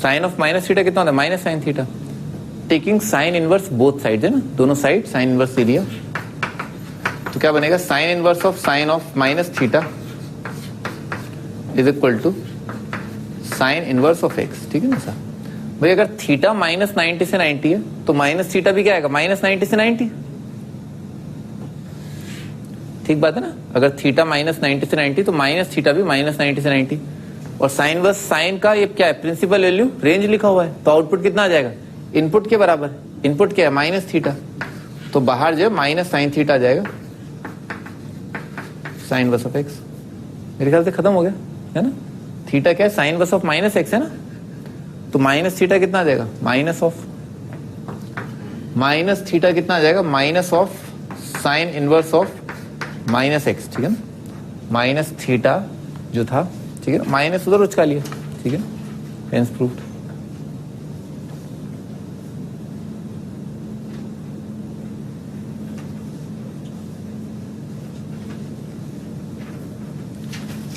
साइन ऑफ माइनस थीटा कितना होता है minus sine theta, taking sine inverse both side है ना, दोनों साइड साइन इनवर्स ले लिया, तो क्या बनेगा sine inverse of sine of minus theta is equal to sine inverse of x, ठीक है ना सर। भाई अगर थीटा -90 से 90 है तो माइनस थीटा भी क्या आएगा -90 से 90, ठीक बात है ना। अगर थीटा -90 से 90 तो माइनस थीटा भी -90 से 90। और साइन वर्स साइन का ये क्या है प्रिंसिपल वैल्यू रेंज लिखा हुआ है, तो आउटपुट कितना आ जाएगा इनपुट के बराबर। इनपुट क्या है माइनस थीटा, तो बाहर जो है माइनस साइन थीटा आ जाएगा साइन वर्स ऑफ एक्स। मेरे ख्याल से खत्म हो गया है ना। थीटा क्या है sine inverse of minus x है ना, तो माइनस थीटा कितना आ जाएगा माइनस थीटा कितना आ जाएगा minus of sine inverse of minus x, ठीक है ना। माइनस थीटा जो था, ठीक है, माइनस उधर उचका लिया, ठीक है, हेंस प्रूव्ड।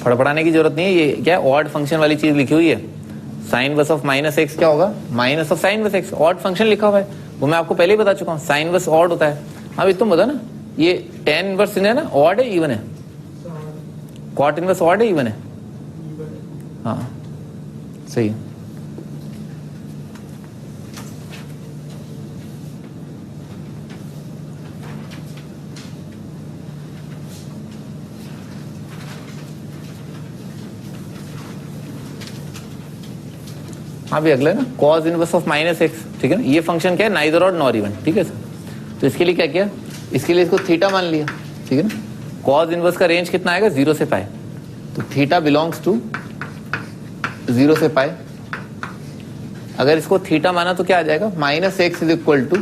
फड़फड़ाने की जरूरत नहीं है, ये क्या ऑड फंक्शन वाली चीज लिखी हुई है। Sine inverse of minus x क्या होगा minus of sine inverse x, odd function लिखा हुआ है। वो मैं आपको पहले ही बता चुका हूँ, साइन इनवर्स ऑड होता है। हाँ तुम बता ना, ये टेन इनवर्स है ना, ऑड है इवन है? कॉट इनवर्स ऑड है इवन है? हाँ सही है। हाँ भी अगला है ना, cause inverse of minus x, ठीक है ना। ये फंक्शन क्या है, नाइदर ऑड नॉर इवन, ठीक है सर। तो इसके लिए क्या किया, इसके लिए इसको थीटा मान लिया, ठीक है ना। कॉज इनवर्स का रेंज कितना आएगा, 0 से पाई, तो थीटा बिलोंग्स टू 0 से पाई। अगर इसको थीटा माना तो क्या आ जाएगा, minus x is equal to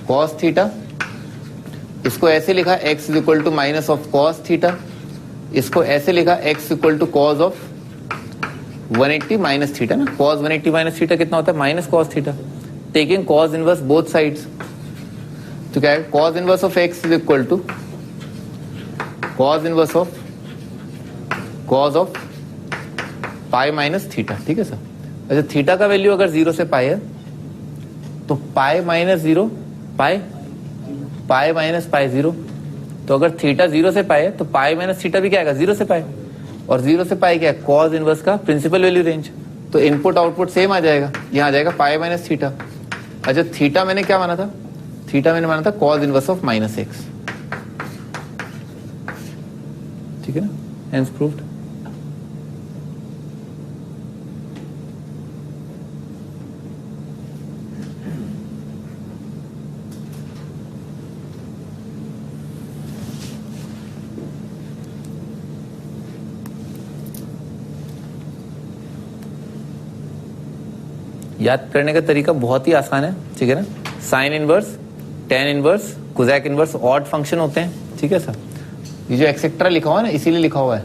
cos theta. इसको ऐसे लिखा x is equal to minus of cos theta. इसको ऐसे लिखा x equal to cos of 180 minus theta ना। कॉस 180 माइनस थीटा कितना होता है, minus cos theta. Taking cos inverse both sides, तो क्या है, cos inverse of x is equal to cos inverse of pi minus theta, ठीक है सर। अच्छा, थीटा का वैल्यू अगर 0 से पाई है तो पाई माइनस 0 पाई माइनस पाई 0। तो अगर थीटा 0 से पाई है तो पाई माइनस थीटा भी क्या आएगा, 0 से पाई। और 0 से पाई क्या है, कॉस इनवर्स का प्रिंसिपल वैल्यू रेंज। तो इनपुट आउटपुट सेम आ जाएगा, यहाँ आ जाएगा पाई माइनस थीटा। अच्छा, थीटा मैंने क्या माना था, थीटा मैंने माना था cos inverse of minus x, ठीक है ना, हेंस प्रूव्ड। याद करने का तरीका बहुत ही आसान है, ठीक है ना। Sine inverse, tan inverse, cosec inverse odd function होते हैं, ठीक है सर। ये जो एक्सेट्रा लिखा हुआ है ना, इसीलिए लिखा हुआ है।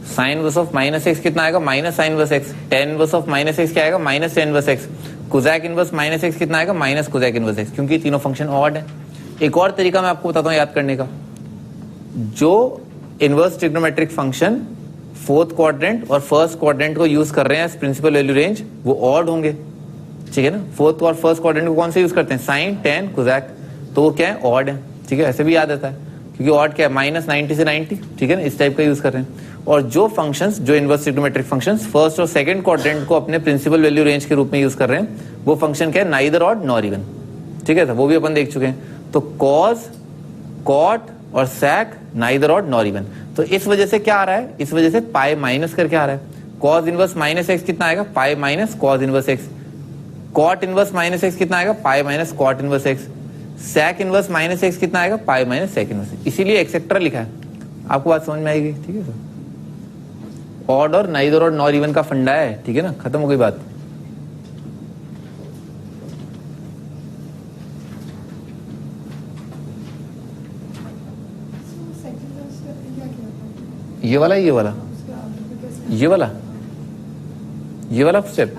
Sine inverse of minus x कितना आएगा, minus sine inverse x. Tan inverse of minus x क्या आएगा, minus tan inverse x. Cosec inverse minus x कितना आएगा, माइनस कोसैक इनवर्स एक्स, क्योंकि तीनों फंक्शन ऑड है। एक और तरीका मैं आपको बताता हूँ याद करने का, जो inverse trigonometric function fourth quadrant और फर्स्ट क्वाड्रेंट को यूज कर रहे हैं प्रिंसिपल वैल्यू रेंज, वो ऑड होंगे, ठीक है ना। फोर्थ और फर्स्ट क्वाड्रेंट को कौन से यूज करते हैं, साइन, टेन, कोसैक, तो वो क्या है, ऑड है, ठीक है। ऐसे भी याद आता है क्योंकि ऑड क्या है, माइनस 90 से 90, ठीक है ना, इस टाइप का यूज कर रहे हैं। और जो फंक्शंस, जो इनवर्स ट्रिग्नोमेट्रिक फंक्शंस फर्स्ट और सेकंड क्वाड्रेंट को अपने प्रिंसिपल वैल्यू रेंज के रूप में यूज कर रहे हैं, वो फंक्शन क्या है, नाइदर ऑड नॉर इवन, ठीक है, वो भी अपन देख चुके हैं। तो कॉस, कॉट और sec neither odd nor even. तो इस वजह से क्या आ रहा है, इस वजह से पाई माइनस करके आ रहा है। कॉस इनवर्स माइनस एक्स कितना आएगा, pi minus cos inverse x. Cot inverse minus x कितना आएगा, pi minus cot inverse x. Sec inverse minus x कितना आएगा, pi minus sec inverse x. इसीलिए एक्सेट्रा लिखा है। आपको बात समझ में आएगी, ठीक है सर। ऑड और नाइदर ऑड नॉर इवन का फंडा है, ठीक है ना, खत्म हो गई बात। ये वाला, ये वाला, ये वाला, ये वाला स्टेप,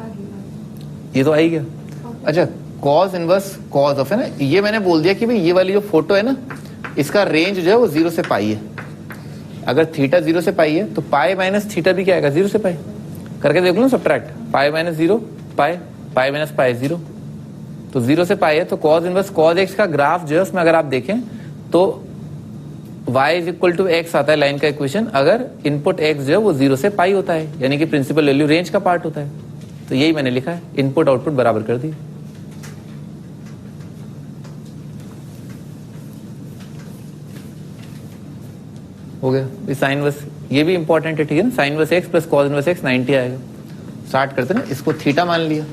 ये तो आ ही गया। अच्छा, कॉस इनवर्स कॉस ऑफ है ना, ये मैंने बोल दिया कि भाई ये वाली जो फोटो है ना, इसका रेंज जो है वो 0 से पाई है। अगर थीटा 0 से पाई है तो पाई माइनस थीटा भी क्या आएगा, 0 से पाई। करके देख लो subtract, pi minus 0 pi, pi minus pi 0, तो 0 से पाई है। तो कॉस इनवर्स कॉस एक्स का ग्राफ जो है उसमें अगर आप देखें तो y is equal to x आता है लाइन का इक्वेशन, अगर इनपुट x जो है वो 0 से पाई होता है, यानी कि प्रिंसिपल वैल्यू रेंज का पार्ट होता है। तो यही मैंने लिखा है, इनपुट आउटपुट बराबर कर दी। हो गया साइन इनवर्स, ये भी इंपॉर्टेंट है, ठीक है ना। Sine inverse x plus cos inverse x 90 आएगा। स्टार्ट करते ना, इसको थीटा मान लिया।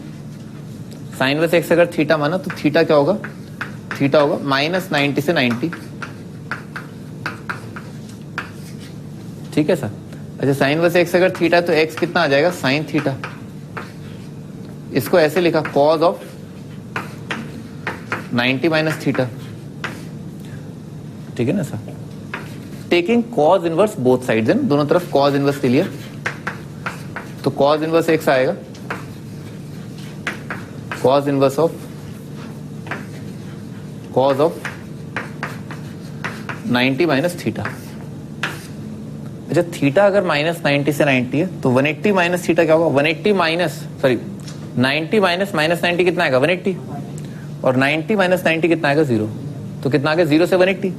साइन इनवर्स एक्स अगर थीटा माना तो थीटा क्या होगा, थीटा होगा माइनस 90 से 90, ठीक है सर। अच्छा, साइन इनवर्स एक्स अगर थीटा तो एक्स कितना आ जाएगा, साइन थीटा। इसको ऐसे लिखा कॉस ऑफ 90 माइनस थीटा, ठीक है ना sir. Taking cos inverse both sides है, दोनों तरफ कॉस इनवर्स ले लिया, तो कॉस इनवर्स एक्स आएगा cos inverse of 90 minus theta. अच्छा थीटा अगर -90 से 90 है तो 180 माइनस थीटा क्या होगा? 180 माइनस 90 माइनस -90 कितना आएगा? 180। और 90 माइनस 90 कितना आएगा? 0। तो कितना आ गया? 0 से 180।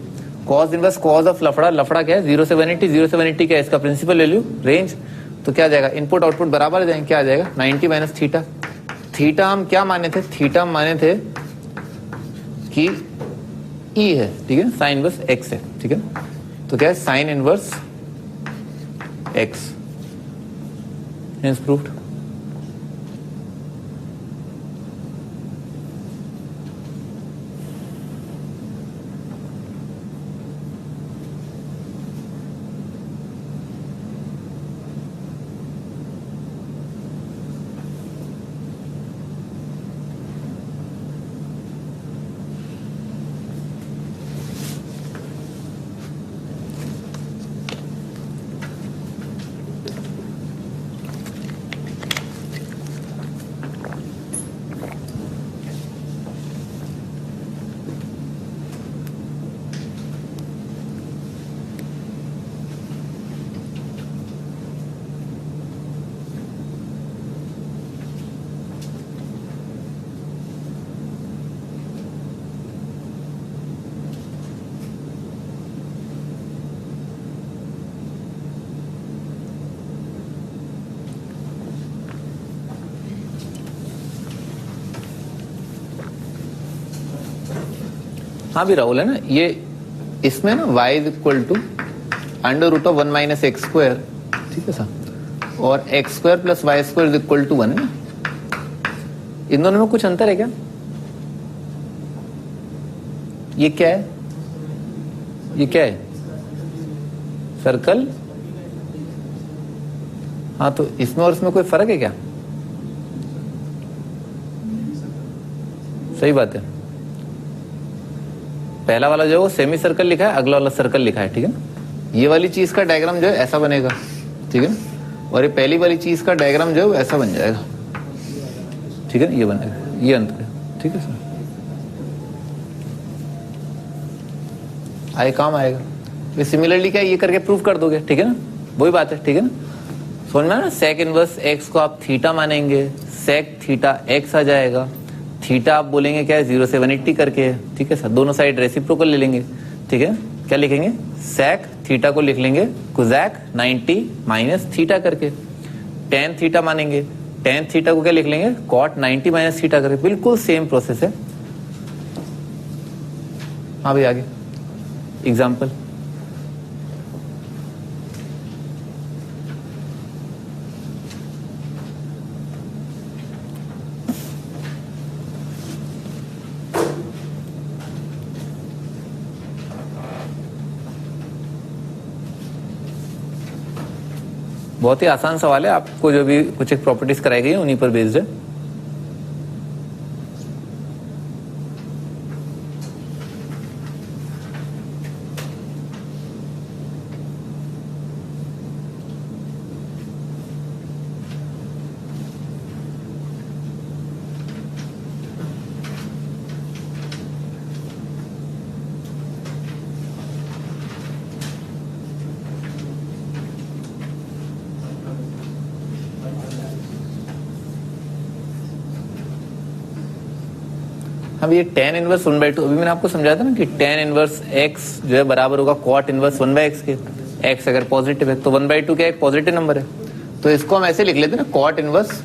कॉस इनवर्स कॉस ऑफ लफड़ा, लफड़ा क्या है? 0 से 180, 0 से 180 क्या है? इसका प्रिंसिपल वैल्यू रेंज। तो क्या आ जाएगा? इनपुट आउटपुट बराबर आ जाएंगे। क्या आ जाएगा? 90 माइनस थीटा। थीटा हम क्या माने थे? थीटा हम माने थे कि ई है, ठीक है, साइन इनवर्स एक्स है, ठीक है। तो क्या है? Sine inverse x. Hence proved. हाँ भी राहुल है ना, ये इसमें ना y is equal to √1 minus x square, ठीक है सर, और x square plus y square is equal to 1 है ना। इन दोनों में कुछ अंतर है क्या? ये क्या है? ये क्या है? सर्कल। हाँ तो इसमें और इसमें कोई फर्क है क्या? सही बात है। पहला वाला जो है वो सेमी सर्कल लिखा है, अगला वाला सर्कल लिखा है, ठीक है ना। ये वाली चीज का डायग्राम जो है ऐसा बनेगा, ठीक है ना, और ये पहली वाली चीज का डायग्राम जो है वो ऐसा बन जाएगा, ठीक है ना, ये बनेगा, ये अंतर है, ठीक है सर। आए काम आएगा। ये सिमिलरली क्या ये करके प्रूव कर दोगे, ठीक है ना, वही बात है, ठीक है ना। समझ में ना, सेक इनवर्स एक्स को आप थीटा मानेंगे, सेक थीटा एक्स आ जाएगा, थीटा आप बोलेंगे क्या है? 0 से 180 करके, ठीक है सर। दोनों साइड रेसिप्रोकल ले लेंगे, ठीक है। क्या लिखेंगे? सेक थीटा को लिख लेंगे कोसैक 90 माइनस थीटा करके। टेन थीटा मानेंगे, टेन थीटा को क्या लिख लेंगे? कॉट 90 माइनस थीटा करके। बिल्कुल सेम प्रोसेस है। हाँ भाई आगे एग्जाम्पल। बहुत ही आसान सवाल है, आपको जो भी कुछ एक प्रॉपर्टीज कराई गई है उन्हीं पर बेस्ड है। अब ये tan इनवर्स 1/2, अभी मैंने आपको समझाया था ना कि tan इनवर्स x जो है बराबर होगा cot इनवर्स 1/x के। x अगर पॉजिटिव है तो 1/2 क्या एक पॉजिटिव नंबर है, तो इसको हम ऐसे लिख लेते हैं ना, cot इनवर्स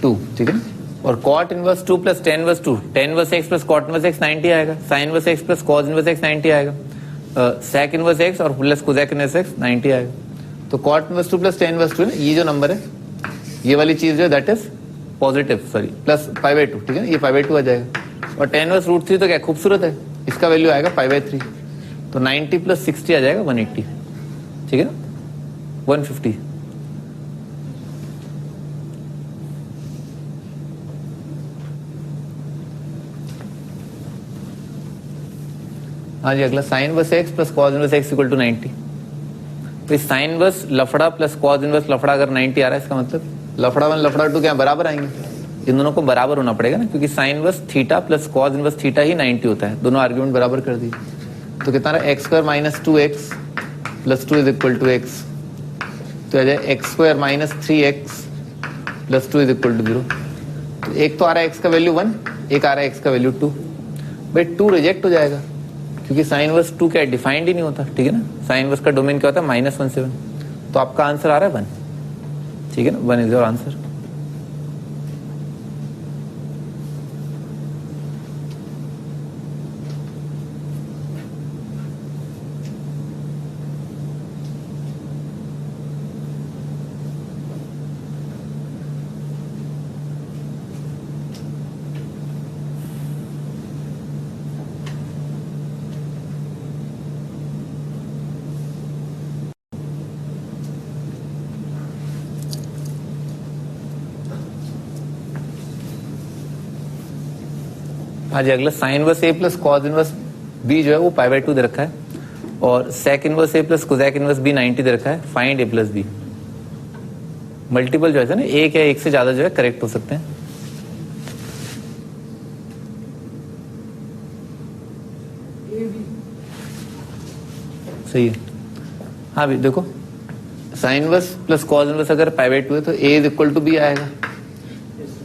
2, ठीक है। और cot inverse 2 plus tan inverse 2, tan inverse x plus cot inverse x 90 आएगा, sin inverse x plus cos inverse x 90 आएगा, sec इनवर्स x और प्लस cosec इनवर्स x 90 आएगा। तो cot inverse 2 plus tan inverse 2 ये जो नंबर है, ये वाली चीज जो है that is positive, sorry plus π/2, ठीक है, ये π/2 आ जाएगा। और tan इनवर्स √3 तो क्या खूबसूरत है, इसका वैल्यू आएगा π/3, तो 90 प्लस 60 आ जाएगा 180, ठीक है ना, 150। हाँ जी अगला sine inverse x plus cos inverse x equal to 90। तो साइन इनवर्स लफड़ा प्लस कॉस इनवर्स लफड़ा अगर 90 आ रहा है, इसका मतलब लफड़ा 1 लफड़ा 2 क्या बराबर आएंगे? इन दोनों को बराबर होना पड़ेगा ना, क्योंकि sine inverse theta plus cos inverse theta ही 90 होता है। दोनों आर्ग्यूमेंट बराबर कर दी, तो कितना रहा? x² minus 2x plus 2 is equal to x, तो आ जाए x square minus 3x plus 2 is equal to 0। तो एक तो आ रहा है x का वैल्यू 1, एक आ रहा है x का वैल्यू 2। भाई 2 रिजेक्ट हो जाएगा क्योंकि साइन इनवर्स 2 क्या डिफाइंड ही नहीं होता, ठीक है ना। साइन इनवर्स का डोमेन क्या होता है, -1 से 1। तो आपका आंसर आ रहा है 1, ठीक है ना। 1 इज योर आंसर। हाँ जी, अगला साइन इनवर्स ए प्लस कॉस इनवर्स बी जो है वो π/2 दे रखा है, और सेक इनवर्स ए प्लस कोसेक इनवर्स बी 90 दे रखा है। फाइंड ए प्लस बी। मल्टीपल जो है ना, एक या एक से ज्यादा जो है करेक्ट हो सकते हैं। ए बी सही है। हाँ भी देखो, sine inverse plus cos inverse अगर π/2 है तो ए इज इक्वल टू बी आएगा।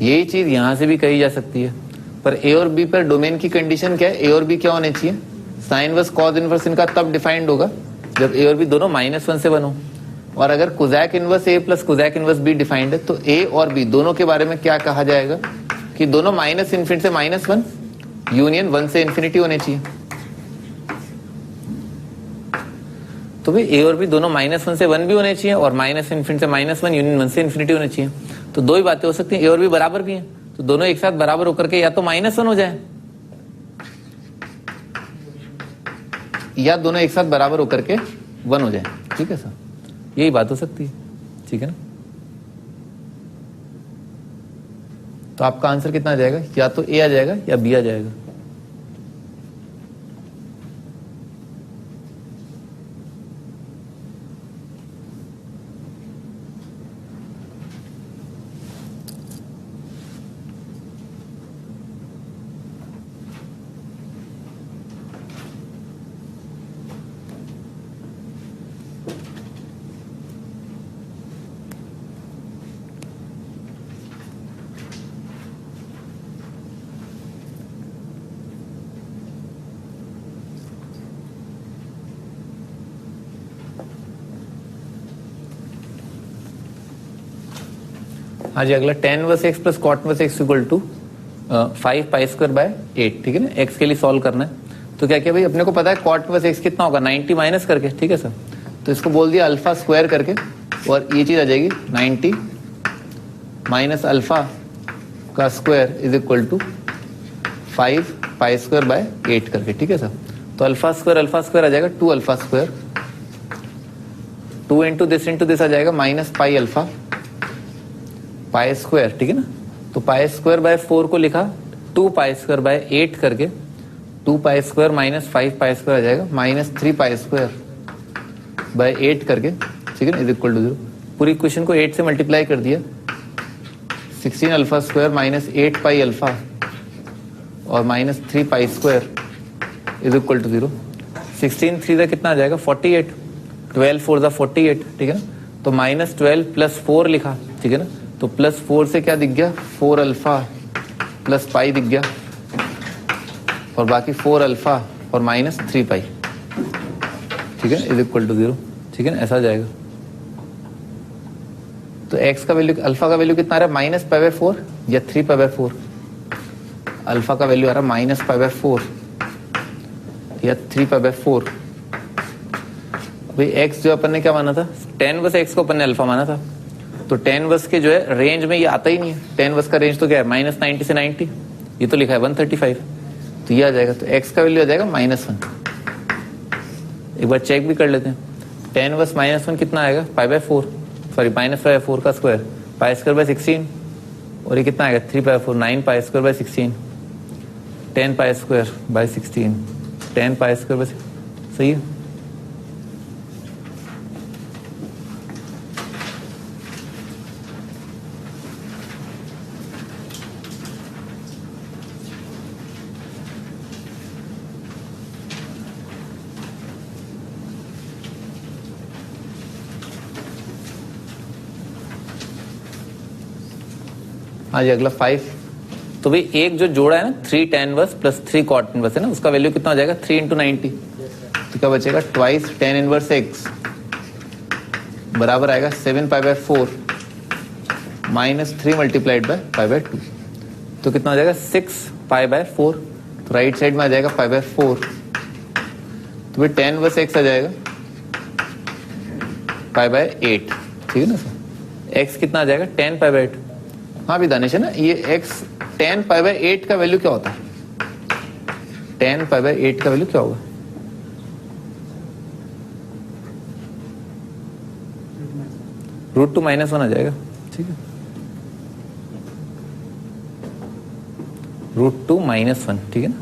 यही चीज यहां से भी कही जा सकती है, पर ए और बी पर डोमेन की कंडीशन क्या है, ए और बी क्या होने चाहिए, साइन इनवर्स कॉस इनवर्स इनका तब डिफाइंड होगा जब ए और बी दोनों -1 से 1 हो। और अगर cosec inverse A plus cosec inverse be defined है तो ए और बी दोनों के बारे में क्या कहा जाएगा कि दोनों -∞ से -1 यूनियन 1 से इंफिनिटी होने चाहिए। तो भाई ए और बी दोनों -1 से 1 भी होने चाहिए और -∞ से -1 यूनियन 1 से इंफिनिटी होने चाहिए। तो दो ही बातें हो सकती हैं, ए और बी बराबर भी हैं, तो दोनों एक साथ बराबर होकर के या तो -1 हो जाए या दोनों एक साथ बराबर होकर के 1 हो जाए, ठीक है सर। यही बात हो सकती है, ठीक है ना। तो आपका आंसर कितना आ जाएगा, या तो ए आ जाएगा या बी आ जाएगा। हाँ जी, अगला tan inverse x plus cot inverse x equal to 5 π²/8, ठीक है ना। x के लिए सॉल्व करना है तो क्या किया भाई, अपने को पता है cot इनवर्स x कितना होगा, 90 माइनस करके, ठीक है सर। तो इसको बोल दिया अल्फा स्क्वायर करके, और ये चीज आ जाएगी 90 माइनस अल्फा का स्क्वायर इज इक्वल टू 5 π² करके, ठीक है सर। तो अल्फा स्क्वायर आ जाएगा 2 अल्फा स्क्वायर, 2 इंटू दिस आ जाएगा -π अल्फा π², ठीक है ना। तो π²/4 को लिखा 2π²/8 करके, 2π² माइनस 5π² आ जाएगा -3π²/8 करके, ठीक है ना, इज इक्वल टू 0। पूरी इक्वेशन को 8 से मल्टीप्लाई कर दिया, 16 अल्फा स्क्वायर माइनस 8π अल्फा और -3π² इज इक्वल टू 0। 16 3 कितना आ जाएगा 48, 12 4 48, ठीक है ना। तो -12 प्लस 4 लिखा, ठीक है ना। तो +4 से क्या दिख गया, 4 अल्फा प्लस पाई दिख गया, और बाकी 4 अल्फा और -3π, ठीक है, इज इक्वल टू 0, ठीक है ना। ऐसा जाएगा। तो x का वैल्यू, अल्फा का वैल्यू कितना आ रहा है, -π/4 या 3π/4। अल्फा का वैल्यू आ रहा है -π/4 या 3π/4। भाई x जो अपन ने क्या माना था, tan इनवर्स x को अपन ने अल्फा माना था, तो tan इनवर्स के जो है रेंज में ये आता ही नहीं है। tan इनवर्स का रेंज तो क्या है, -90 से 90, ये तो लिखा है 135, तो ये आ जाएगा। तो x का वैल्यू आ जाएगा -1। एक बार चेक भी कर लेते हैं, tan इनवर्स -1 कितना आएगा, π/4, सॉरी -π/4 का स्क्वायर, π²/16, और ये कितना आएगा 3π/4, 9π²/16, 10π²/16, 10π², सही है। हाँ जी अगला 5। तो भाई एक जो जोड़ा है ना 3 tan inverse plus 3 cot inverse है ना, उसका वैल्यू कितना हो जाएगा 3 × 90। तो क्या बचेगा ट्वाइस tan इनवर्स x बराबर आएगा 7π/4 माइनस 3 मल्टीप्लाइड बाय π/2। तो कितना हो जाएगा 6π/4। तो राइट साइड में आ जाएगा π/4। तो भाई tan इनवर्स x आ जाएगा π/8। ठीक है ना सर। x कितना आ जाएगा 10π/8। हाँ भी दानिश है ना, ये x 10π/8 का वैल्यू क्या होता है? 10π/8 का वैल्यू क्या होगा? √2 -1 आ जाएगा। ठीक है, √2 -1। ठीक है ना।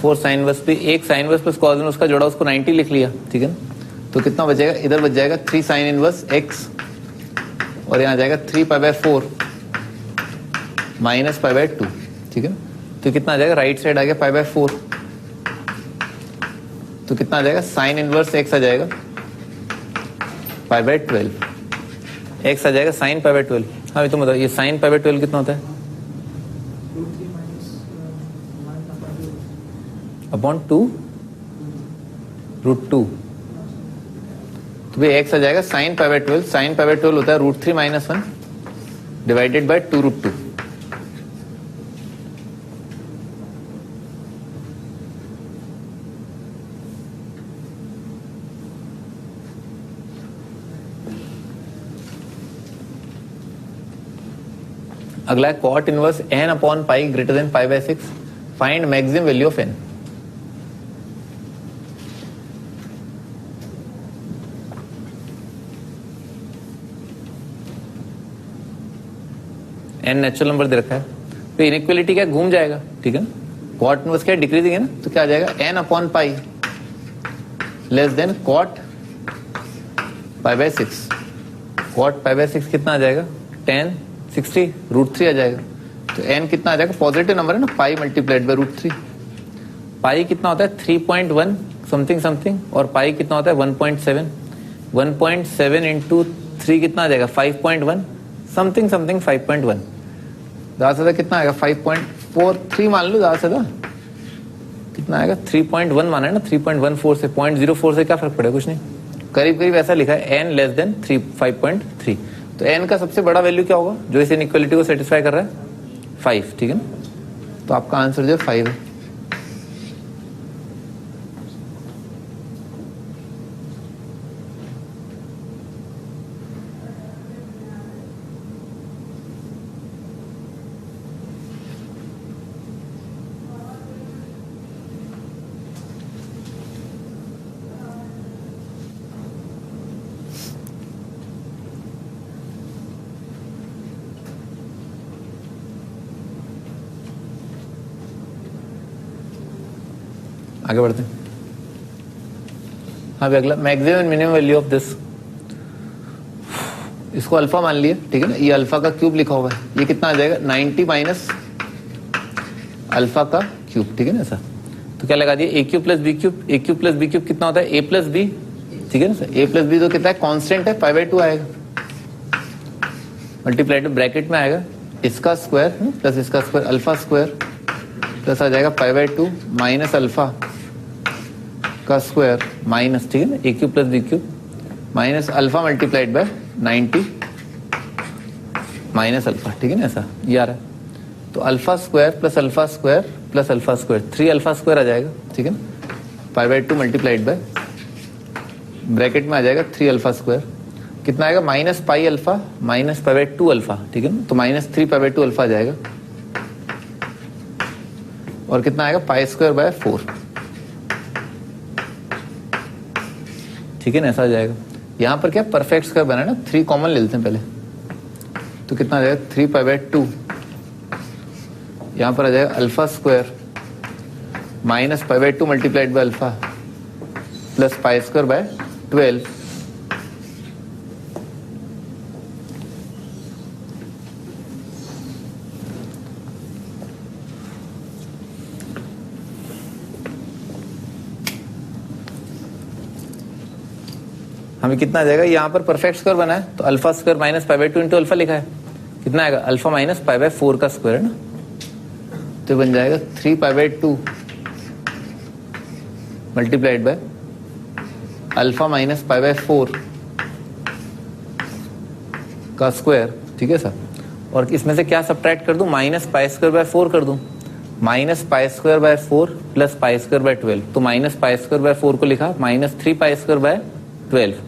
फोर साइन इनवर्स भी, एक sine inverse plus cos inverse का जोड़ा उसको 90 लिख लिया। ठीक है ना। तो कितना बचेगा, इधर बच जाएगा 3 साइन इनवर्स x और यहाँ जाएगा 3π/4 माइनस π/2। ठीक है ना। तो कितना आ जाएगा, राइट साइड आ गया π/4। तो कितना आ जाएगा, साइन इनवर्स x आ जाएगा π/12। x आ जाएगा साइन π/12। हाँ तो बताओ ये साइन π/12 कितना होता है? अपॉन 2 √2। तो भाई x आ जाएगा साइन π/12। साइन π/12 होता है √3 - 1 डिवाइडेड बाय 2 √2। अगला है cot inverse n/π greater than π/6। Find maximum value of n। n natural number दे रखा है, तो इनइक्वालिटी क्या घूम जाएगा। ठीक है ना। कॉट इनवर्स क्या डिक्रीजिंग है ना, तो क्या आ जाएगा n/π less than cot π/6। Cot π/6 कितना आ जाएगा 10 60 √3 आ जाएगा। तो n कितना आ जाएगा, पॉजिटिव नंबर है ना, पाई मल्टीप्लाइड बाय √3। पाई कितना होता है 3.1 समथिंग समथिंग, और पाई कितना होता है 1.7। 1.7 इंटू 3 कितना आ जाएगा 5.1 समथिंग समथिंग 5.1। ज्यादा से ज्यादा कितना आएगा 5.43 मान लो, ज्यादा से ज्यादा कितना आएगा 3.1 माना है ना, 3.14 से 0.04 से क्या फर्क पड़ेगा, कुछ नहीं, करीब करीब ऐसा लिखा है n लेस देन 5.3। तो n का सबसे बड़ा वैल्यू क्या होगा जो इस इनइक्वालिटी को सेटिस्फाई कर रहा है 5। ठीक है ना। तो आपका आंसर जो है 5 है। आगे बढ़ते हैं। हाँ भी अगला maximum and minimum value of this, इसको अल्फा मान लिया। ठीक है ना। ये अल्फा का क्यूब लिखा हुआ है, ये कितना आ जाएगा 90 माइनस अल्फा का क्यूब। ठीक है ना सर। तो क्या लगा दिया a cube plus B cube. a cube plus B cube कितना होता है a प्लस बी। ठीक है ना सर। a प्लस बी तो कितना है, कांस्टेंट है, π/2 आएगा, मल्टीप्लाइड ब्रैकेट में आएगा इसका स्क्वायर प्लस इसका स्क्वायर, अल्फा स्क्वायर प्लस आ जाएगा π/2 माइनस अल्फा का स्क्वायर माइनस, ठीक है ना, a cube plus B cube minus alpha multiplied by 90 minus alpha. ठीक है ना, ऐसा ये आ रहा है। तो alpha square plus alpha square plus alpha square 3 alpha square आ जाएगा। ठीक है ना, π/2 मल्टीप्लाइड बाय ब्रैकेट में आ जाएगा 3 अल्फा स्क्वायर, कितना आएगा minus pi alpha minus π/2 alpha. ठीक है ना, तो माइनस 3 π/2 अल्फा आ जाएगा और कितना आएगा π²/4। ठीक है ना, ऐसा आ जाएगा। यहां पर क्या परफेक्ट स्क्वायर बना है ना, 3 कॉमन ले लेते हैं पहले, तो कितना आ जाएगा 3π/2, यहां पर आ जाएगा alpha square minus π/2 multiplied by alpha plus π²/12। हमें कितना आ जाएगा, यहां पर परफेक्ट स्क्वायर बना है तो alpha square minus π/2 into alpha लिखा है, कितना आएगा अल्फा माइनस π/4 का स्क्वायर है ना, तो बन जाएगा 3π/2 मल्टीप्लाइड बाय अल्फा माइनस π/4 का स्क्वायर, ठीक है सर। और इसमें से क्या सब्ट्रैक्ट कर दूं, माइनस π²/4 कर दूं, माइनस π²/4 प्लस π²/12, तो माइनस π²/4 को लिखा minus 3π²/12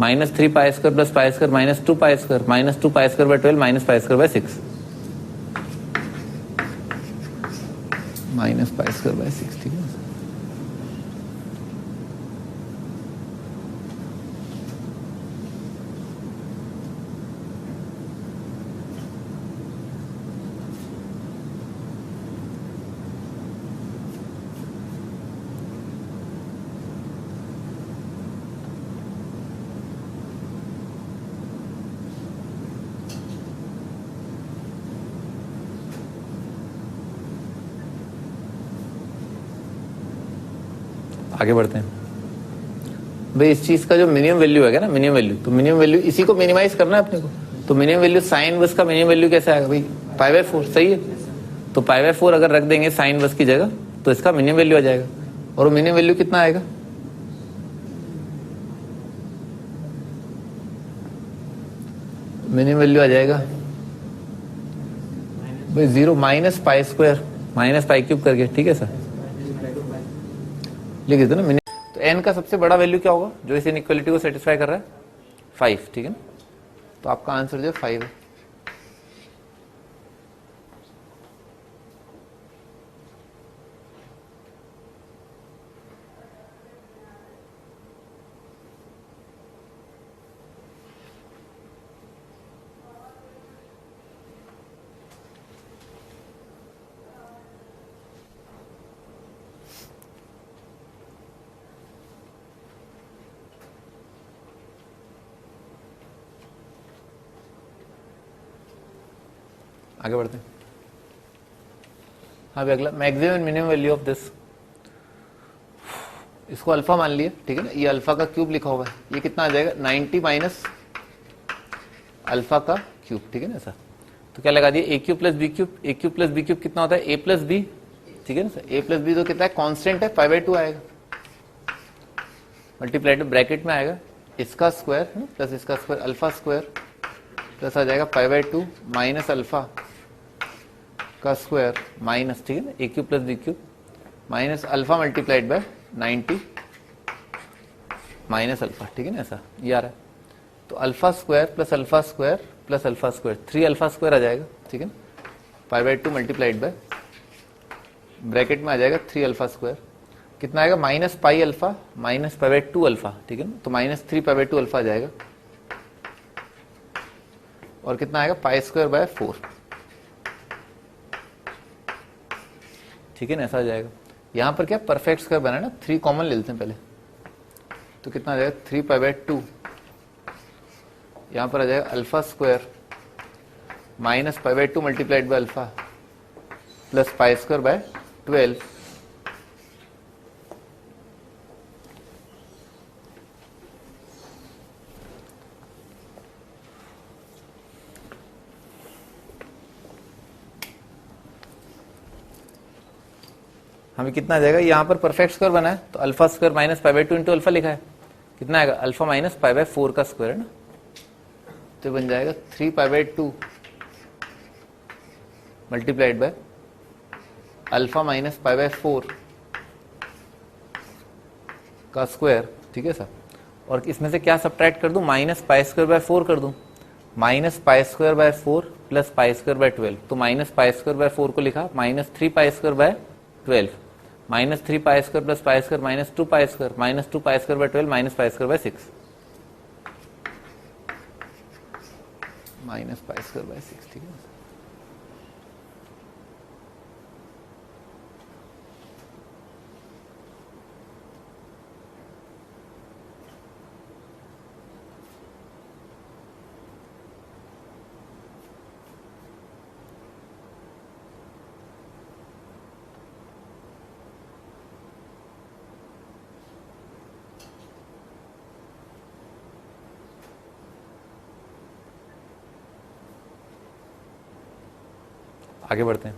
minus 3π² plus π² minus 2π² minus 2π²/12 minus π²/6 minus π²/6, ठीक है। आगे बढ़ते हैं भाई, इस चीज का जो मिनिमम वैल्यू है ना, मिनिमम वैल्यू, तो मिनिमम वैल्यू इसी को मिनिमाइज करना है अपने को, तो मिनिमम वैल्यू साइन इनवर्स का मिनिमम वैल्यू कैसे आएगा भाई, π/4, सही है। तो π/4 अगर रख देंगे साइन इनवर्स की जगह तो इसका मिनिमम वैल्यू आ जाएगा, और वो मिनिमम वैल्यू कितना आएगा, मिनिमम वैल्यू आ जाएगा भाई 0 माइनस π² माइनस π³ करके, ठीक है सर, लिख देते ना। तो n का सबसे बड़ा वैल्यू क्या होगा जो इस इनइक्वालिटी को सेटिस्फाई कर रहा है, 5, ठीक है ना। तो आपका आंसर जो 5 है। आगे बढ़ते हैं। हाँ भी अगला, maximum and minimum value of this, इसको अल्फा मान लिया, ठीक है ना, ये अल्फा का क्यूब लिखा हुआ है, ये कितना आ जाएगा 90 माइनस अल्फा का क्यूब, ठीक है ना सर। तो क्या लगा दिया a³ plus b³ a³ plus b³ कितना होता है a प्लस b, ठीक है ना सर। a प्लस b तो कितना है, कांस्टेंट है, π/2 आएगा, मल्टीप्लाइड ब्रैकेट में आएगा इसका स्क्वायर प्लस इसका स्क्वायर अल्फा स्क्वायर प्लस आ जाएगा π/2 माइनस अल्फा का स्क्वायर माइनस, ठीक है ना, a³ plus b³ minus alpha multiplied by 90 minus alpha, ठीक है ना, ऐसा ये आ रहा है। तो alpha square plus alpha square plus alpha square 3 alpha square आ जाएगा, ठीक है ना, π/2 मल्टीप्लाइड बाय ब्रैकेट में आ जाएगा 3 अल्फा स्क्वायर, कितना आएगा minus pi alpha minus π/2 alpha, ठीक है ना, तो माइनस 3 π/2 अल्फा आ जाएगा, और कितना आएगा π²/4, ठीक है ना, ऐसा आ जाएगा। यहां पर क्या परफेक्ट स्क्वायर बना है ना, 3 कॉमन ले लेते हैं पहले, तो कितना आ जाएगा 3π/2, यहां पर आ जाएगा alpha square minus π/2 multiplied by alpha plus π²/12, हमें कितना आ जाएगा, यहां पर परफेक्ट स्क्वायर बना है तो alpha square minus π/2 into alpha लिखा है, कितना आएगा अल्फा माइनस π/4 का स्क्वायर है ना, तो बन जाएगा 3π/2 मल्टीप्लाइड बाय अल्फा माइनस π/4 का स्क्वायर, ठीक है सर। और इसमें से क्या सब्ट्रैक्ट कर दूं, माइनस π²/4 कर दूं, माइनस π²/4 प्लस π²/12, तो माइनस π²/4 को लिखा minus 3π²/12 minus 3π² plus π² minus 2π² minus 2π²/12 minus π²/6, minus pi square by 6, ठीक है। आगे बढ़ते हैं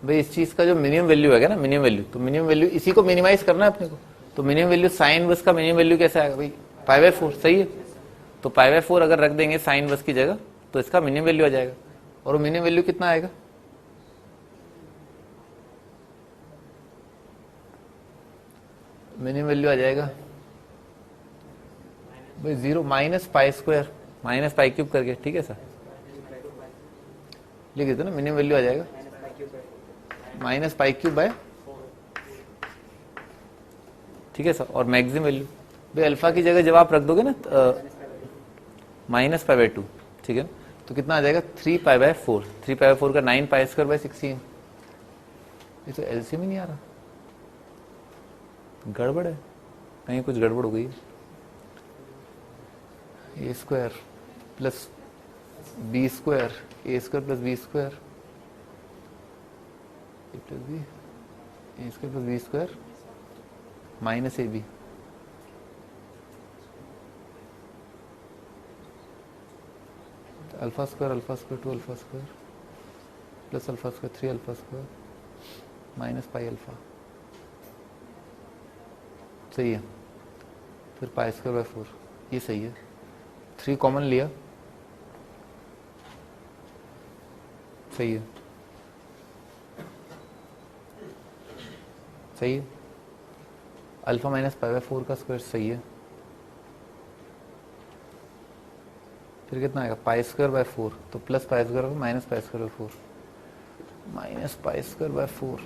भाई। इस चीज का जो मिनिमम वैल्यू है ना, मिनिमम वैल्यू, तो मिनिमम वैल्यू इसी को मिनिमाइज करना है अपने को। तो मिनिमम वैल्यू साइन इनवर्स का मिनिमम वैल्यू कैसे आएगा भाई? पाई बाय 4, सही है। तो पाई बाय 4 अगर रख देंगे साइन इनवर्स की जगह तो इसका मिनिमम वैल्यू आ जाएगा। और वो मिनिमम वैल्यू कितना आएगा? मिनिमम वैल्यू आ जाएगा भाई 0 माइनस पाई स्क्वायर माइनस पाई क्यूब करके, ठीक है सर, लिख देते ना। मिनिमम वैल्यू आ जाएगा माइनस पाई क्यूब बाय, ठीक है सर। और मैक्सिमम वैल्यू भाई अल्फा की जगह जब आप रख दोगे ना माइनस पाई बाय 2, ठीक है, तो कितना आ जाएगा? 3 पाई बाय 4। 3 पाई बाय 4 का 9 पाई स्क्वायर बाय 16। ये तो एलसीएम ही नहीं आ रहा, गड़बड़ है, कहीं कुछ गड़बड़ हो गई। A square plus B square, A square plus B square, A plus B, A square plus B square minus A B. Alpha square 2 alpha square plus alpha square 3 alpha square minus pi alpha, सही है। फिर पाई स्क्वायर बाय 4, ये सही है। 3 कॉमन लिया, सही है, सही है। अल्फा माइनस पाई बाय 4 का स्क्वायर, सही है। फिर कितना आएगा? पाई स्क्वायर बाय 4, तो plus pi square bye minus pi square bye 4, minus pi square bye 4,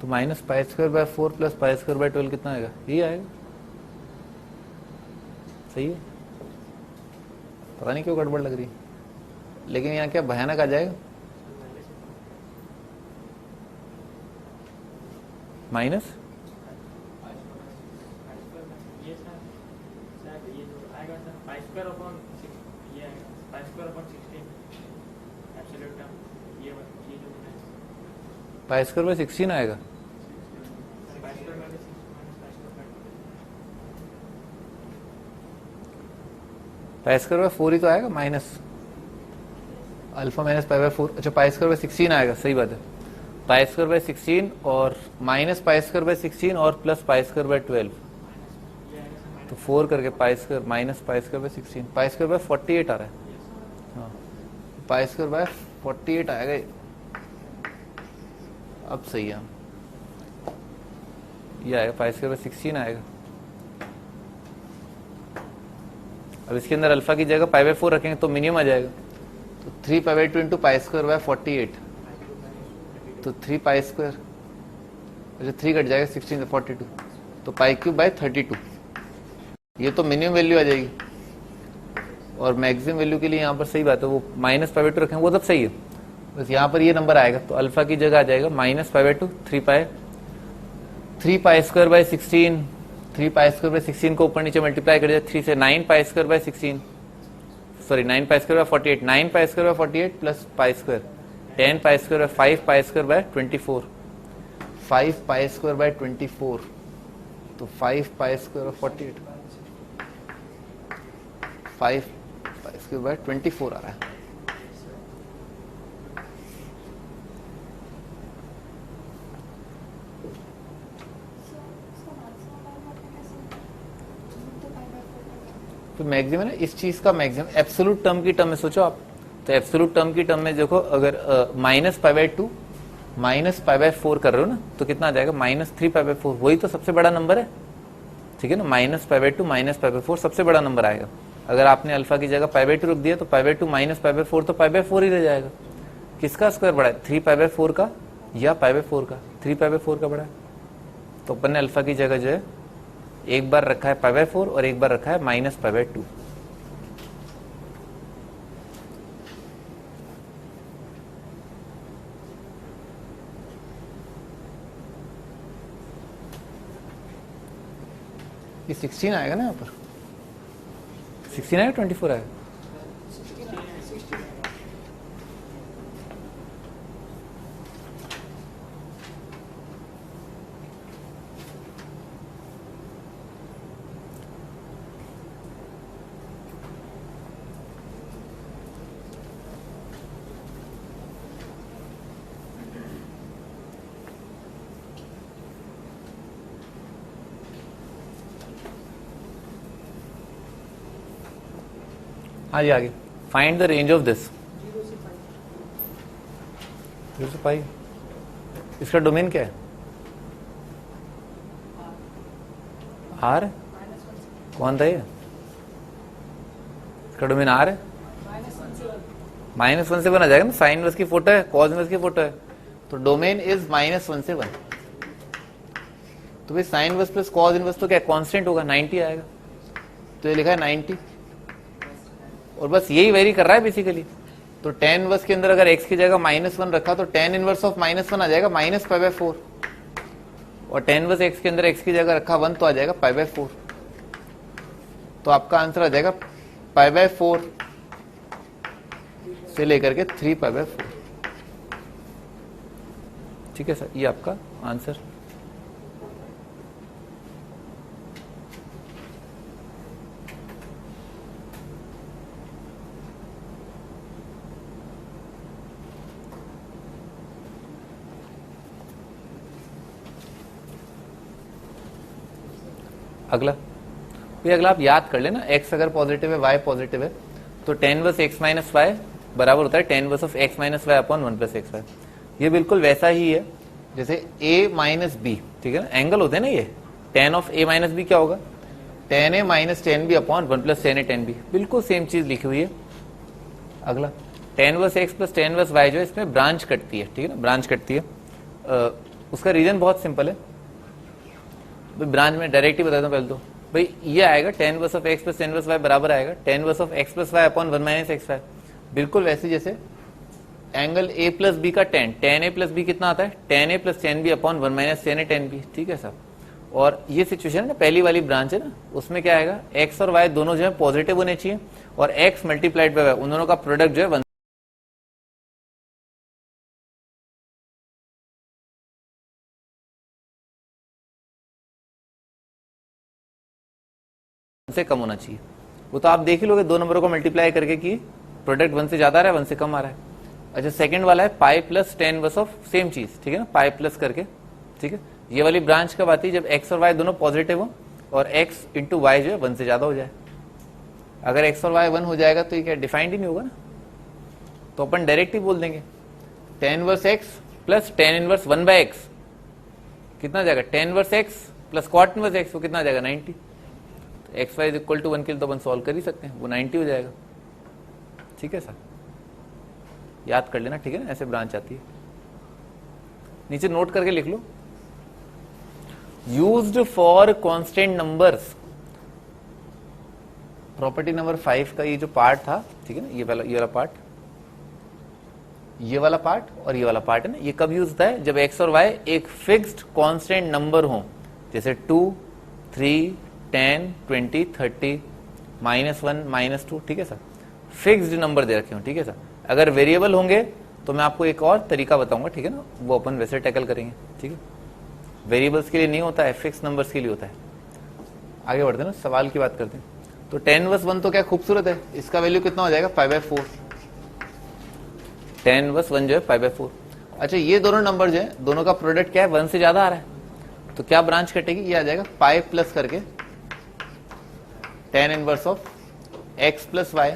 तो minus pi square bye 4 plus pi square bye 12 कितना आएगा? ये आएगा, सही है। पता नहीं क्यों गड़बड़ लग रही, लेकिन यहाँ क्या भयानक आ जाएगा? माइनस पाई स्क्वायर बाय 16 आएगा। पाई स्क्वायर बाय 4 ही तो आएगा, minus alpha minus pi by 4। अच्छा, पाई स्क्वायर बाय 16 आएगा, सही बात है। पाई स्क्वायर बाय 16 और माइनस पाई स्क्वायर बाय 16 और प्लस पाई स्क्वायर बाय 12, तो 4 करके pi square minus pi square bye 16, पाई स्क्वायर बाय 48 आ रहा है। हाँ, पाई स्क्वायर बाय 48 आएगा, अब सही है। ये आएगा पाई स्क्वायर बाय 16 आएगा। अब इसके अंदर अल्फा की जगह पाई बाय 4 रखेंगे तो मिनिमम आ जाएगा। तो 3 pi by 2 into pi square bye 48, तो 3 पाई स्क्वायर, अच्छा 3 कट जाएगा 16 से 42, तो पाई क्यूब बाय 32। ये तो मिनिमम वैल्यू आ जाएगी। और मैक्सिमम वैल्यू के लिए यहाँ पर सही बात है, वो माइनस पाई बाय 2 रखेंगे, वो तब सही है। बस यहाँ पर ये नंबर आएगा, तो अल्फा की जगह आ जाएगा minus pi by 2, 3 pi square bye 16, 3 pi square bye 16 को ऊपर नीचे मल्टीप्लाई कर दिया 3 से, 9 पाई स्क्वायर बाय 16, सॉरी 9 पाई स्क्वायर बाय 48, 9 पाई square bye 48 plus pi square 10 पाई स्क्वायर बाय 5 पाई स्क्वायर बाय 24, 5 पाई स्क्वायर बाय 24, तो 5 पाई स्क्वायर बाय 48, 5 पाई स्क्वायर बाय 24 आ रहा है। तो मैक्सिमम है ना, इस चीज का मैक्सिमम एब्सोल्यूट टर्म की टर्म में सोचो आप, तो एब्सोल्यूट टर्म की टर्म में देखो, अगर minus pi by 2 minus pi by 4 कर रहे हो ना, तो कितना आ जाएगा? माइनस 3 पाई बाय 4, वही तो सबसे बड़ा नंबर है, ठीक है ना। Minus pi by 2 minus pi by 4 सबसे बड़ा नंबर आएगा। अगर आपने अल्फा की जगह पाई बाय 2 रख दिया, तो pi by 2 minus pi by 4, तो पाई बाय 4 ही रह जाएगा। किसका स्क्वायर बड़ा है? 3 पाई बाय 4 का या पाई बाय 4 का? 3 पाई बाय 4 का बड़ा है। तो अपन ने अल्फा की जगह जो है एक बार रखा है पाई बाय 4 और एक बार रखा है माइनस पाई बाय 2, ये 16 आएगा ना यहाँ पर, 16 आएगा 24 आएगा? हाँ जी आगे, find the range of this. 0 से पाई। इसका डोमेन क्या है? आर। कौन था ये? इसका डोमेन आर है। -1 से 1 आ जाएगा ना, साइन इनवर्स की फोटो है, कॉस इनवर्स की फोटो है, तो डोमेन इज -1 से 1। तो भाई sine inverse plus cos inverse तो क्या कांस्टेंट होगा, 90 आएगा, तो ये लिखा है 90, और बस यही वेरी कर रहा है बेसिकली। तो tan इनवर्स के अंदर अगर x की जगह -1 रखा तो tan इनवर्स ऑफ -1 आ जाएगा -π/4, और tan इनवर्स x के अंदर x की जगह रखा 1 तो आ जाएगा π/4, तो आपका आंसर आ जाएगा π/4 से लेकर के 3π/4। ठीक है सर, ये आपका आंसर। अगला ये अगला आप याद कर लेना, x अगर पॉजिटिव है y पॉजिटिव है तो tan inverse x minus y बराबर होता है tan inverse of x minus y upon 1 plus x y. ये बिल्कुल वैसा ही है जैसे a माइनस बी, ठीक है ना, एंगल होते हैं ना ये, tan of a minus b क्या होगा, tan a minus tan b upon 1 plus tan a tan b, बिल्कुल सेम चीज लिखी हुई है। अगला tan inverse x plus tan inverse y जो है इसमें ब्रांच कटती है, ठीक है ना, ब्रांच कटती है। उसका रीजन बहुत सिंपल है, ब्रांच में डायरेक्ट ही बताता हूँ पहले तो भाई, ये आएगा tan inverse of x plus tan inverse y बराबर आएगा tan inverse of x plus y upon 1 minus x y, बिल्कुल वैसे जैसे एंगल a प्लस बी का tan a प्लस बी कितना आता है, tan a plus tan b upon 1 minus tan a tan b, ठीक है सर। और ये सिचुएशन है ना, पहली वाली ब्रांच है ना, उसमें क्या आएगा, x और y दोनों जो है पॉजिटिव होने चाहिए, और x मल्टीप्लाइड बाय y उन दोनों का प्रोडक्ट जो है से कम होना चाहिए। वो तो आप देख ही लोगे, दो नंबरों को मल्टीप्लाई करके कि प्रोडक्ट 1 से ज्यादा आ रहा है 1 से कम आ रहा है। अच्छा, सेकंड वाला है pi plus tan inverse of same चीज, ठीक है ना, पाई प्लस करके, ठीक है। ये वाली ब्रांच कब आती है, जब x और y दोनों पॉजिटिव हो और x इंटू वाई जो है 1 से ज्यादा हो जाए। अगर x और y 1 हो जाएगा तो ये क्या डिफाइंड ही नहीं होगा ना, तो अपन डायरेक्ट ही बोल देंगे tan inverse x plus tan inverse 1/x कितना जाएगा, tan inverse x plus cot inverse x, वो कितना जाएगा 90। X y is equal to 1 के लिए तो अपन सॉल्व कर ही सकते हैं, वो 90 हो जाएगा। ठीक है सर, याद कर लेना, ठीक है ना, ऐसे ब्रांच आती है। नीचे नोट करके लिख लो, used for constant numbers, property number 5 का ये जो पार्ट था, ठीक है ना, ये वाला पार्ट, ये वाला पार्ट और ये वाला पार्ट है ना, ये कब यूज होता है, जब एक्स और वाई एक फिक्स्ड कांस्टेंट नंबर हो, जैसे 2, 3, 10, 20, 30, -1, -2, ठीक है सर, फिक्स्ड नंबर दे रखे हो, ठीक है सर। अगर वेरिएबल होंगे तो मैं आपको एक और तरीका बताऊंगा, ठीक है ना, वो अपन वैसे टैकल करेंगे, ठीक है। वेरिएबल्स के लिए नहीं होता है, फिक्स नंबर्स के लिए होता है। आगे बढ़ते हैं ना, सवाल की बात करते हैं। तो tan इनवर्स 1 तो क्या खूबसूरत है, इसका वैल्यू कितना हो जाएगा, π/4, tan इनवर्स 1 जो है π/4। अच्छा, ये दोनों नंबर जो है, दोनों का प्रोडक्ट क्या है, 1 से ज्यादा आ रहा है, तो क्या ब्रांच कटेगी, ये आ जाएगा पाई प्लस करके tan inverse of x plus y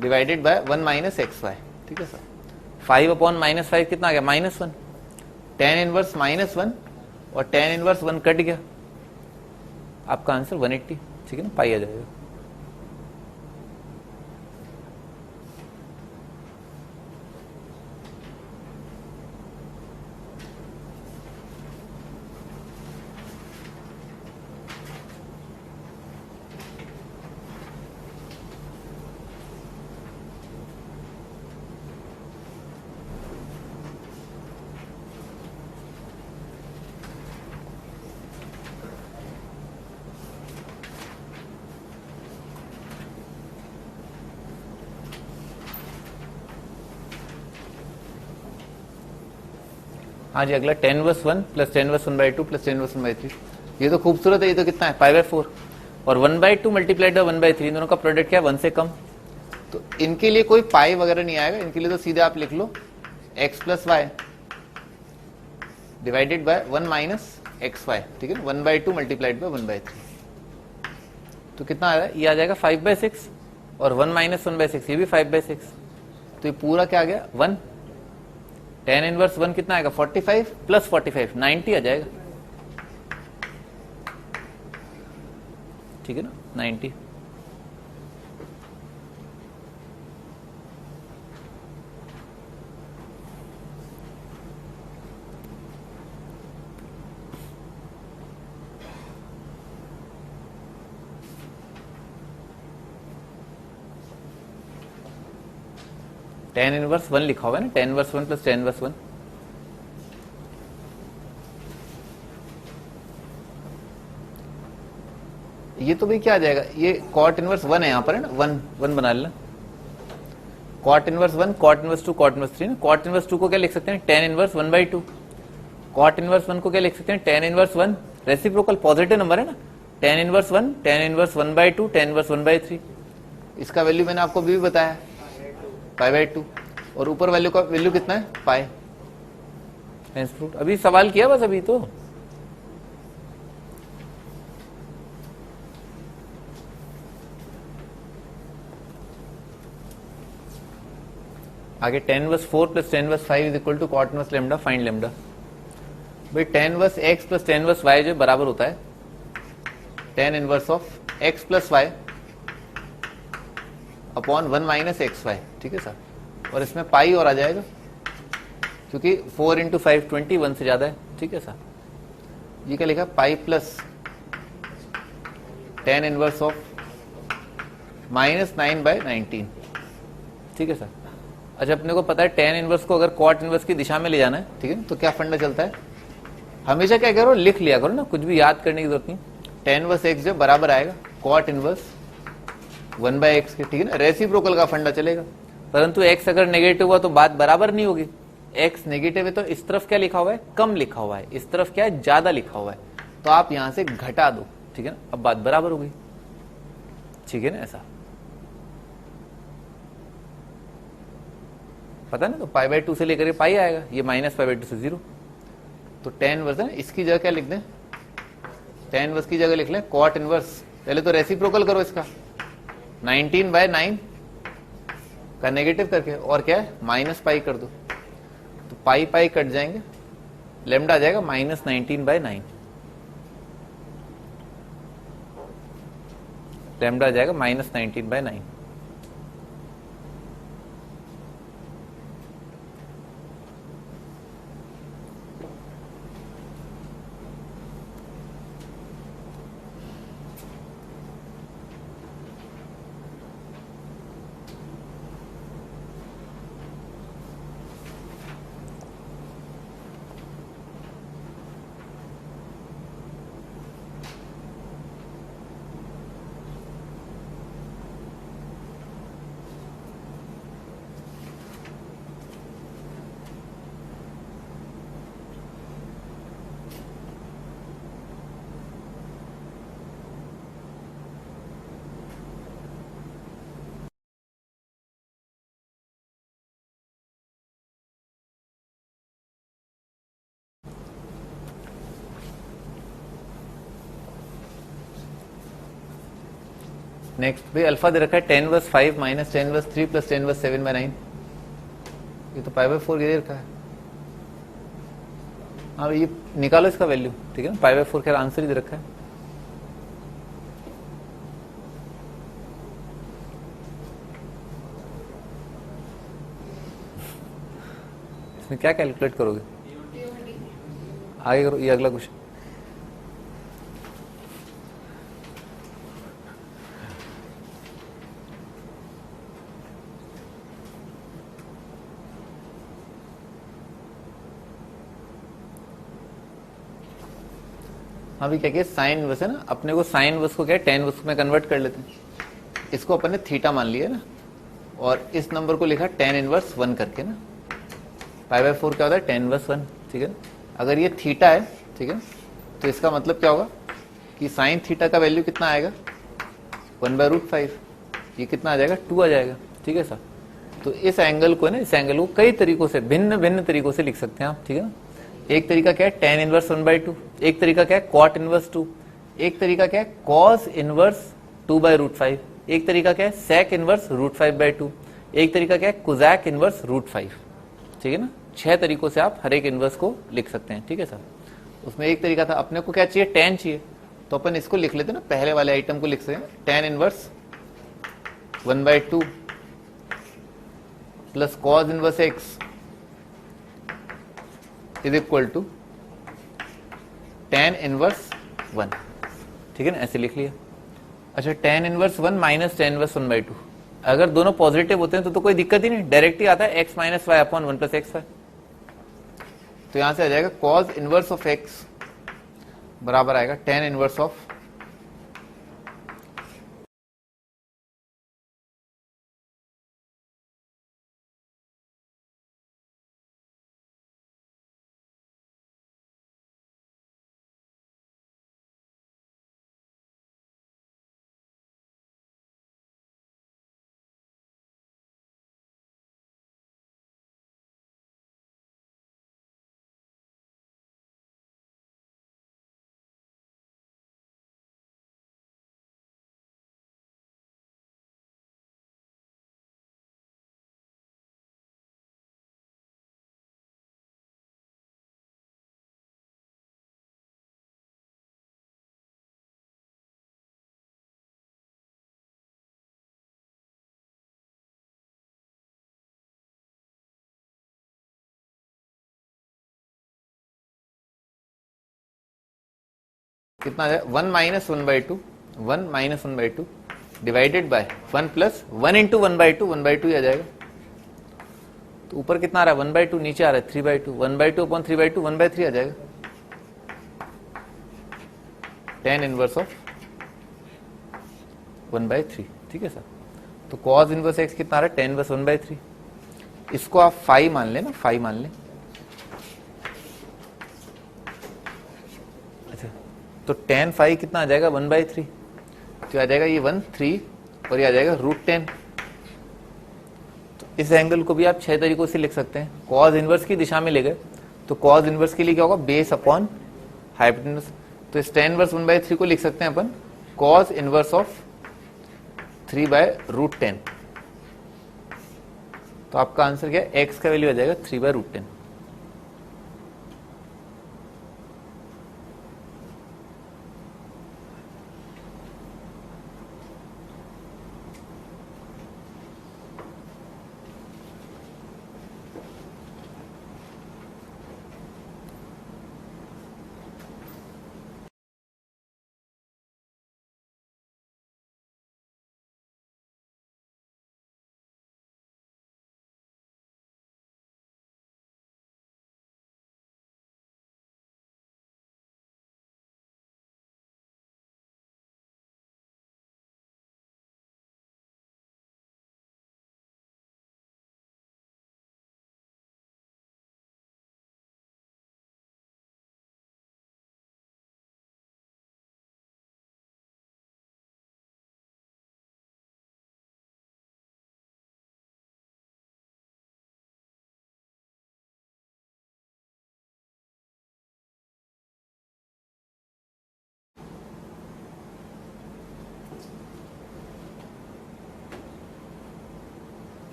divided by 1 minus x y, ठीक है सर। 5 अपॉन -5 कितना आ गया, -1, tan इनवर्स -1 और tan इनवर्स 1 कट गया, आपका आंसर 180, ठीक है ना, पाई आ जाएगा। हाँ जी, अगला tan inverse 1 plus tan inverse 1/2 plus tan inverse 1/3। ये तो खूबसूरत है, ये तो कितना है π/4 और 1/2 मल्टीप्लाइड बाय 1/3, दोनों का प्रोडक्ट क्या है 1 से कम। तो इनके लिए कोई पाई वगैरह नहीं आएगा, इनके लिए तो सीधे आप लिख लो x plus y divided by 1 minus x y, ठीक है, 1/2 मल्टीप्लाइड बाय 1/3। तो कितना आ रहा है, ये आ जाएगा 5/6 और 1 माइनस 1/6 ये भी 5/6। तो ये पूरा क्या आ गया 1। tan इनवर्स 1 कितना आएगा 45 प्लस 45 90 आ जाएगा, ठीक है ना 90। tan इनवर्स 1 लिखा हुआ है ना, tan inverse 1 plus tan inverse 1। ये तो भाई क्या आ जाएगा, ये cot इनवर्स 1 है यहाँ पर है ना, 1 बना लेना। cot inverse 1 cot inverse 2 cot inverse 3 ना। cot इनवर्स 2 को क्या लिख सकते हैं tan इनवर्स 1/2। cot इनवर्स 1 को क्या लिख सकते हैं tan inverse 1, reciprocal positive number है ना, tan inverse 1 tan inverse 1/2 tan inverse 1/3। इसका वैल्यू मैंने आपको भी बताया π/2 और ऊपर वैल्यू का वैल्यू कितना है पाई। अभी सवाल किया बस अभी तो। आगे tan inverse 4 plus tan inverse 5 is equal to cot inverse lambda, find lambda. भाई tan inverse x plus tan inverse y जो बराबर होता है tan inverse of x plus y upon 1 minus x y, ठीक है सर। और इसमें पाई और आ जाएगा क्योंकि 4 इंटू 5 21 से ज्यादा है, ठीक है सर। ये क्या लिखा pi plus tan inverse of -9/19, ठीक है सर। अच्छा अपने को पता है tan इनवर्स को अगर cot इनवर्स की दिशा में ले जाना है, ठीक है, तो क्या फंडा चलता है, हमेशा क्या करो लिख लिया करो ना, कुछ भी याद करने की जरूरत नहीं। tan इनवर्स x जो बराबर आएगा cot इनवर्स 1/x के, ठीक है ना, रेसिप्रोकल का फंडा चलेगा। परंतु x अगर नेगेटिव हुआ तो बात बराबर नहीं होगी। x नेगेटिव है तो इस तरफ क्या लिखा हुआ है कम लिखा हुआ है, इस तरफ क्या है ज्यादा लिखा हुआ है, तो आप यहां से घटा दो, ठीक है ना, अब बात बराबर होगी, ठीक है ना। ऐसा पता ना, तो π/2 से लेकर पाई आएगा, ये -π/2 से 0। तो tan इनवर्स है, इसकी जगह क्या लिख दें, tan इनवर्स की जगह लिख लें cot इनवर्स। पहले तो रेसिप्रोकल करो इसका 19/9 का नेगेटिव करके, और क्या है माइनस पाई कर दो, तो पाई कट जाएंगे, लैम्डा आ जाएगा -19/9, लैम्डा आ जाएगा -19/9। नेक्स्ट भाई अल्फा दे रखा है tan inverse 5 minus tan inverse 3 plus tan inverse 7/9, ये तो π/4 दे रखा है। हाँ ये निकालो इसका वैल्यू, ठीक है ना, π/4 का आंसर ही दे रखा है। इसमें क्या कैलकुलेट करोगे, आगे करो, ये अगला क्वेश्चन। अभी क्या साइन इनवर्स है ना, अपने को साइन इनवर्स को क्या tan इनवर्स में कन्वर्ट कर लेते हैं। इसको अपन ने थीटा मान लिया ना, और इस नंबर को लिखा tan इनवर्स 1 करके ना, π/4 क्या होता है tan इनवर्स 1, ठीक ठीक है। अगर ये थीटा है, ठीक है, तो इसका मतलब क्या होगा कि साइन थीटा का वैल्यू कितना आएगा 1/√5, ये कितना आ जाएगा 2 आ जाएगा, ठीक है सर। तो इस एंगल को ना, इस एंगल को कई तरीकों से, भिन्न भिन्न तरीकों से लिख सकते हैं आप, ठीक है ना। एक तरीका क्या है tan इनवर्स 1/2, एक तरीका क्या है cot इनवर्स 2, एक तरीका क्या है cos इनवर्स 2/√5, एक तरीका क्या है sec इनवर्स √5/2, एक तरीका क्या है कोसैक इनवर्स √5, ठीक है ना। 6 तरीकों से आप हर एक इनवर्स को लिख सकते हैं, ठीक है सर। उसमें एक तरीका था, अपने को क्या चाहिए tan चाहिए, तो अपन इसको लिख लेते ना, पहले वाले आइटम को लिख सकते हैं tan inverse 1/2 plus cos inverse x is equal to tan inverse 1, ठीक है ना, ऐसे लिख लिया। अच्छा, tan inverse 1 minus tan inverse 1/2, अगर दोनों पॉजिटिव होते हैं तो कोई दिक्कत ही नहीं, डायरेक्ट ही आता है x minus y upon 1 plus x y. तो यहां से आ जाएगा cos इनवर्स ऑफ x बराबर आएगा tan इनवर्स ऑफ कितना आ जाएगा 1 minus 1/2, 1 minus 1/2 divided by 1 plus 1 into 1/2, 1/2 ही आ जाएगा। तो ऊपर कितना आ रहा है 1/2, नीचे आ रहा है 3/2, 1/2 अपॉन 3/2 1/3 आ जाएगा tan इनवर्स ऑफ 1/3, ठीक है सर। तो cos इनवर्स x कितना आ रहा है tan इनवर्स 1/3, इसको आप फाई मान लेना, फाई मान लें। अच्छा, तो tan फाई कितना आ जाएगा 1/3, तो आ जाएगा ये 1 3 और ये आ जाएगा √10। तो इस एंगल को भी आप 6 तरीकों से लिख सकते हैं। cos इनवर्स की दिशा में ले गए तो cos इनवर्स के लिए क्या होगा बेस अपॉन हाइपोटेन्यूज, तो इस tan इनवर्स 1/3 को लिख सकते हैं अपन cos इनवर्स ऑफ 3/√10। तो आपका आंसर क्या है, x का वैल्यू आ जाएगा 3/√10।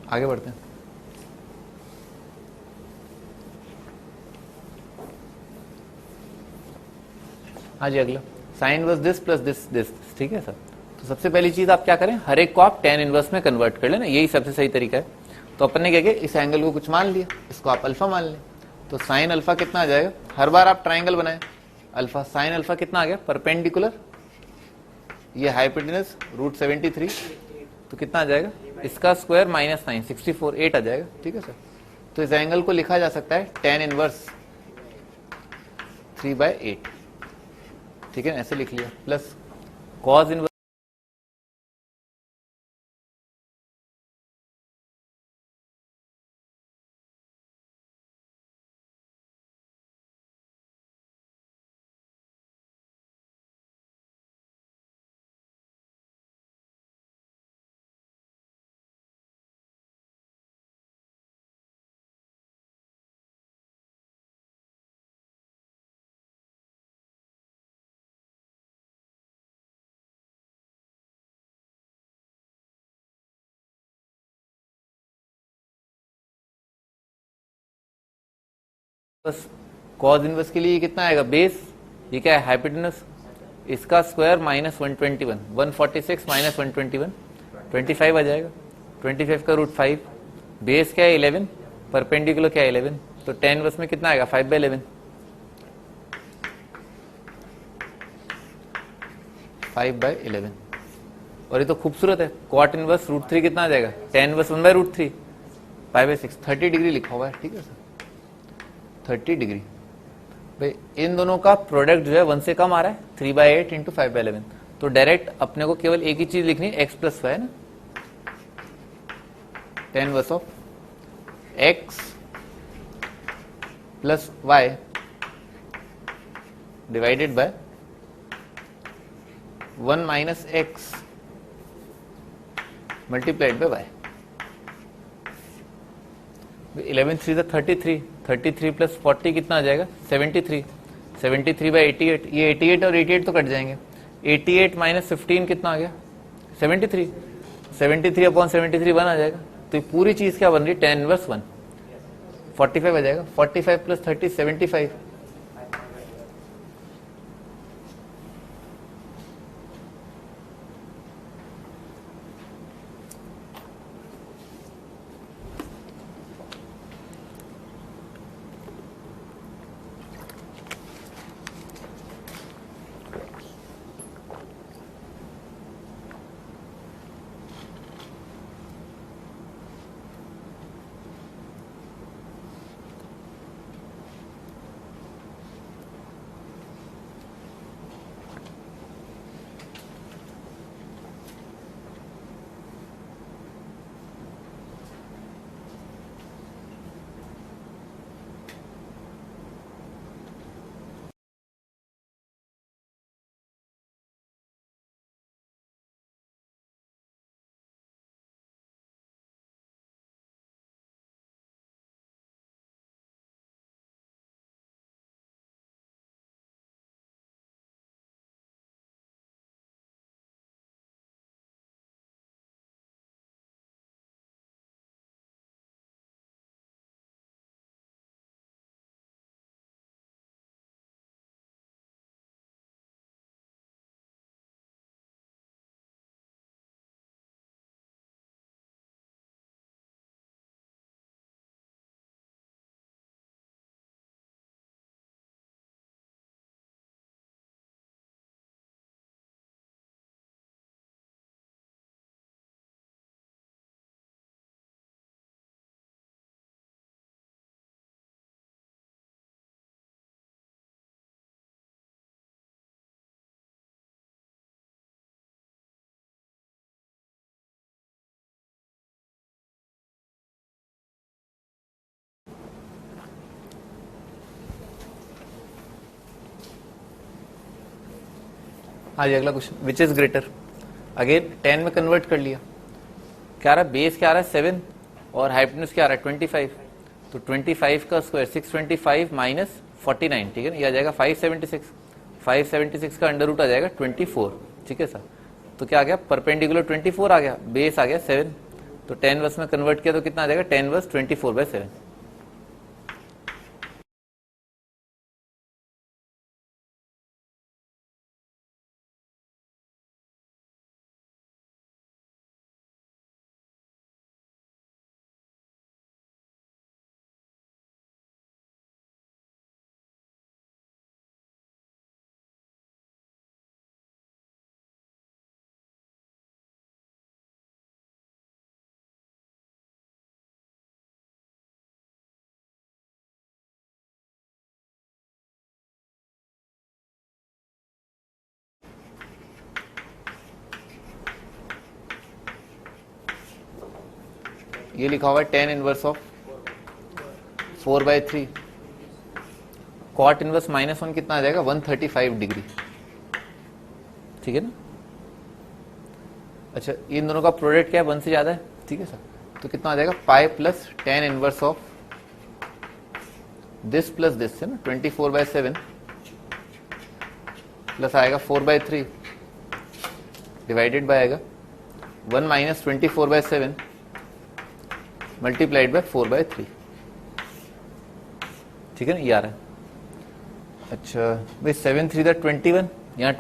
आगे बढ़ते हैं। हाँ जी, अगला sine inverse this plus this this, ठीक है सर। तो सबसे पहली चीज आप क्या करें, हर एक को आप tan इनवर्स में कन्वर्ट कर लेना, यही सबसे सही तरीका है। तो अपन ने क्या किया, इस एंगल को कुछ मान लिया, इसको आप अल्फा मान लें, तो साइन अल्फा कितना आ जाएगा, हर बार आप ट्राइंगल बनाए अल्फा, साइन अल्फा कितना आ गया परपेंडिकुलर, ये हाइपोटेन्यूज √73, तो कितना आ जाएगा इसका स्क्वायर माइनस 9 64 8 आ जाएगा, ठीक है सर। तो इस एंगल को लिखा जा सकता है tan इनवर्स 3/8, ठीक है, ऐसे लिख लिया, प्लस cos इनवर्स बस कॉज इनवर्स के लिए कितना आएगा, बेस, ये क्या है, हाइपोटेनस, इसका स्क्वायर माइनस 121, 146 माइनस 121, 25 आ जाएगा, 25 का रूट 5, बेस क्या है 11, परपेंडिकुलर क्या है 11, तो tan इनवर्स में कितना आएगा 5/11, 5/11। और ये तो खूबसूरत है, कॉट इनवर्स रूट 3 कितना आ जाएगा, tan इनवर्स 1/√3, 5/6, 30 डिग्री लिखा हुआ है, ठीक है सर, 30 डिग्री। भाई इन दोनों का प्रोडक्ट जो है 1 से कम आ रहा है, 3/8 इंटू 5/11, तो डायरेक्ट अपने को केवल एक ही चीज लिखनी है, x प्लस वाई ना, tan inverse of x plus y divided by 1 minus x multiplied by y. 11 3 33, 33 प्लस 40 कितना आ जाएगा 73, 73/88, ये 88 और 88 तो कट जाएंगे, 88 माइनस 15 कितना आ गया 73, 73 अपॉन 73 1 आ जाएगा, तो ये पूरी चीज क्या बन रही है, tan इनवर्स 1, 45 आ जाएगा, 45 प्लस 30 75, हाँ जी अगला question, which is greater, again 10 में कन्वर्ट कर लिया, क्या आ रहा है, बेस क्या आ रहा है 7 और हाइपोटेनस क्या आ रहा है 25, तो 25 का स्क्वायर 625 माइनस 49, ठीक है ना, ये आ जाएगा 576, 576 का अंडर रूट आ जाएगा 24, ठीक है सर, तो क्या आ गया, परपेंडिकुलर 24 आ गया, बेस आ गया 7, तो tan इनवर्स में कन्वर्ट किया तो कितना आ जाएगा, tan इनवर्स 24/7। ये लिखा हुआ है tan inverse of 4/3, cot inverse -1 कितना आ जाएगा 135 डिग्री, ठीक है ना। अच्छा इन दोनों का प्रोडक्ट क्या है, 1 से ज्यादा है, ठीक है सर, तो कितना आ जाएगा pi plus tan inverse of this plus this है ना, 24/7 प्लस आएगा 4/3 डिवाइडेड बाय आएगा 1 माइनस 24/7 मल्टीप्लाइड बाय 4/3, ठीक है ना, ये आ रहा है। अच्छा भाई 7 3 21, यहाँ